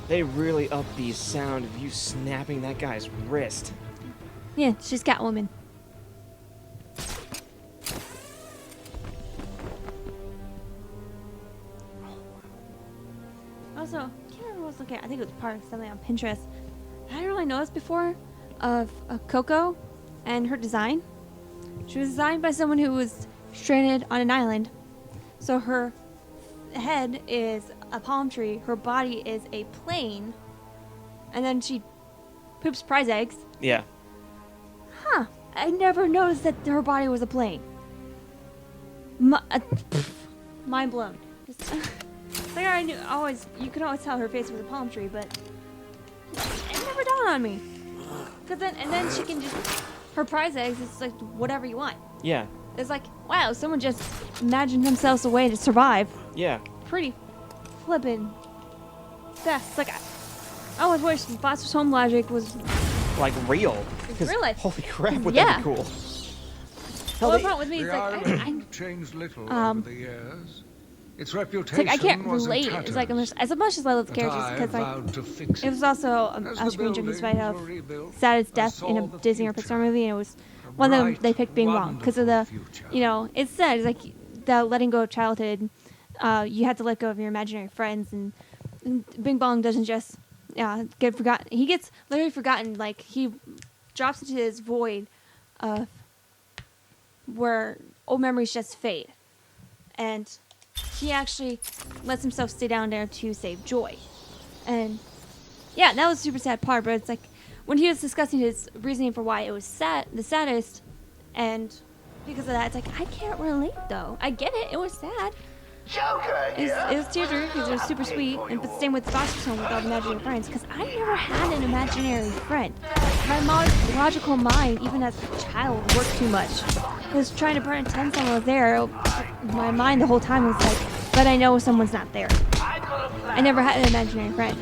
They really up the sound of you snapping that guy's wrist. Yeah, she's Catwoman. Also, I can't remember what I was looking at. I think it was part of something on Pinterest. I hadn't really noticed before of Coco and her design. She was designed by someone who was stranded on an island. So her head is a palm tree, her body is a plane, and then she poops prize eggs. Yeah. Huh. I never noticed that her body was a plane. Mind blown. Like I knew always, you could always tell her face was a palm tree, but it never dawned on me. Cause then she can just, her prize eggs is like whatever you want. Yeah. It's like, wow, someone just imagined themselves a way to survive. Yeah. Pretty flippin' best. Like, I always wish Foster's home logic was Like real. 'Cause Really? Holy crap, would Yeah. that be cool? Well, the problem with me is The like, island changed little over the years. Its it's reputation like I can't was relate. in It's like tatters. as much as I love the But characters, I because vowed to fix like it was also a As the screenshot in spite buildings of were rebuilt, saddest I death in saw a the Disney or future. Pixar movie, and it was one of them bright, they picked being wrong because of the, you know, it's sad. It's like the letting go of childhood. You have to let go of your imaginary friends, and Bing Bong doesn't just get forgotten. He gets literally forgotten. Like he drops into this void of where old memories just fade, and he actually lets himself stay down there to save Joy. And yeah, that was a super sad part, but it's like when he was discussing his reasoning for why it was sad, the saddest, and because of that, it's like I can't relate though. I get it, it was sad. It was tearjerker because it was super sweet, and but same with Foster's home with all the imaginary friends, because I never had an imaginary friend. My logical mind, even as a child, worked too much. I was trying to pretend someone was there. My mind the whole time was like, but I know someone's not there. I never had an imaginary friend.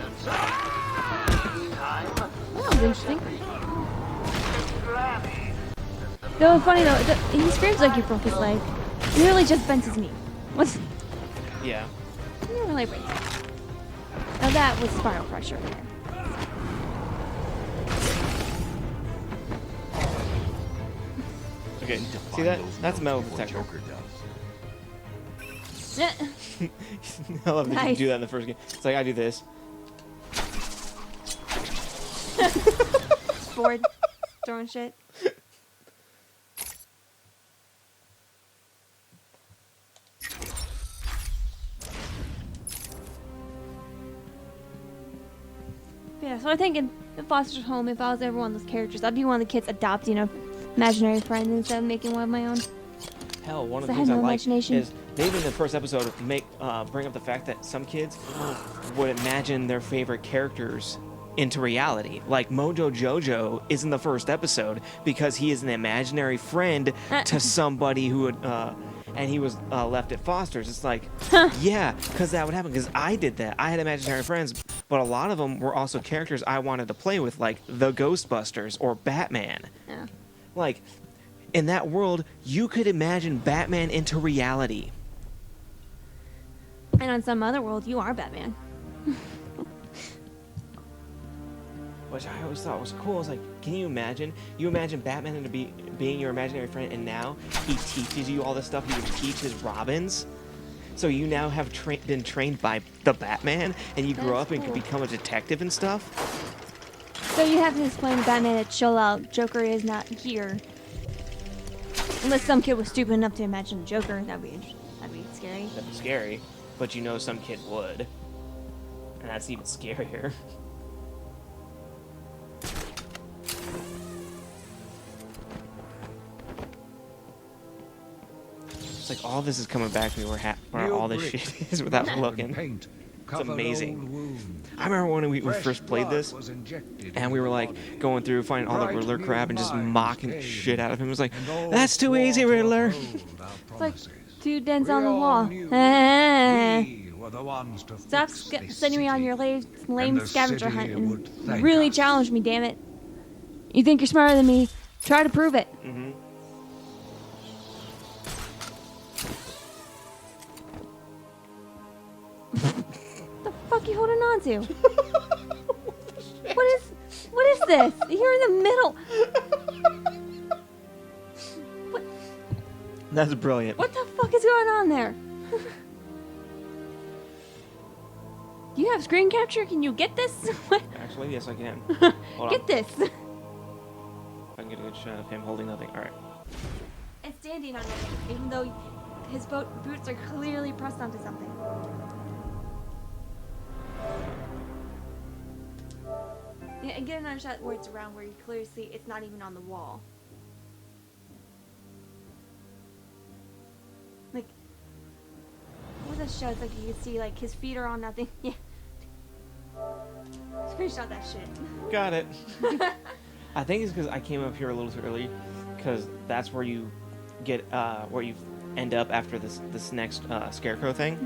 That was interesting. Though funny though, he screams like he broke his leg. He really just bent his knee. What's? Yeah. He didn't really break it. Now that was spinal pressure there. Okay. See that? That's metal detector. I love that you can Nice. do that in the first game. It's like I do this. Bored. Throwing shit. Yeah, so I think in Foster's home, if I was ever one of those characters, I'd be one of the kids adopting an imaginary friend instead of making one of my own. Hell, one of the So I things had I no like imagination. is they even in the first episode bring up the fact that some kids would imagine their favorite characters into reality. Like Mojo Jojo is in the first episode because he is an imaginary friend to somebody who would, and he was left at Foster's. It's like, yeah, because that would happen. Because I did that. I had imaginary friends, but a lot of them were also characters I wanted to play with, like the Ghostbusters or Batman. Yeah. Like, in that world, you could imagine Batman into reality. And on some other world, you are Batman. Which I always thought was cool. I was like, can you imagine? You imagine Batman into being your imaginary friend, and now he teaches you all this stuff he would teach his Robins. So you now have been trained by the Batman, and you grow up and can become a detective and stuff. So you have to explain to Batman to chill out. Joker is not here. Unless some kid was stupid enough to imagine Joker, that'd be scary. That'd be scary, but you know some kid would, and that's even scarier. It's like all this is coming back to me where all this brick, shit is without mortar and looking. Paint covered amazing. old wound. I remember when we Fresh first played blood this, was injected and we into were the like body. going through, finding all the Bright Riddler new crap and just minds mocking came, shit out of him. It was like, and all that's too swore easy, to Riddler. uphold our It's like promises. 2 dents We on the all wall. knew we were the ones to Stop fix this sending me on city, your lame and the scavenger city hunt would and thank really us. challenge me, damn it. You think you're smarter than me? Try to prove it. Mm-hmm. The fuck you holding on to? What is this? You're in the middle. That's brilliant. What the fuck is going on there? Do you have screen capture? Can you get this? What? Actually, yes, I can. Hold Get on. this. If I can get a good shot of him holding nothing. All right. And standing on it, even though his boots are clearly pressed onto something. Yeah, and get another shot where it's around, where you clearly see it's not even on the wall. Like, what this shows, like you can see, like his feet are on nothing. Yeah. Screenshot that shit. Got it. I think it's because I came up here a little too early, because that's where you get where you end up after this next scarecrow thing.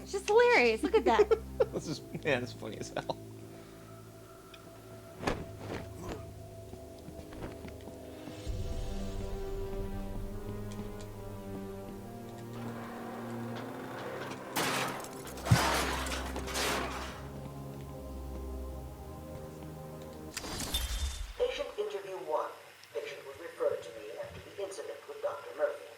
It's just hilarious. Look at that. This is that's funny as hell. Patient interview 1. Patient was referred to me after the incident with Dr. Murphy.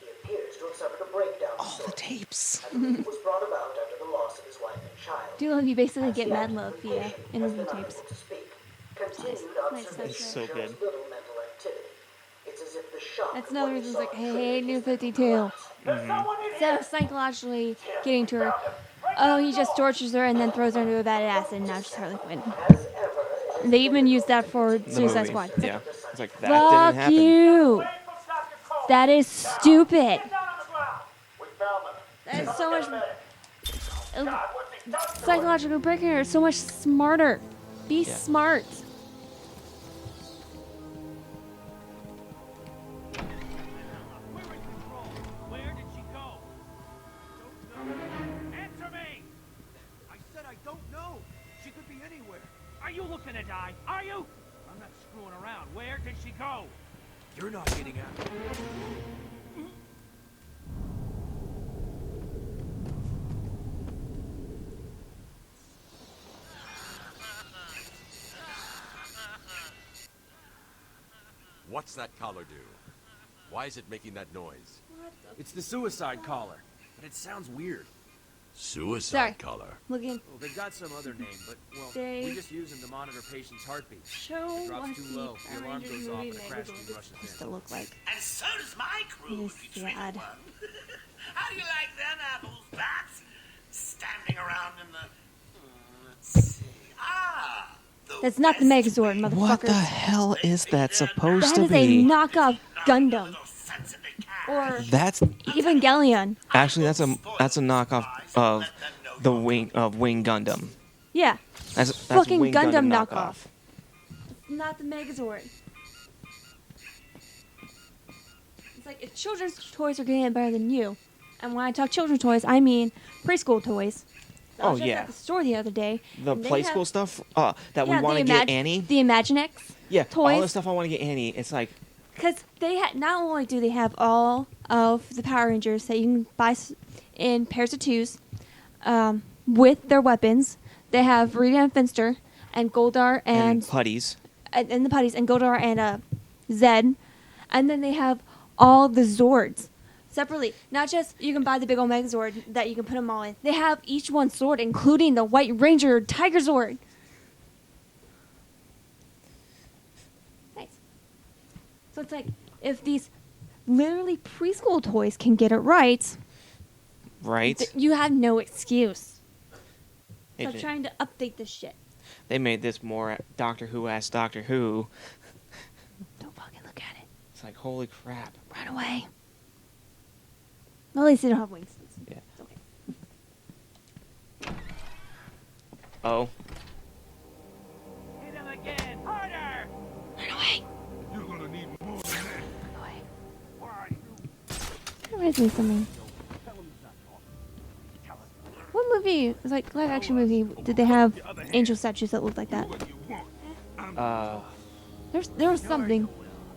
He appears to have suffered a breakdown. Oh, the tapes. I believe it was brought about after the loss of his wife and child. Do love you basically get mad love via interview tapes. Continued observation It's so shows good. little mental activity. It's as if the shock That's of another what he reason it's saw like, triggered hey, his New mental 52. collapse. Instead of psychologically getting to her, oh, he just tortures her and then throws her into a vat of acid and now she's Harley Quinn. They even used that for The Suicide movie. Squad. It's Yeah. like, It's like that didn't fuck happen. you! That is stupid. That is so much psychological breaking her is so much smarter. Be Yeah. smart. Where did she go? Answer me! I said I don't know. She could be anywhere. Are you looking to die? Are you? I'm not screwing around. Where did she go? You're not getting out. What's that collar do? Why is it making that noise? It's the suicide collar, but it sounds weird. Suicide Sorry. collar. Looking. Well, they've got some other name, but, well, They we just use them to monitor patients' heartbeats. Show If it drops what too the low, the alarm Ranger goes off and a movie crash team magazine rushes is supposed in. to look like. And so does my crew, It if you is treat sad. it well. How do you like them apples, Bats? Standing around in the... let's see. That's not the Megazord, motherfucker. What the hell is that supposed That to is a be? knockoff Gundam. Or That's Evangelion. actually that's a knockoff of the Wing Gundam. Yeah. That's Fucking Wing Gundam Gundam knockoff. Not the Megazord. It's like if children's toys are getting it better than you. And when I talk children's toys, I mean preschool toys. I was just yeah. at the store the other day. The and they play have- school stuff that we yeah, want to the get Annie. The Imaginex. Yeah, toys. all the stuff I want to get Annie. It's like Because they not only do they have all of the Power Rangers that you can buy in pairs of twos with their weapons, they have Rita and Finster and Goldar and putties. And the putties and Goldar and Zed, and then they have all the Zords separately. Not just you can buy the big old Megazord that you can put them all in. They have each one sword, including the White Ranger Tiger Zord. Nice. So it's like if these literally preschool toys can get it right, Right. you have no excuse. They So did. trying to update this shit. They made this more Doctor Who ass Doctor Who. Don't fucking look at it. It's like holy crap. Run away. Well, at least they don't have wings. Yeah. It's okay. Oh. Hit him again, harder! Run away. You're gonna need more than that. Run away. Why are you? That reminds me of something. What movie, it was like live action movie, did they have angel statues that looked like that? There was something.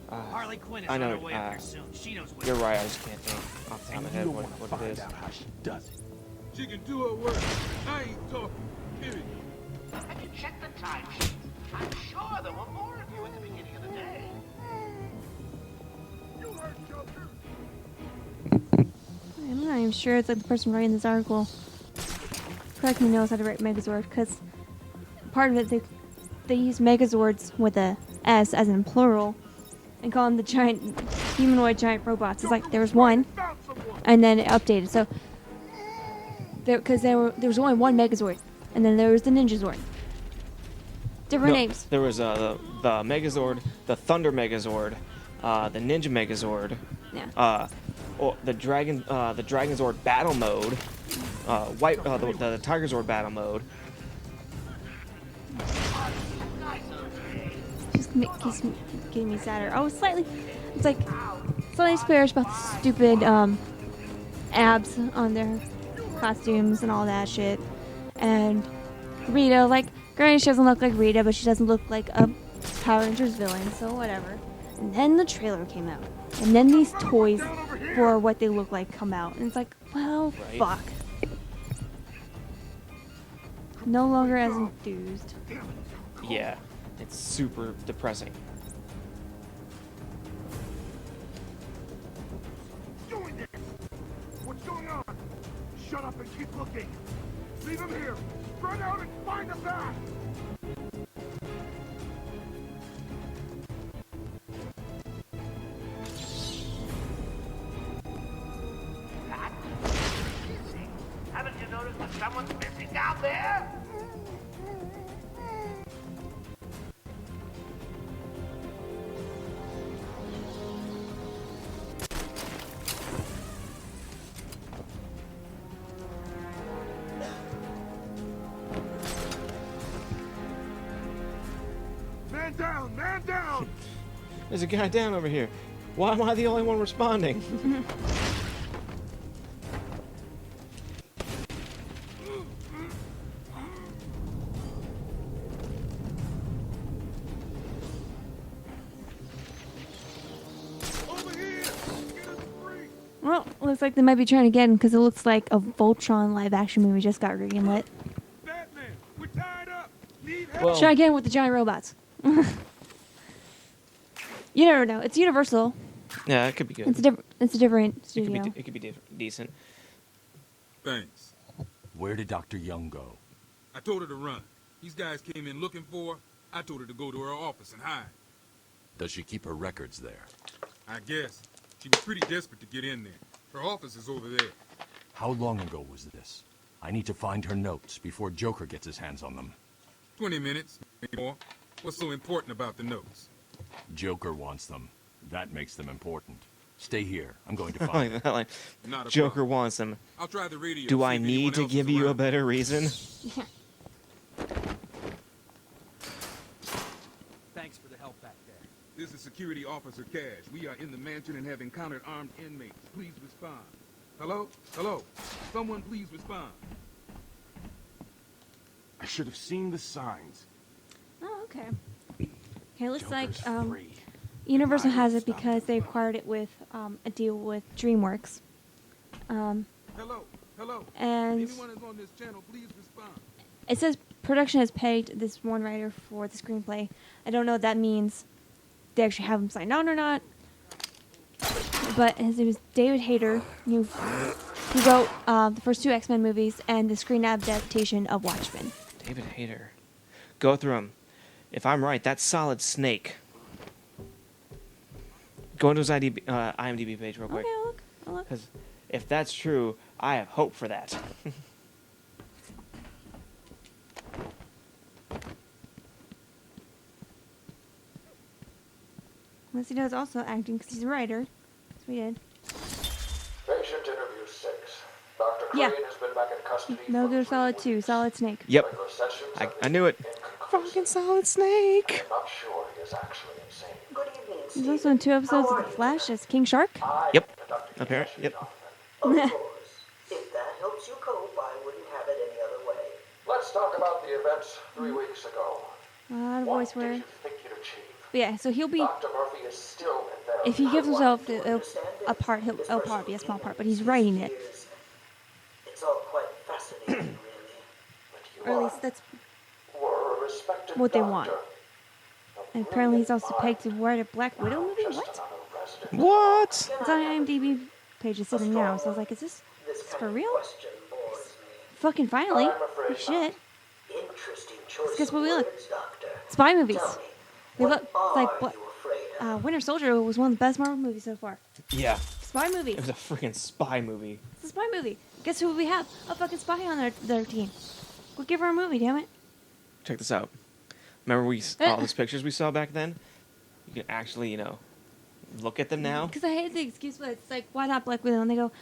Harley Quinn is I on know. her way up here soon. She knows what. You're right. I just can't think off the top of my head what it is. How she does it. She can do her work. I ain't talking. Period. Have you checked the timesheet? I'm sure there were more of you at the beginning of the day. You heard Joker. I'm not even sure it's like the person writing this article correctly knows how to write Megazord, because part of it they use Megazords with a S as in plural and call them the giant humanoid giant robots. It's like there was one and then it updated. So there was only one Megazord and then there was the Ninja Zord. Different names. There was the Megazord, the Thunder Megazord, the Ninja Megazord. Yeah. The Dragonzord battle mode, the Tiger Zord battle mode. Just keeps getting me sadder. I was slightly embarrassed about the stupid abs on their costumes and all that shit. And Rita, like, granted she doesn't look like Rita, but she doesn't look like a Power Rangers villain, so whatever. And then the trailer came out. And then these toys for what they look like come out. And it's like, well, fuck. No longer as enthused. Yeah, it's super depressing. Doing this. What's going on? Shut up and keep looking. Leave him here. Run out and find him back. Haven't you noticed that someone's missing down there? Man down! Man down! There's a guy down over here. Why am I the only one responding? Well, looks like they might be trying again because it looks like a Voltron live action movie just got greenlit. Batman, we're tied up. Need help. Well, Try again with the giant robots. You never know. It's Universal. Yeah, it could be good. It's a different studio. It could be decent. Thanks. Where did Dr. Young go? I told her to run. These guys came in looking for her. I told her to go to her office and hide. Does she keep her records there? I guess. She was pretty desperate to get in there. Her office is over there. How long ago was this? I need to find her notes before Joker gets his hands on them. 20 minutes, maybe more. What's so important about the notes? Joker wants them. That makes them important. Stay here. I'm going to find her. Like, Not a Joker problem. wants them. I'll try the radio. Do see I if need anyone to else give is you a around. better reason? Yeah. Thanks for the help back there. This is Security Officer Cash. We are in the mansion and have encountered armed inmates. Please respond. Hello? Hello? Someone please respond. I should have seen the signs. Oh, okay. Okay, it looks Joker's like free. Universal has it because they acquired it with a deal with DreamWorks. Hello? Hello? And If anyone is on this channel, please respond. it says production has pegged this one writer for the screenplay. I don't know if that means they actually have him signed on or not. But his name is David Hayter. He wrote the first two X-Men movies and the screen adaptation of Watchmen. David Hayter. Go through them. If I'm right, that's Solid Snake. Go into his IMDb page real quick. Okay, I'll look. Because if that's true, I have hope for that. Unless he does also acting because he's a writer. That's what he did. Patient interview Yeah. Crane has been back in custody. Metal Gear Solid 2, Solid Snake. Yep. I knew it. Fucking Solid Snake. I'm not sure he is actually insane. Good evening, He's also in 2 episodes of The Flash as King Shark. Yep. Apparently. Yep. Of course. If that helps you cope, I wouldn't have it any other way. Let's talk about the events 3 weeks ago. A lot of voice What did wear. you think you'd achieve? But yeah, so he'll be. Dr. Murphy is still in there. If he gives himself a part, it'll probably be a small part, but he's writing it. It's all quite fascinating, Or at least that's Were a respected what they doctor. want. And apparently he's also pegged to write a Black Widow movie? What? What? It's on IMDb page is sitting now, so I was like, is this for real? Fucking finally. Holy shit. Interesting choice. Guess what we look? words, Doctor. Spy movies. Tell me, They what look it's like are you afraid of? Winter Soldier was one of the best Marvel movies so far. Yeah. Spy movie. It was a freaking spy movie. It's a spy movie. Guess who we have? A fucking spy on their team. We'll give her a movie, damn it. Check this out. Remember all those pictures we saw back then? You can actually, look at them now. Because I hate the excuse, but it's like, why not Black Widow? And they go,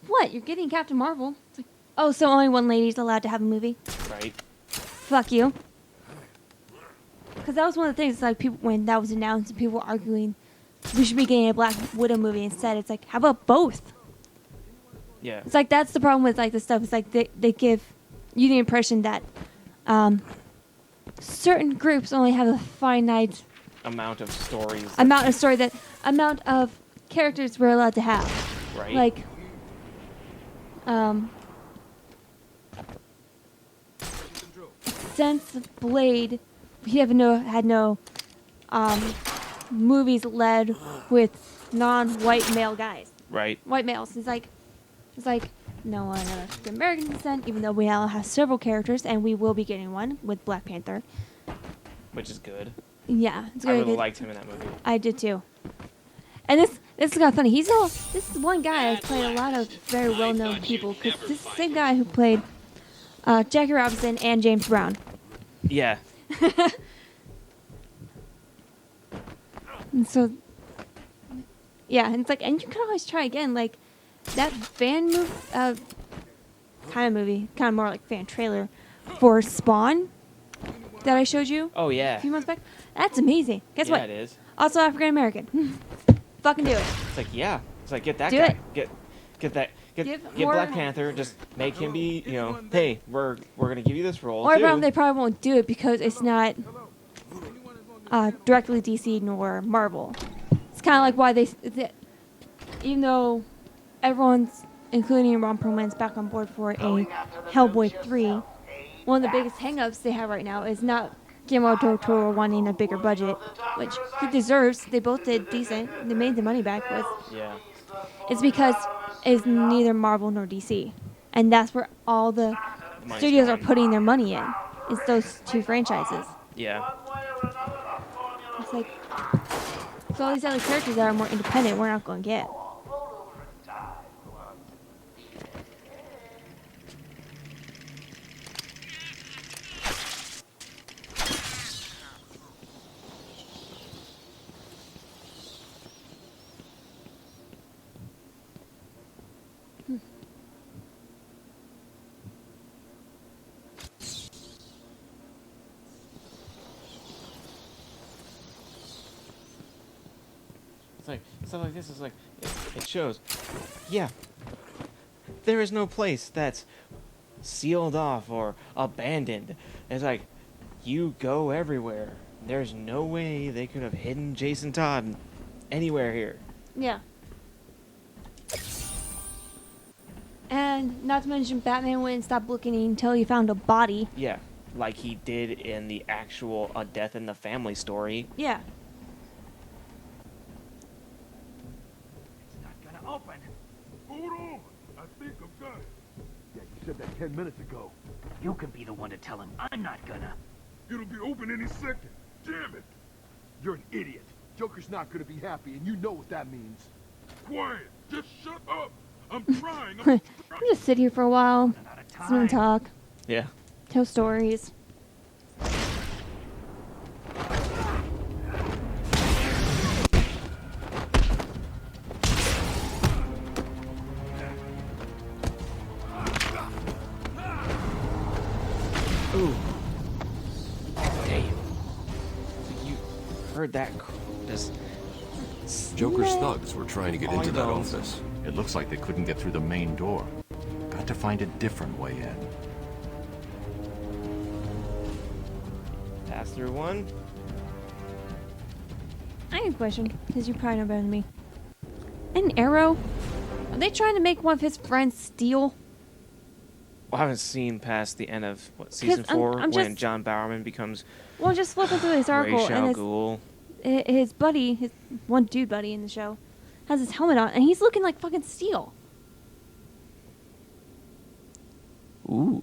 what? You're getting Captain Marvel. It's like, oh, so only one lady's allowed to have a movie? Right. Fuck you. Because that was one of the things, like, people, when that was announced and people were arguing, we should be getting a Black Widow movie instead. It's like, how about both? Yeah. It's like, that's the problem with, like, this stuff. It's like, they give you the impression that certain groups only have a finite amount of stories. Amount of characters we're allowed to have. Right. Like, since Blade, we had no movies led with non-white male guys. Right. White males. It's like no one of African American descent, even though we now have several characters, and we will be getting one with Black Panther. Which is good. Yeah, it's I very really good. liked him in that movie. I did too. And this is kind of funny. This is one guy who's played a lot of very well-known people, because this is the same guy who played Jackie Robinson and James Brown. Yeah. And so, yeah, and it's like, and you can always try again, like that fan movie, kind of more like fan trailer for Spawn that I showed you. Oh yeah. A few months back. That's amazing. Guess what? Yeah, it is. Also African American. Fucking do it. It's like, yeah. It's like, get that Do guy. it. Get more- Black Panther. Just make him be. Hey, we're gonna give you this role. Or too. problem, they probably won't do it because it's not directly DC nor Marvel. It's kind of like why they, even though everyone's, including Ron Perlman's, back on board for a Hellboy 3, one of the biggest hang-ups they have right now is not Guillermo del Toro wanting a bigger budget, which he deserves. They both did decent. They made the money back, but Yeah. it's because it's neither Marvel nor DC. And that's where all the studios are putting their money in. It's those two franchises. Yeah. It's like, so all these other characters that are more independent, we're not going to get. It's like stuff like this is like it shows. Yeah. There is no place that's sealed off or abandoned. It's like you go everywhere. There's no way they could have hidden Jason Todd anywhere here. Yeah. And not to mention, Batman wouldn't stop looking until he found a body. Yeah, like he did in the actual A Death in the Family story. Yeah. Gonna open. Hold on. I think I'm done. Yeah, you said that 10 minutes ago. You can be the one to tell him. I'm not gonna. It'll be open any second. Damn it. You're an idiot. Joker's not gonna be happy, and you know what that means. Quiet. Just shut up. I'm trying. I'm just sit here for a while, listen to them talk, Yeah. tell stories. heard that. Just Joker's thugs were trying to get into that bones. office. It looks like they couldn't get through the main door. Got to find a different way in. Pass through one. I have a question, because you probably know better than me. An arrow? Are they trying to make one of his friends steal? Well, I haven't seen past the end of season 4 I'm when just- John Bowerman becomes Well, just flipping through this article, Ra's al and Ghul. his buddy, his one dude buddy in the show, has his helmet on, and he's looking like fucking steel. Ooh,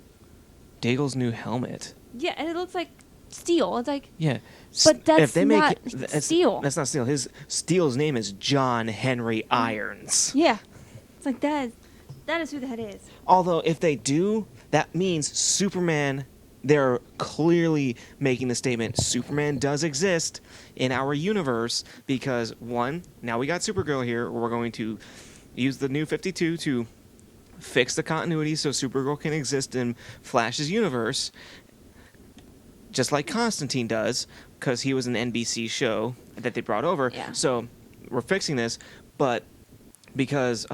Daigle's new helmet. Yeah, and it looks like steel. It's like, Yeah, but that's if they not make it, steel. That's not steel. His steel's name is John Henry Irons. Yeah, it's like that is who that is. Although, if they do, that means Superman. They're clearly making the statement Superman does exist in our universe because, one, now we got Supergirl here. We're going to use the new 52 to fix the continuity so Supergirl can exist in Flash's universe, just like Constantine does, because he was an NBC show that they brought over. Yeah. So we're fixing this, but because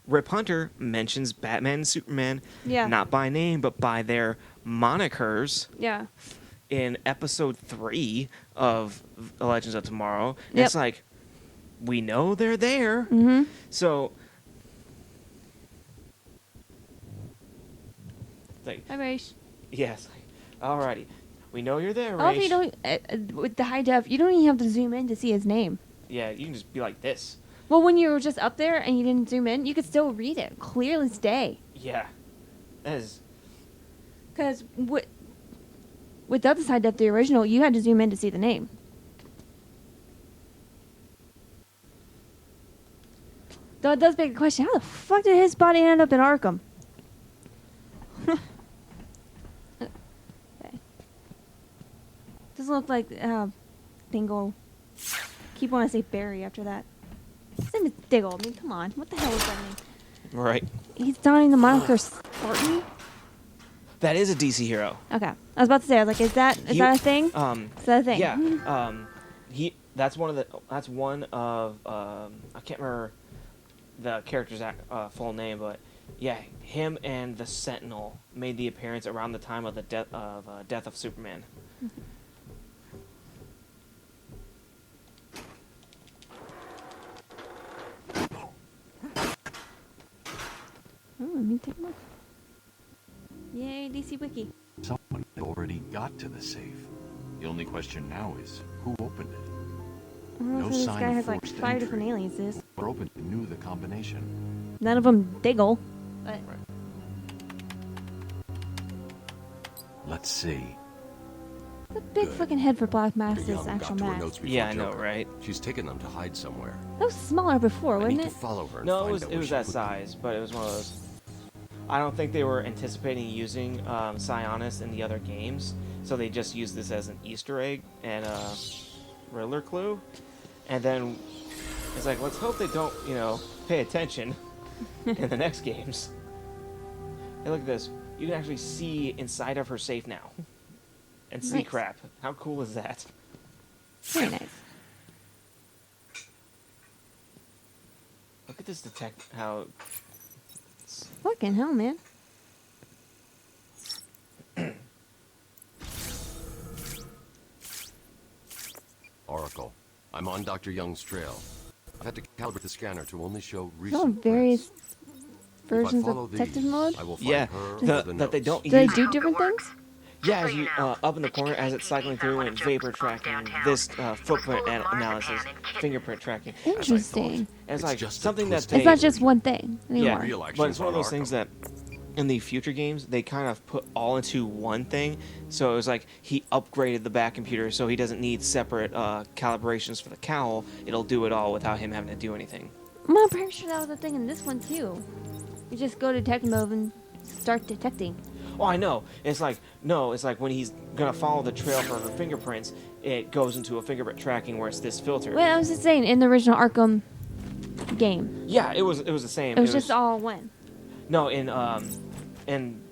Rip Hunter mentions Batman and Superman, Yeah. not by name, but by their monikers Yeah. in episode 3 of Legends of Tomorrow. And Yep. it's like, we know they're there. Mm-hmm. So, like, Hi, Raish. yes. Alrighty. We know you're there, I love Raish. you don't with the high def. You don't even have to zoom in to see his name. Yeah, you can just be like this. Well, when you were just up there and you didn't zoom in, you could still read it clear as day. Yeah. That is... Because with the other side def, the original, you had to zoom in to see the name. Though it does beg the question: how the fuck did his body end up in Arkham? Okay. Doesn't look like Dingle. Keep wanting to say Barry after that. His name is Diggle. I mean, come on. What the hell is that name? Right. He's donning the moniker Spartan? That is a DC hero. Okay. I was about to say, I was like, is that a thing? Is that a thing? Yeah. That's one of I can't remember the character's full name, but yeah, him and the Sentinel made the appearance around the time of the death of Superman. Oh, let me take a look. Yay, DC Wiki. Someone had already got to the safe. The only question now is, who opened it? I don't know No if this sign guy of has like forced 5 different entry. aliases. Whoever opened it knew the combination. None of them Diggle. But Let's see. the big fucking head for Black Mask Young is got actual to her mask. notes before Yeah, I know, Joker. right? She's taken them to hide somewhere. That was smaller before, I wasn't need it? to follow her and No, find it was out it where was she that put size, but it was one of those. I don't think they were anticipating using Sionis in the other games, so they just used this as an Easter egg and a Riddler clue. And then it's like, let's hope they don't, pay attention in the next games. Hey, look at this. You can actually see inside of her safe now. And see Nice. crap. How cool is that? Very nice. Look at this how... Fucking hell, man. Oracle. I'm on Dr. Young's trail. I've had to calibrate the scanner to only show There's all recent various prints. versions follow of detective these, mode. I will find Yeah, her that or the they notes. don't Do they use... do different things? Yeah, as you up in the corner as it's cycling through and vapor tracking, this footprint analysis, fingerprint tracking. Interesting. And it's like just a something that twisted they... It's not just one thing Yeah, anymore. but it's one of those things that in the future games they kind of put all into one thing. So it was like he upgraded the back computer so he doesn't need separate calibrations for the cowl. It'll do it all without him having to do anything. I'm pretty sure that was a thing in this one too. You just go to detective mode and start detecting. Oh, I know. It's like, no, it's like when he's going to follow the trail for her fingerprints, it goes into a fingerprint tracking where it's this filter. Well, I was just saying, in the original Arkham game. Yeah, it was the same. It was just all one. No, in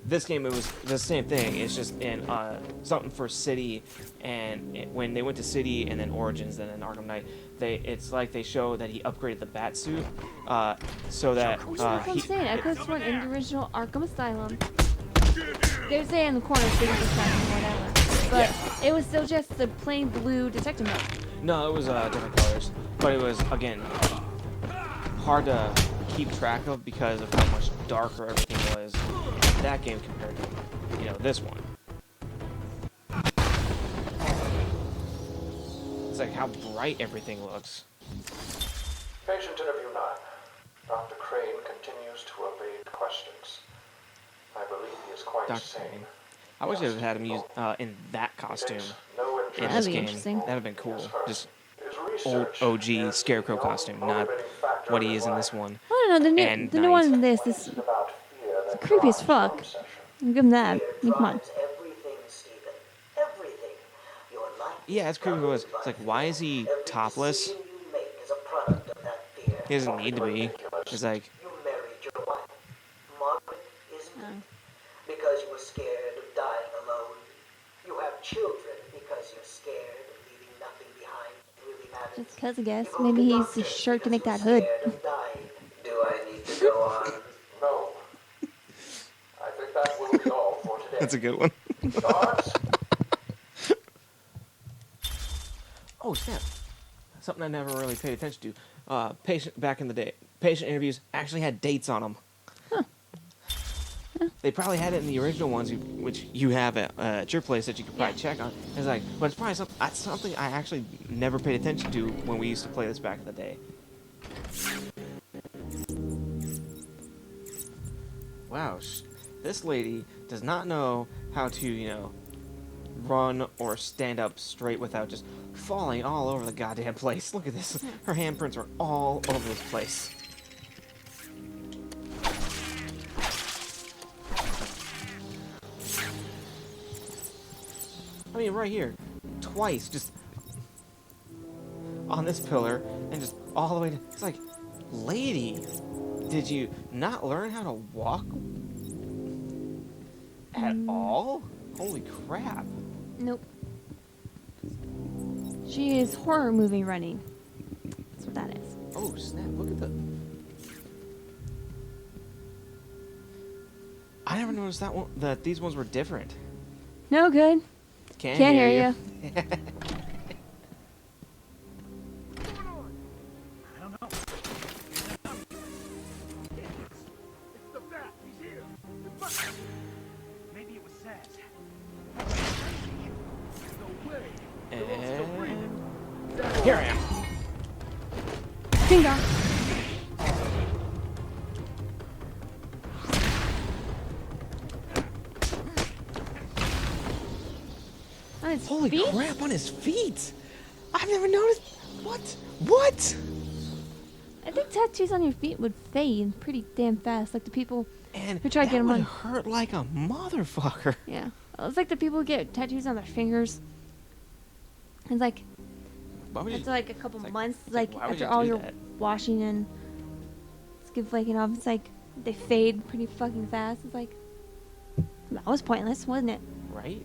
this game, it was the same thing. It's just in something for City, and when they went to City and then Origins, then in Arkham Knight, it's like they show that he upgraded the bat suit, so that That's what I'm saying. Echoes went in the original Arkham Asylum. They were saying in the corner signature tracking or whatever, but it was still just the plain blue detective mode. No, it was different colors, but it was again hard to keep track of because of how much darker everything was in that game compared to, this one. It's like how bright everything looks. Patient interview 9. Dr. Crane continues to evade questions. I believe he is quite sane. I wish I had had him use in that costume in this game. That'd have been cool. Just old OG Scarecrow costume, not what he is in this one. I don't know, the new one in this is creepy as fuck. I'll give him that. I mean, come on. Yeah, it's creepy. It's like, why is he topless? He doesn't need to be. It's like, because you were scared of dying alone. You have children because you're scared of leaving nothing behind that really matters. Just because, I guess. Maybe he's a shirt to make that hood. Do I need to go on? No. I think that will be all for today. that's a good one. Guards? Oh, snap. Something I never really paid attention to. Patient back in the day. Patient interviews actually had dates on them. They probably had it in the original ones, which you have at your place that you could probably check on. It's like, but it's probably something I actually never paid attention to when we used to play this back in the day. Wow, this lady does not know how to, run or stand up straight without just falling all over the goddamn place. Look at this. Her handprints are all over this place. I mean, right here, twice, just on this pillar, and just all the way to, it's like, lady, did you not learn how to walk at all? Holy crap. Nope. She is horror movie running. That's what that is. Oh, snap, look at the... I never noticed that these ones were different. No good. Can't hear you. Maybe it was Saz. And here I am. Bingo. Holy crap, on his feet! I've never noticed. What? I think tattoos on your feet would fade pretty damn fast, like the people who try to get them would on. Hurt like a motherfucker. Yeah, it's like the people who get tattoos on their fingers. It's like after like a couple months, like after all your washing and skin flaking off, it's like they fade pretty fucking fast. It's like that was pointless, wasn't it? Right.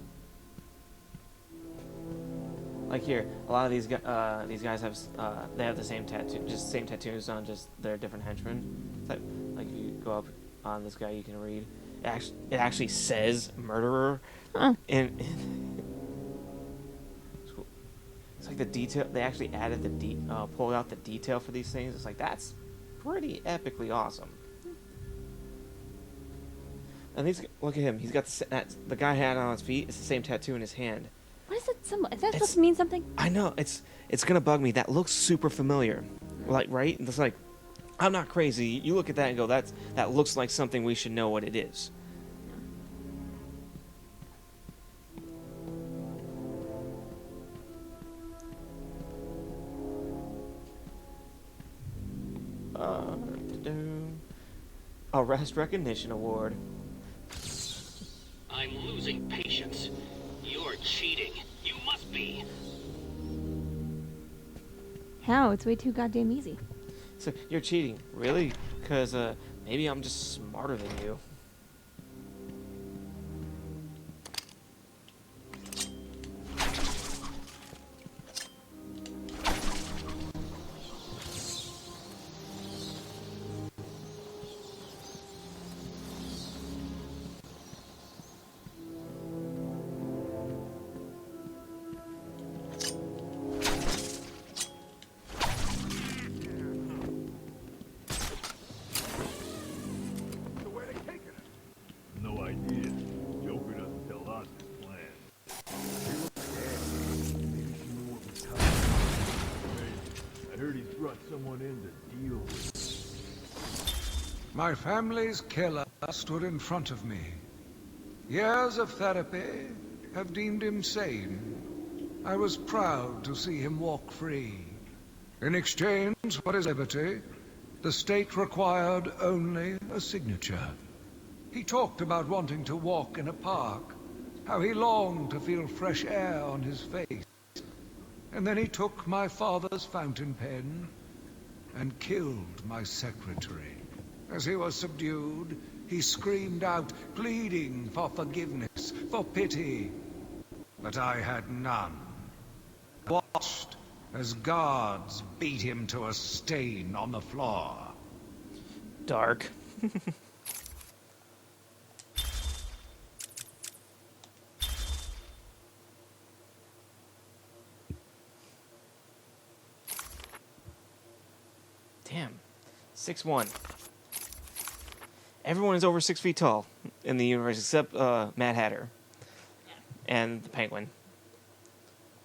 Like here, a lot of these guys have they have the same tattoo, just same tattoos on just their different henchmen. Like if you go up on this guy, you can read. It actually says murderer. It's cool. It's like the detail. They actually added pulled out the detail for these things. It's like that's pretty epically awesome. And look at him. He's got the guy had on his feet. It's the same tattoo in his hand. What is that symbol? Is that supposed to mean something? I know, it's gonna bug me. That looks super familiar. Like, right? It's like, I'm not crazy. You look at that and go, that looks like something we should know what it is. Arrest Recognition Award. I'm losing patience. You're cheating. You must be. How? It's way too goddamn easy. So, you're cheating. Really? Because, maybe I'm just smarter than you. Heard he's brought someone in to deal with. My family's killer stood in front of me. Years of therapy have deemed him sane. I was proud to see him walk free. In exchange for his liberty, the state required only a signature. He talked about wanting to walk in a park, how he longed to feel fresh air on his face. And then he took my father's fountain pen and killed my secretary. As he was subdued, he screamed out, pleading for forgiveness, for pity. But I had none. I watched as guards beat him to a stain on the floor. Dark. Damn. 6'1". Everyone is over 6 feet tall in the universe except Mad Hatter. And the Penguin.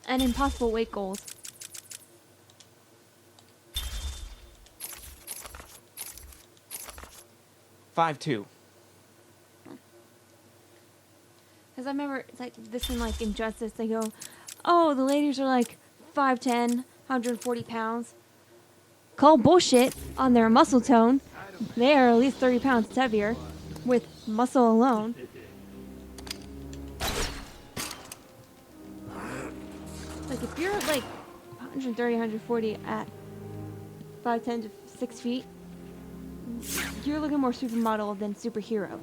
And impossible weight goals. Five two. Because I remember, it's like this in like Injustice, they go, oh, the ladies are like 5'10", 140 pounds. Call bullshit on their muscle tone. They are at least 30 pounds heavier with muscle alone. Like if you're like 130, 140 at 5'10" to 6 feet, you're looking more supermodel than superhero.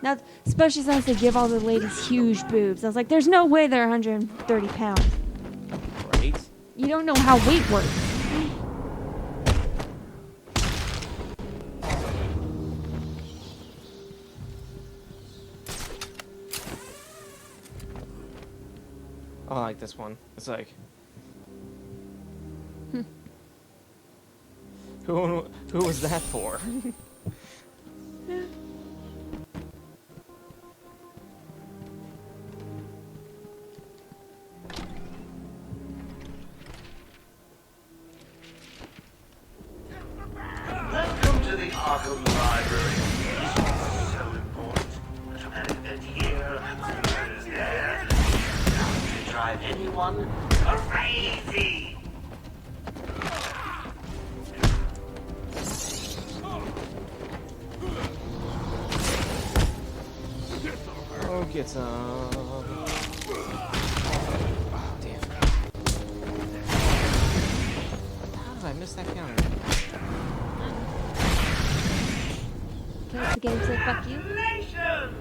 Now, especially since they give all the ladies huge boobs. I was like, there's no way they're 130 pounds. Right? You don't know how weight works. Oh, I like this one. It's like... Who was that for? Welcome to the Arkham Library. This is so important. A traumatic event here, murders there. To drive anyone crazy. Oh, get some. Damn. How did I miss that counter? Okay, the game said fuck you. Congratulations!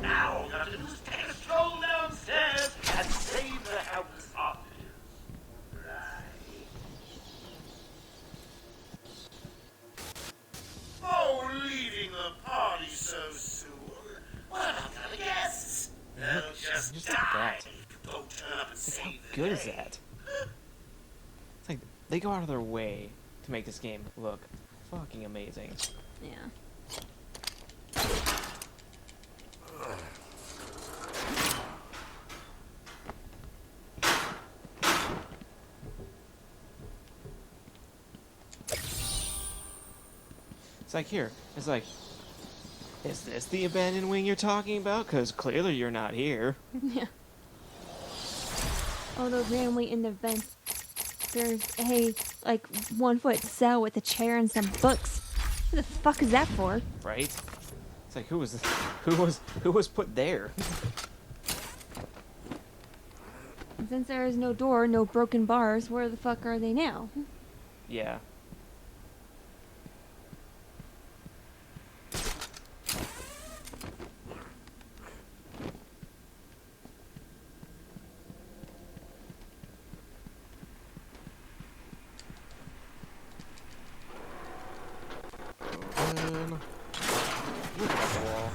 Now all you have to do is take a stroll downstairs and save the helpless audience. Right. Oh, leaving the party so soon. What about the other guests? They'll just look at die. that. Don't turn up and save How the good is day. that? It's like they go out of their way to make this game look fucking amazing. Yeah. It's like here. It's like, is this the abandoned wing you're talking about? Because clearly you're not here. Yeah. Oh, those randomly in the vent. There's a like 1 foot cell with a chair and some books. What the fuck is that for? Right? It's like who was put there? And since there is no door, no broken bars, where the fuck are they now? Yeah.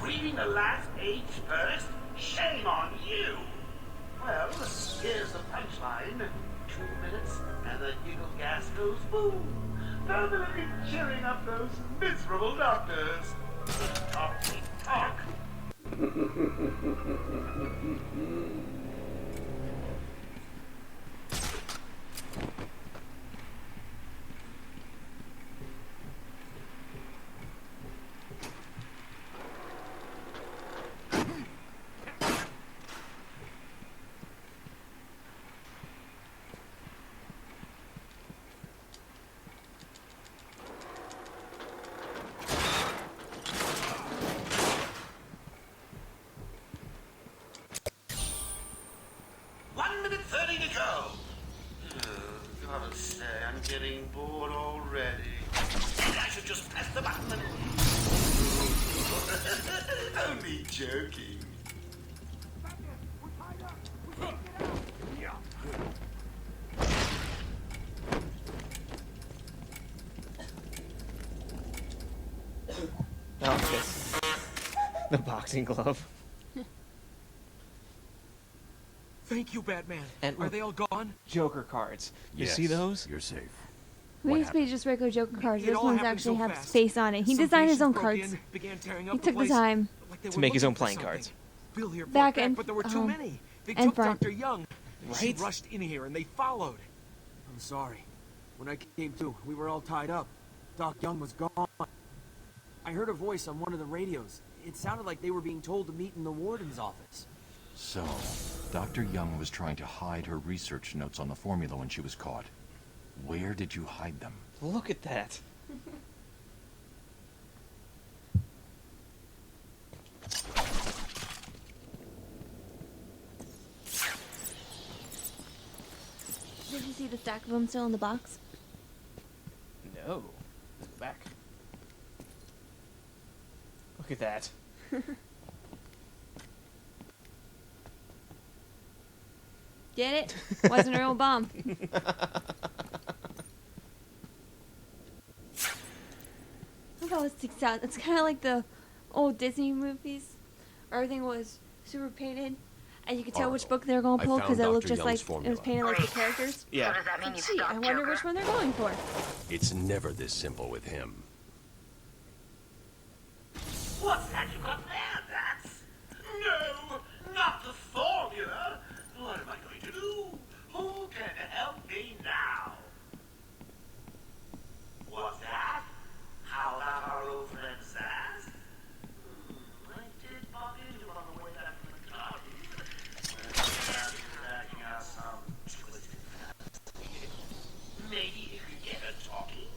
Reading the last page first? Shame on you! Well, here's the punchline. 2 minutes, and the giggle gas goes boom. Permanently cheering up those miserable doctors. Tick tock, tick tock. joking. Oh, this. The boxing glove. Thank you, Batman. And Are they all gone? Joker cards. You Yes, see those? You're safe. We used to be just regular Joker cards. It This all one's happened actually so have fast. space on it. He Some designed his patients own broke cards. in, began tearing up He the took the place, time like they To were make his own looking for playing something. cards. Bill here Back fought and, but there were too many. They and took front. Dr. Young. She Right? rushed in here and they followed. I'm sorry. When I came to, we were all tied up. Doc Young was gone. I heard a voice on one of the radios. It sounded like they were being told to meet in the warden's office. So, Dr. Young was trying to hide her research notes on the formula when she was caught. Where did you hide them? Look at that. Did you see the stack of them still in the box? No. Let's go back. Look at that. Get it? Wasn't a real bomb. Look how it sticks out. It's kind of like the old Disney movies. Everything was super painted, and you could tell which book they were going to pull because it looked just like it was painted like the characters. Yeah. So does that mean you Gee, stopped I wonder Joker? which one they're going for. It's never this simple with him. What's that you got there, Bats? No, not the formula. What am I going to do? Who can help me now? What's that? How about our old friend Sass? I did bump into him on the way back from the garden. Cracking out some twisted fantasy. Maybe he could get her talking?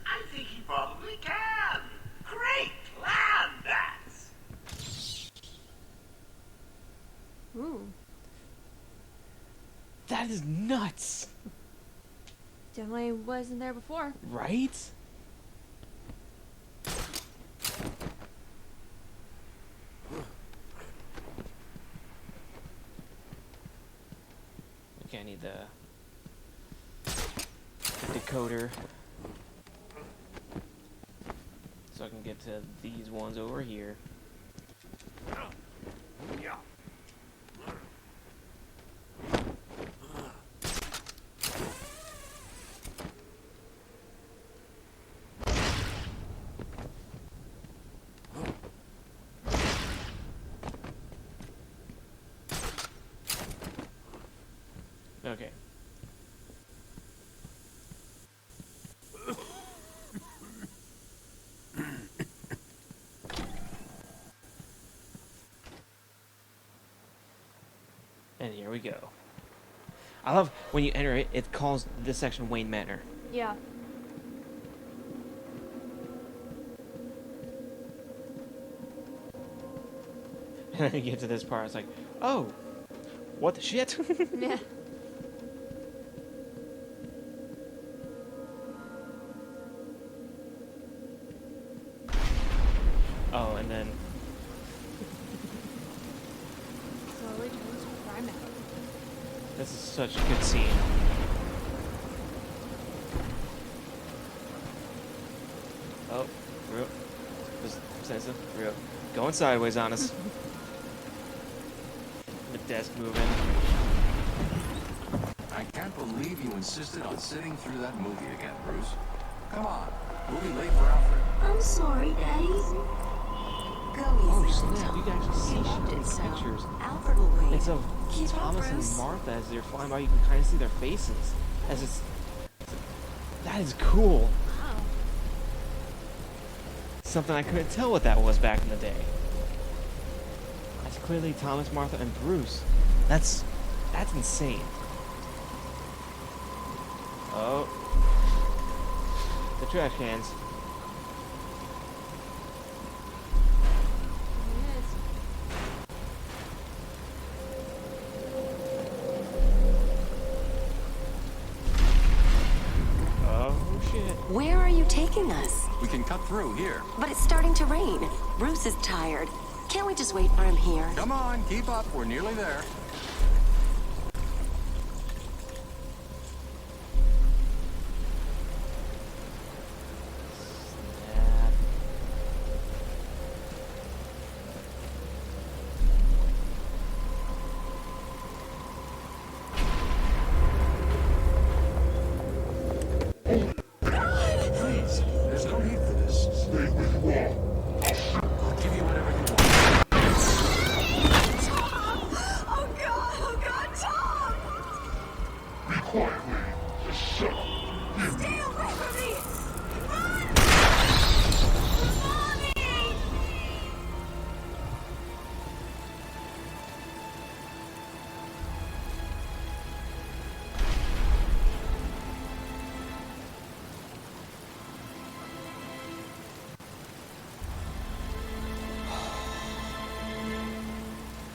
I think he probably can. Great plan, Bats! Ooh, That is nuts. definitely wasn't there before. Right? Okay, I need the decoder so I can get to these ones over here. Okay. And here we go. I love when you enter it, it calls this section Wayne Manor. Yeah. And then you get to this part, it's like, oh, what the shit? Yeah. Oh, and then Slowly turns to crime out. this is such a good scene. Oh, real. Just sensitive, real. Going sideways on us. The desk moving. I can't believe you insisted on sitting through that movie again, Bruce. Come on, we'll be late for Alfred. I'm sorry, Daddy. Go Oh easy, snap, you can actually see You shit loved in it, the so pictures. Alfred will wait. It's of Keep up, Thomas and Bruce. Martha as they're flying by. You can kind of see their faces. As it's... That is cool. Wow. Something I couldn't tell what that was back in the day. That's clearly Thomas, Martha, and Bruce. That's insane. Oh. The trash cans. Where are you taking taking us? We can cut through here. But it's starting to rain. Bruce is tired. Can't we just wait for him here? Come on, keep up. We're nearly there.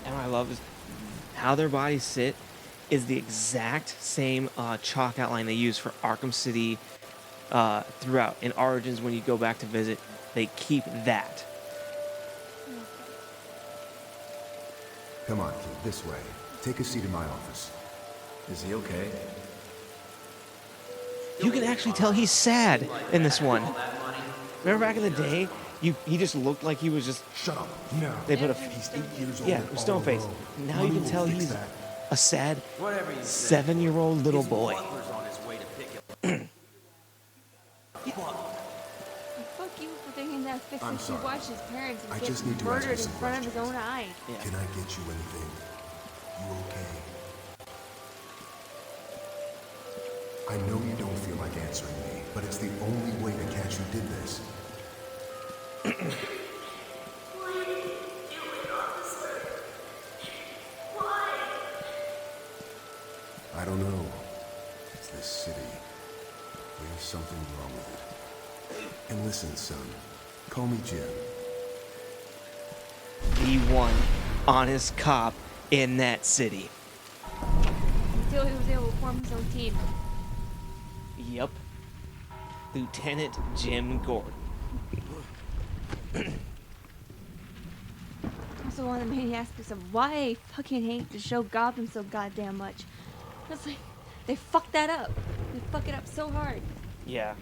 I love is how their bodies sit is the exact same chalk outline they use for Arkham City throughout. In Origins, when you go back to visit, they keep that. Come on, kid, this way. Take a seat in my office. Is he okay? You can actually tell he's sad in this one. Remember back in the day, he just looked like he was just... Shut up. No. They put a... He's 8 years old. Yeah, stone face. Now you can tell he's a sad 7-year-old little boy. Fuck you for thinking that fixes I'm he sorry. watched his parents and I get just need to ask murdered you in some front of his questions. own eyes. Yeah. Can I get you anything? You okay? I know you don't feel like answering me, but it's the only way to catch who did this. I don't know. It's this city. There's something wrong with it. And listen, son. Call me Jim. The one honest cop in that city. Until he was able to form his own team. Yep. Lieutenant Jim Gordon. Also, one of the main aspects of why I fucking hate the show Gotham so goddamn much. It's like, they fuck that up. They fuck it up so hard. Yeah.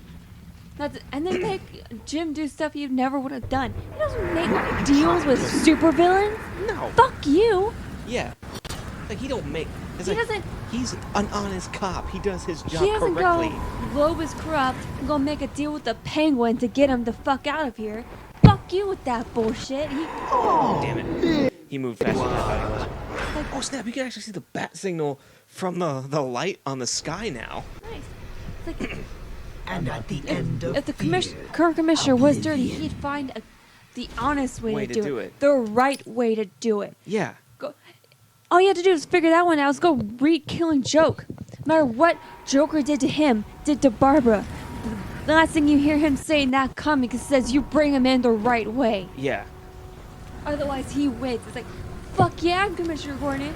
And then make Jim do stuff you never would have done. He doesn't make deals with supervillains. No. Fuck you. Yeah. Like, he don't make... It's He like, doesn't... He's an honest cop. He does his job He doesn't correctly. go, Globe is corrupt, and go make a deal with the Penguin to get him the fuck out of here. Fuck you with that bullshit. Damn it. He moved faster than I thought he was. Oh, snap. You can actually see the bat signal from the light on the sky now. Nice. It's like... And at the end of If the current commissioner was dirty, he'd find the honest way to do it. The right way to do it. Yeah. All you have to do is figure that one out. Let's go read Killing Joke. No matter what Joker did to him, did to Barbara. The last thing you hear him say in that comic says you bring him in the right way. Yeah. Otherwise he wins. It's like, fuck yeah, Commissioner Gordon.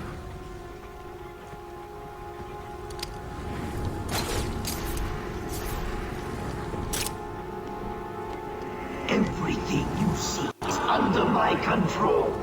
Everything you see is under my control.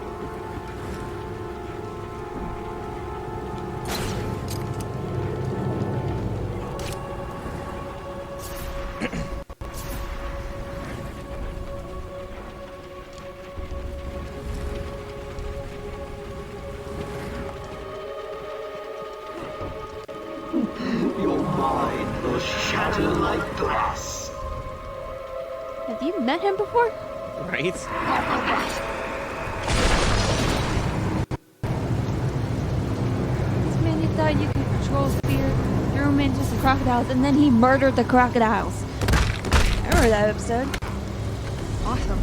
Your mind will shatter like glass. Have you met him before? Right? This man, you thought you could control fear, threw him into some crocodiles, and then he murdered the crocodiles. I remember that episode. Awesome.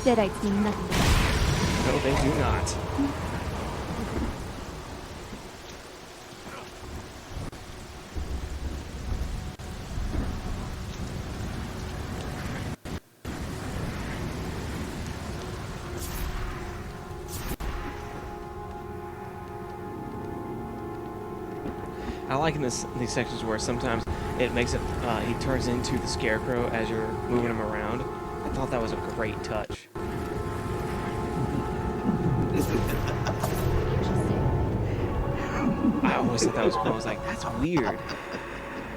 Deadites mean nothing. No, they do not. I like in these sections where sometimes it makes it he turns into the Scarecrow as you're moving him around. I thought that was a great touch. I always thought that was cool. I was like, that's weird.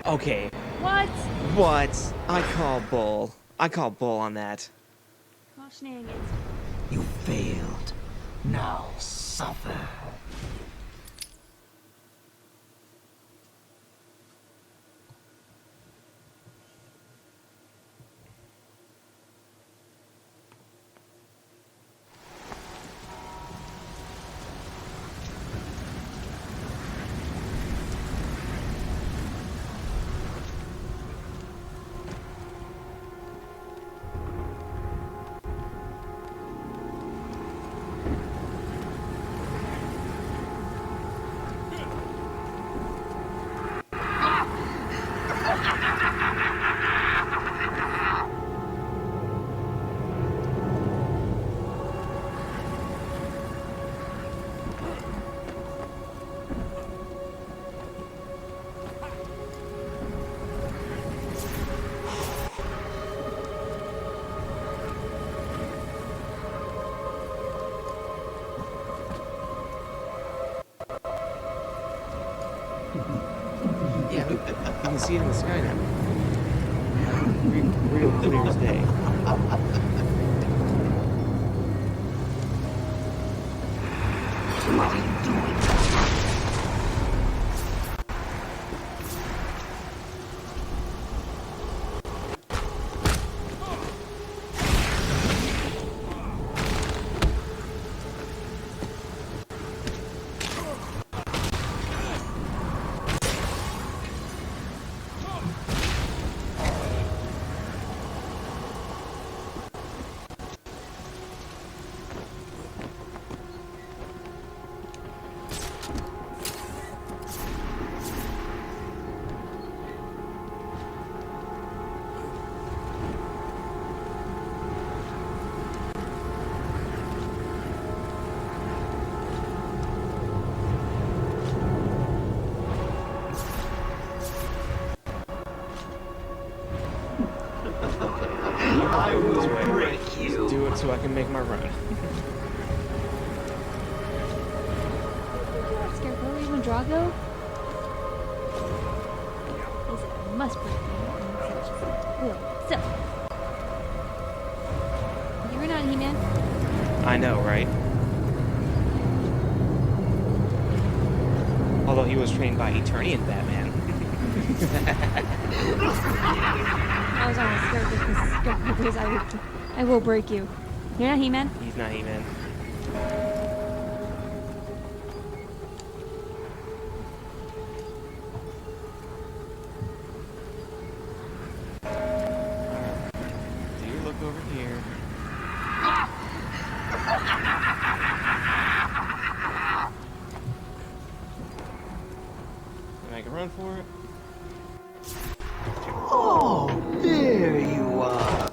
Okay. What? What? I call bull. I call bull on that. Call shenanigans. You failed. Now suffer. Yeah, you can see it in the sky now. Real clear as day. What are you doing? I will break you. Just do it so I can make my run. Scarecrow, even Drago? He said, I must break you. And so she will. So. You're not He-Man. I know, right? Although he was trained by Eternian Batman. I was almost scared because I will break you. You're not He-Man? He's not He-Man. Do you look over here? And I can run for it. Oh, there you are.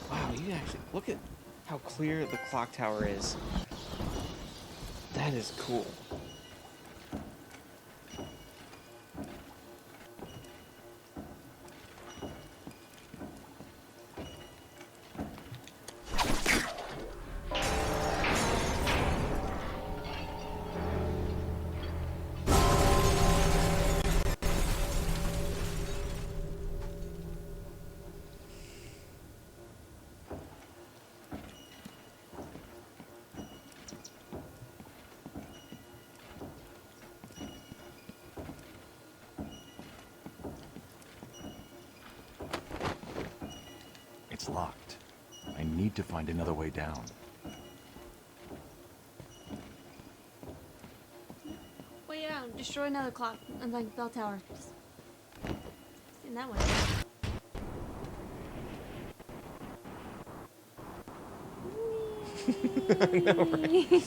Wow, you actually look at how clear the clock tower is. That is cool. It's locked. I need to find another way down. Well, yeah, destroy another clock, like bell tower. Just in that way. I know, right?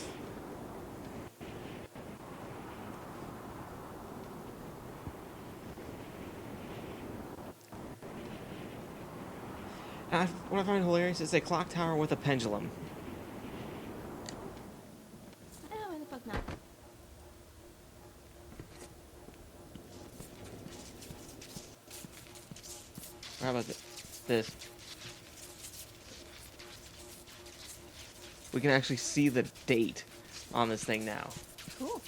what I find hilarious is a clock tower with a pendulum. Oh, why the fuck not? How about this? We can actually see the date on this thing now. Cool.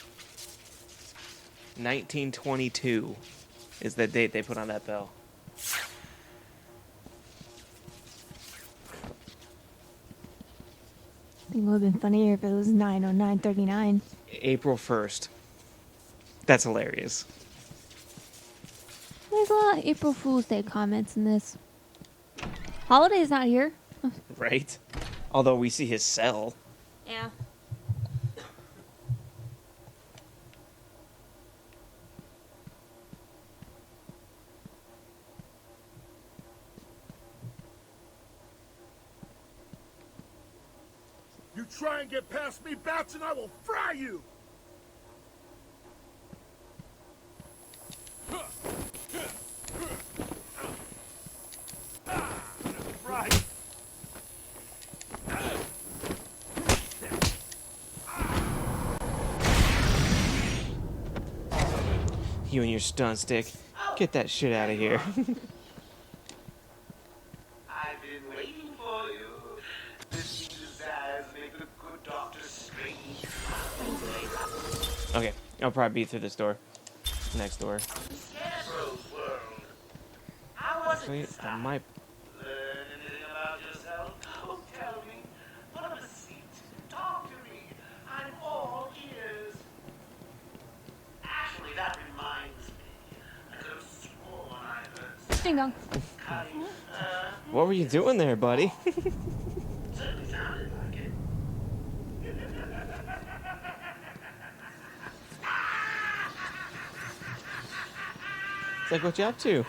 1922 is the date they put on that bell. I think it would have been funnier if it was 9/09/39. April 1st. That's hilarious. There's a lot of April Fool's Day comments in this. Holiday's not here. Right? Although we see his cell. Yeah. You try and get past me, Bats, and I will fry you! Right. You and your stun stick. Get that shit out of here. I've been waiting for you. This desires make the good doctor strange. Okay, I'll probably be through this door. Next door. Scarecrow's world. How was Actually, it? I might. Learn anything about yourself? Oh, tell me. Put up a seat. Talk to me. I'm all ears. Actually, that reminds me. I could have sworn I heard Ding dong. What were you doing there, buddy? certainly sounded like it. It's like, what you up to?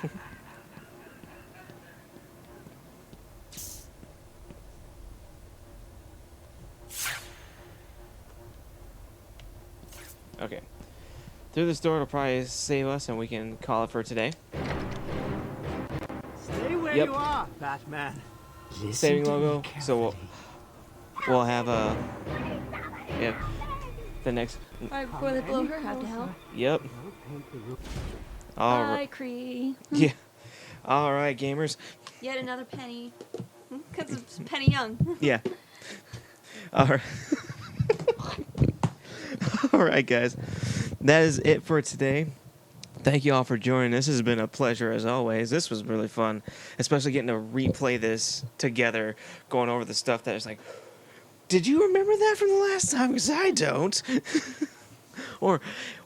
Okay. Through this door, it'll probably save us, and we can call it for today. Stay where Yep. you are, Batman. Saving logo. So we'll have a the next. Right before they blow her out to hell. Yep. All Bye, right. Cree. Yeah. All right, gamers. Yet another penny. Because it's Penny Young. Yeah. All right. All right, guys. That is it for today. Thank you all for joining. This has been a pleasure as always. This was really fun, especially getting to replay this together, going over the stuff that is like, did you remember that from the last time? Because I don't. Or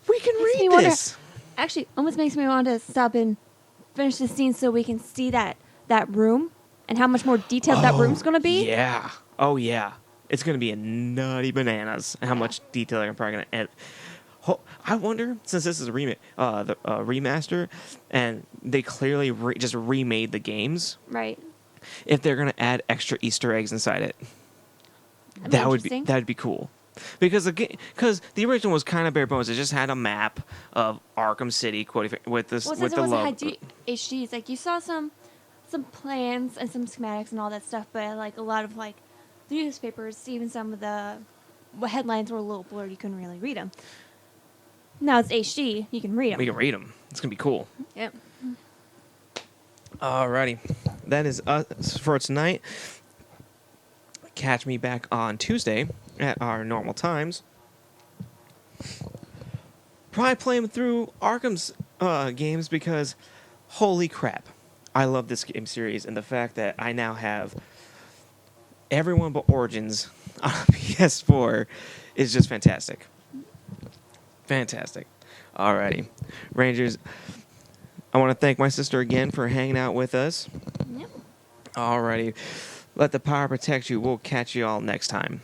we can Makes me read wonder- this. Actually, almost makes me want to stop and finish the scene so we can see that room and how much more detailed that room's going to be. Yeah. Oh, yeah. It's going to be a nutty bananas how much detail I'm probably going to add. I wonder, since this is a remaster, and they clearly just remade the games, Right. if they're going to add extra Easter eggs inside it. That'd That'd be cool. Because the original was kind of bare bones. It just had a map of Arkham City with this Well, with since the it logo. wasn't HD, it's like you saw some plans and some schematics and all that stuff, but like a lot of like the newspapers, even some of the headlines were a little blurred. You couldn't really read them. Now it's HD. You can read them. We can read them. It's gonna be cool. Yep. Alrighty, that is us for tonight. Catch me back on Tuesday at our normal times. Probably playing through Arkham's games because, holy crap, I love this game series and the fact that I now have everyone but Origins on PS4 is just fantastic. Fantastic. Alrighty, Rangers. I want to thank my sister again for hanging out with us. Yep. Alrighty. Let the power protect you. We'll catch you all next time.